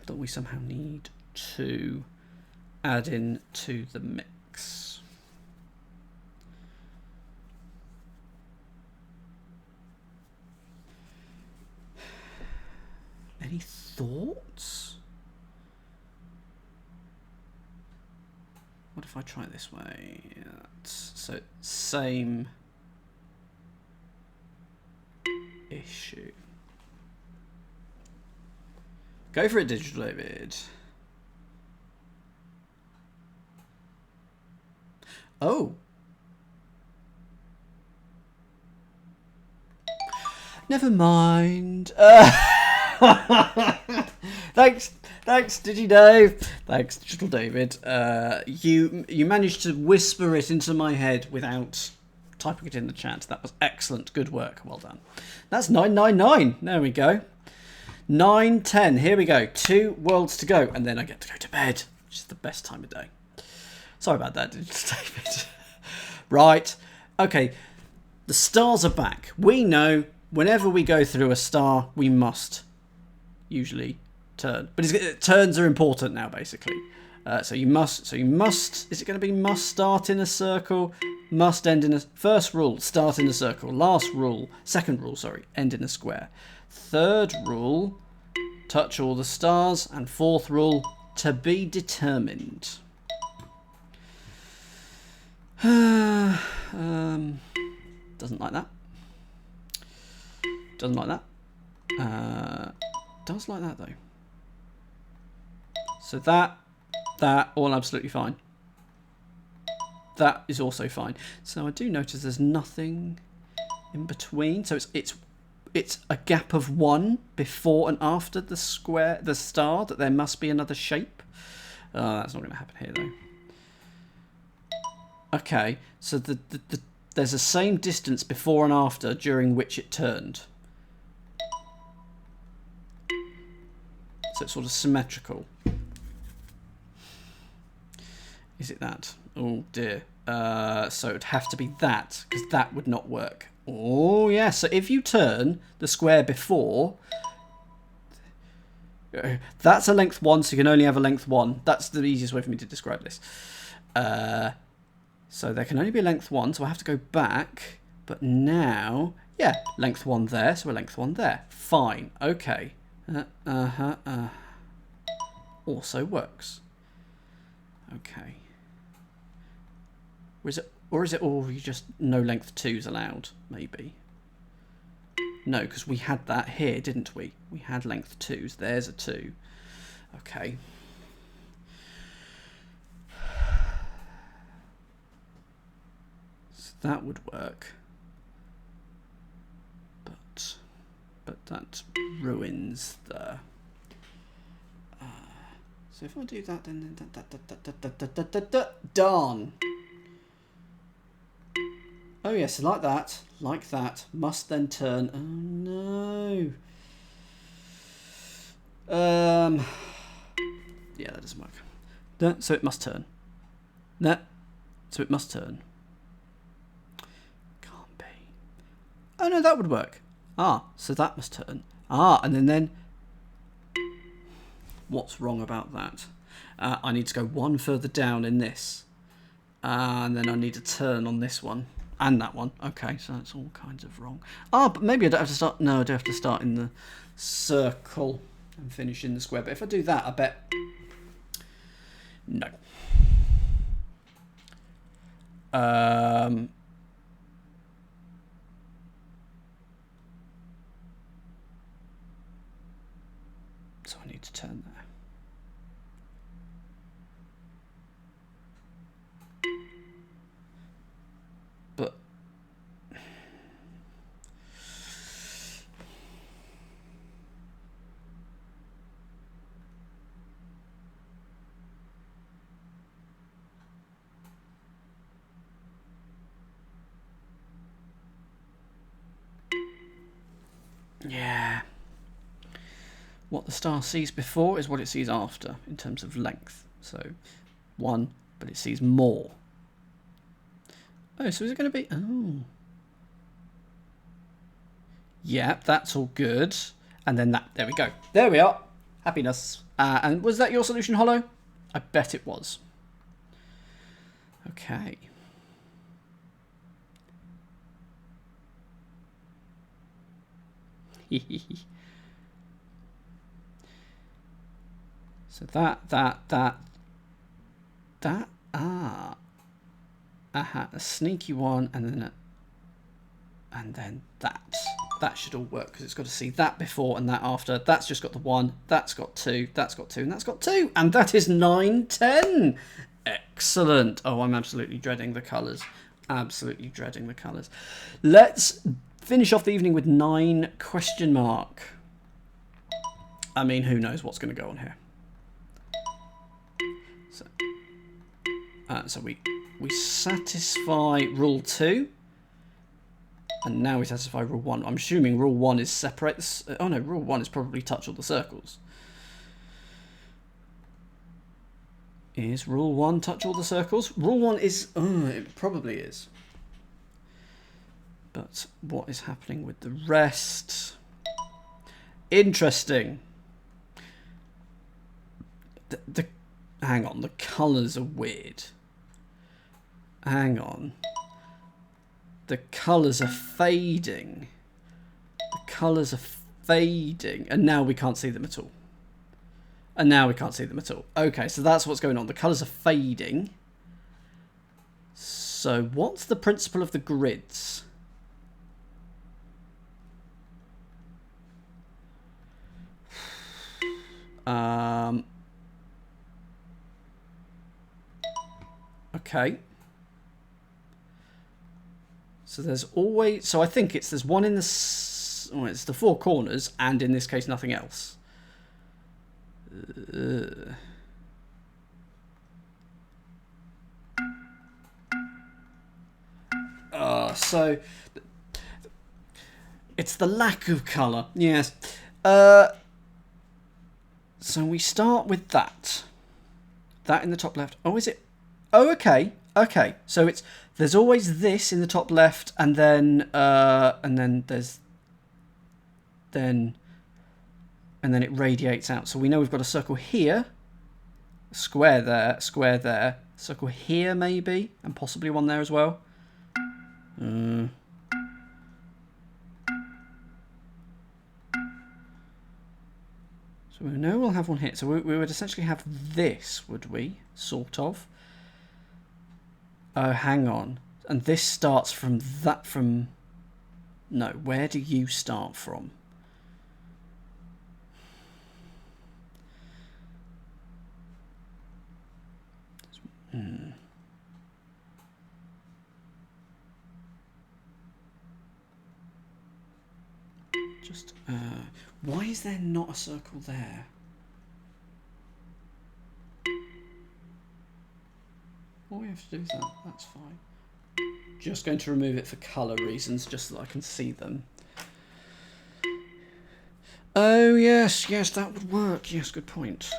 that we somehow need to add in to the mix. Any thoughts? What if I try it this way? So same issue. Go for it, Digital David. Oh. Never mind. Thanks, DigiDave. Thanks, Digital David. You managed to whisper it into my head without typing it in the chat. That was excellent. Good work. Well done. That's 999. There we go. 9, 10. Here we go. 2 worlds to go, and then I get to go to bed, which is the best time of day. Sorry about that, Digital David. Right. Okay. The stars are back. We know whenever we go through a star, we must usually turn, but turns are important now, basically. So you must. Is it going to be must start in a circle? Must end in a. First rule: start in a circle. Last rule, second rule, sorry, end in a square. Third rule: touch all the stars, and fourth rule: to be determined. Doesn't like that. Doesn't like that. Does like that though. So that all absolutely fine. That is also fine. So I do notice there's nothing in between. So it's a gap of 1 before and after the square, the star. That there must be another shape. That's not going to happen here though. Okay, so there's the same distance before and after during which it turned. So it's sort of symmetrical. Is it that? Oh dear. So it'd have to be that, because that would not work. Oh yeah, so if you turn the square before, that's a length 1, so you can only have a length 1. That's the easiest way for me to describe this. So there can only be a length 1, so I have to go back. But now, yeah, length 1 there, so a length 1 there. Fine, okay. Also works. Okay. Or is it all you just no length 2s allowed? Maybe. No, because we had that here, didn't we? We had length 2s. There's a 2. Okay. So That would work. But that ruins the... so if I do that, then... Darn! Oh yes, like that, must then turn... Oh no! Yeah, that doesn't work. No, so it must turn. No, so it must turn. Can't be. Oh no, that would work. Ah, so that must turn. Ah, and then... What's wrong about that? I need to go one further down in this. And then I need to turn on this one. And that one. Okay, so it's all kinds of wrong. Ah, but maybe I don't have to start... No, I do have to start in the circle and finish in the square. But if I do that, I bet... No. So I need to turn there. But yeah. What the star sees before is what it sees after in terms of length. So 1, but it sees more. Oh, so is it going to be... Oh. Yep, that's all good. And then that... There we go. There we are. Happiness. And was that your solution, Hollow? I bet it was. Okay. So that. A sneaky one, and then that. That should all work because it's got to see that before and that after. That's just got the 1. That's got 2. That's got 2, and that's got 2, and that is 9, 10. Excellent. Oh, I'm absolutely dreading the colours. Absolutely dreading the colours. Let's finish off the evening with 9 question mark. I mean, who knows what's going to go on here. So we satisfy rule 2, and now we satisfy rule 1. I'm assuming rule 1 is separate this. Oh no, rule 1 is probably touch all the circles. Is rule 1 touch all the circles? Rule 1 is... it probably is. But what is happening with the rest? Interesting. Hang on, the colours are weird. Hang on. The colours are fading. The colours are fading. And now we can't see them at all. And now we can't see them at all. Okay, so that's what's going on. The colours are fading. So what's the principle of the grids? Okay. So there's always... So I think there's one in the... Oh, it's the 4 corners, and in this case, nothing else. So... It's the lack of colour. Yes. So we start with that. That in the top left. Oh, is it? Oh, okay. Okay. So it's... There's always this in the top left, and then there's... And then it radiates out. So we know we've got a circle here, a square there, circle here maybe, and possibly one there as well. So we know we'll have one here. So we would essentially have this, would we? Sort of. Oh, hang on. And this starts from that, from... No, where do you start from? just... why is there not a circle there? All we have to do is that. That's fine. Just going to remove it for colour reasons, just so that I can see them. Oh, yes, that would work. Yes, good point.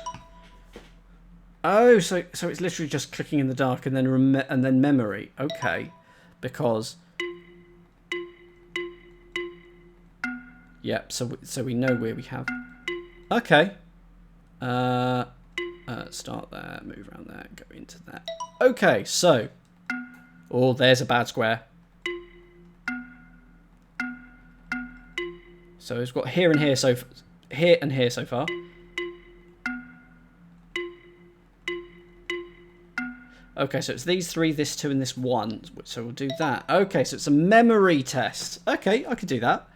Oh, so it's literally just clicking in the dark and then memory. Okay, because... Yep, so we know where we have... Okay. Start there, move around there, go into that. Okay, so... Oh, there's a bad square. So we've got here and here here and here so far. Okay, so it's these three, this two, and this one. So we'll do that. Okay, so it's a memory test. Okay, I could do that.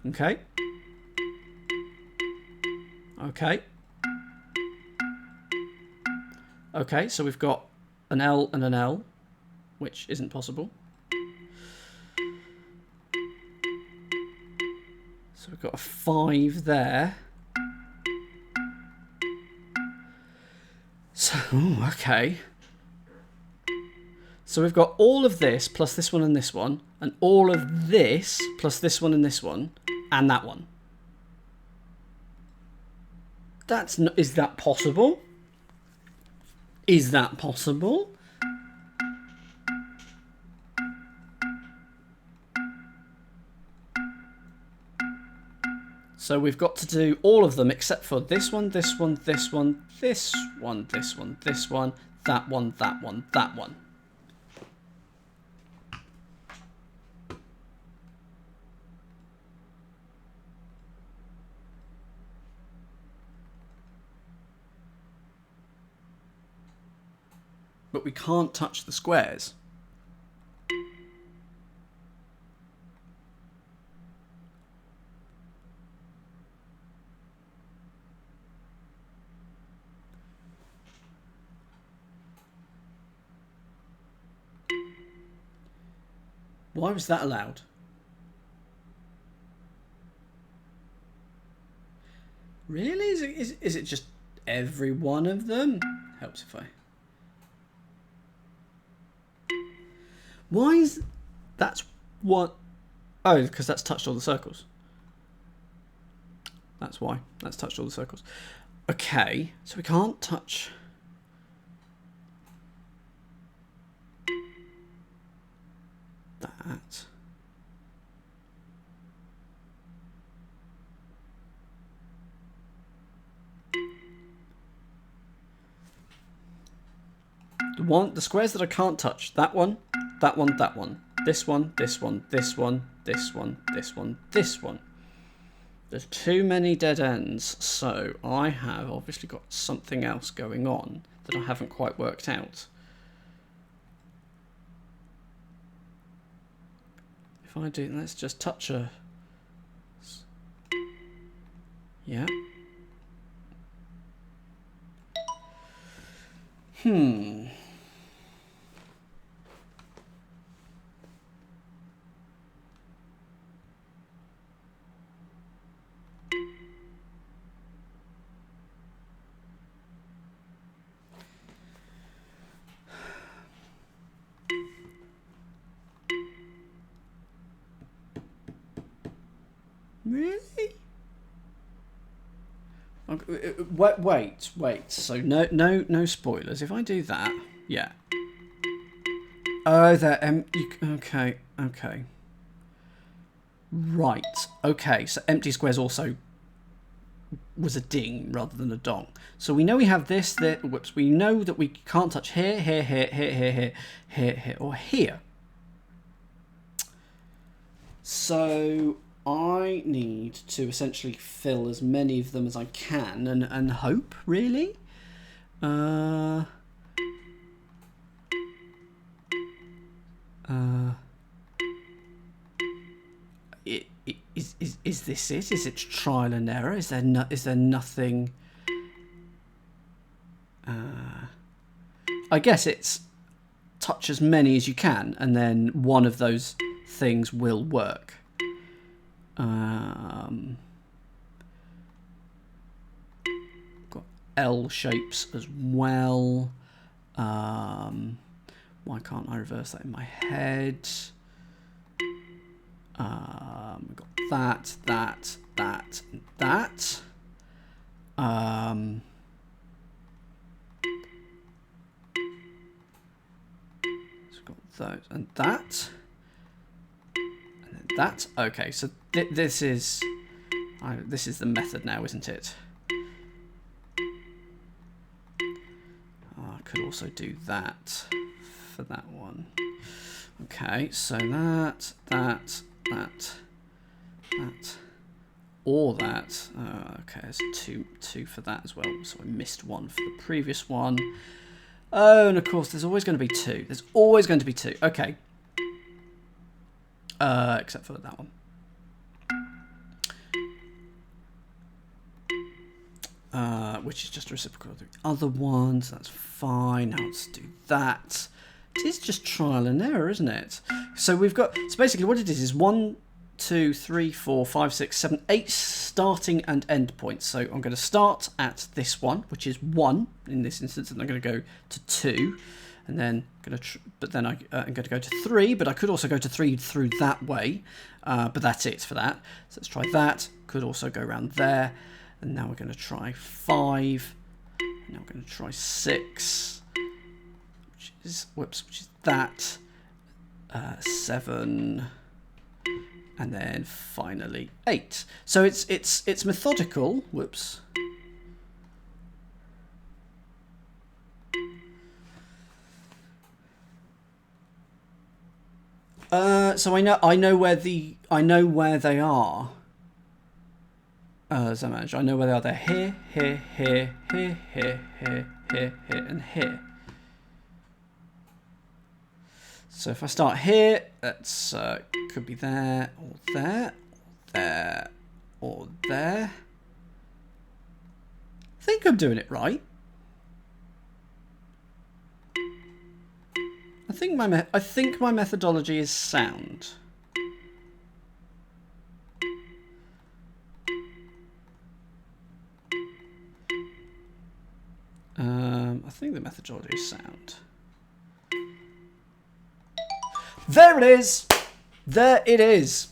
Okay. Okay. Okay, so we've got an L and an L, which isn't possible. So we've got a 5 there. So, okay. So we've got all of this plus this one and this one, and all of this plus this one and this one, and that one. That's not, is that possible? Is that possible? So we've got to do all of them except for this one, this one, this one, this one, this one, this one, that one, that one, that one. But we can't touch the squares. Why was that allowed? Really? Is it just every one of them? Helps if I... Why is... That's what... Oh, because that's touched all the circles. That's why. That's touched all the circles. Okay, so we can't touch... that. The squares that I can't touch. That one, that one, that one. This one, this one, this one, this one, this one, this one. There's too many dead ends, so I have obviously got something else going on that I haven't quite worked out. If I do, let's just touch a... Yeah. Really? Okay, wait. So no spoilers. If I do that, yeah. Oh, that okay. Right. Okay. So empty squares also was a ding rather than a dong. So we know we have this. There. Whoops. We know that we can't touch here, or here. So I need to essentially fill as many of them as I can and hope, really. Is this it? Is it trial and error? Is there nothing? I guess it's touch as many as you can, and then one of those things will work. Got L shapes as well. Why can't I reverse that in my head? We've got that, that, that, and that. So we've got those and that. And then that. Okay, so this is the method now, isn't it? I could also do that for that one. Okay, so that, or that. Okay, there's two for that as well. So I missed one for the previous one. Oh, and of course, there's always going to be two. There's always going to be two. Okay. Except for that one. Which is just a reciprocal of the other ones. That's fine. Now let's do that. It is just trial and error, isn't it? So we've got, so basically what it is 1, 2, 3, 4, 5, 6, 7, 8 starting and end points. So I'm going to start at this one, which is 1 in this instance, and I'm going to go to 2, and then I'm going to go to 3, but I could also go to 3 through that way, but that's it for that. So let's try that. Could also go around there, and now we're going to try 5, and now we're going to try 6. Which is that, 7, and then finally 8. So it's methodical. Whoops. So I know where they are. As I manage, I know where they are. They're here, here, here, here, here, here, here, here, and here. So if I start here, that's could be there, or there, or there, or there. I think I'm doing it right. I think my methodology is sound. I think the methodology is sound. There it is. There it is.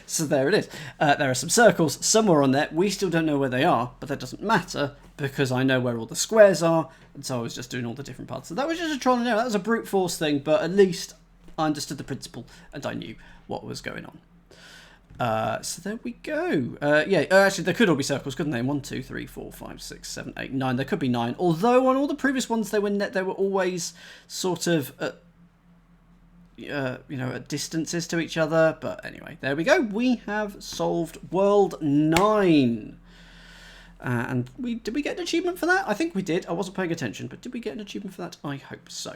So there it is. There are some circles somewhere on there. We still don't know where they are, but that doesn't matter because I know where all the squares are, and so I was just doing all the different parts. So that was just a trial and error. That was a brute force thing, but at least I understood the principle and I knew what was going on. So there we go. Yeah, actually, there could all be circles, couldn't they? 1, 2, 3, 4, 5, 6, 7, 8, 9. There could be 9. Although on all the previous ones, they were always sort of at distances to each other. But anyway, there we go. We have solved World 9. And did we get an achievement for that? I think we did. I wasn't paying attention, but did we get an achievement for that? I hope so.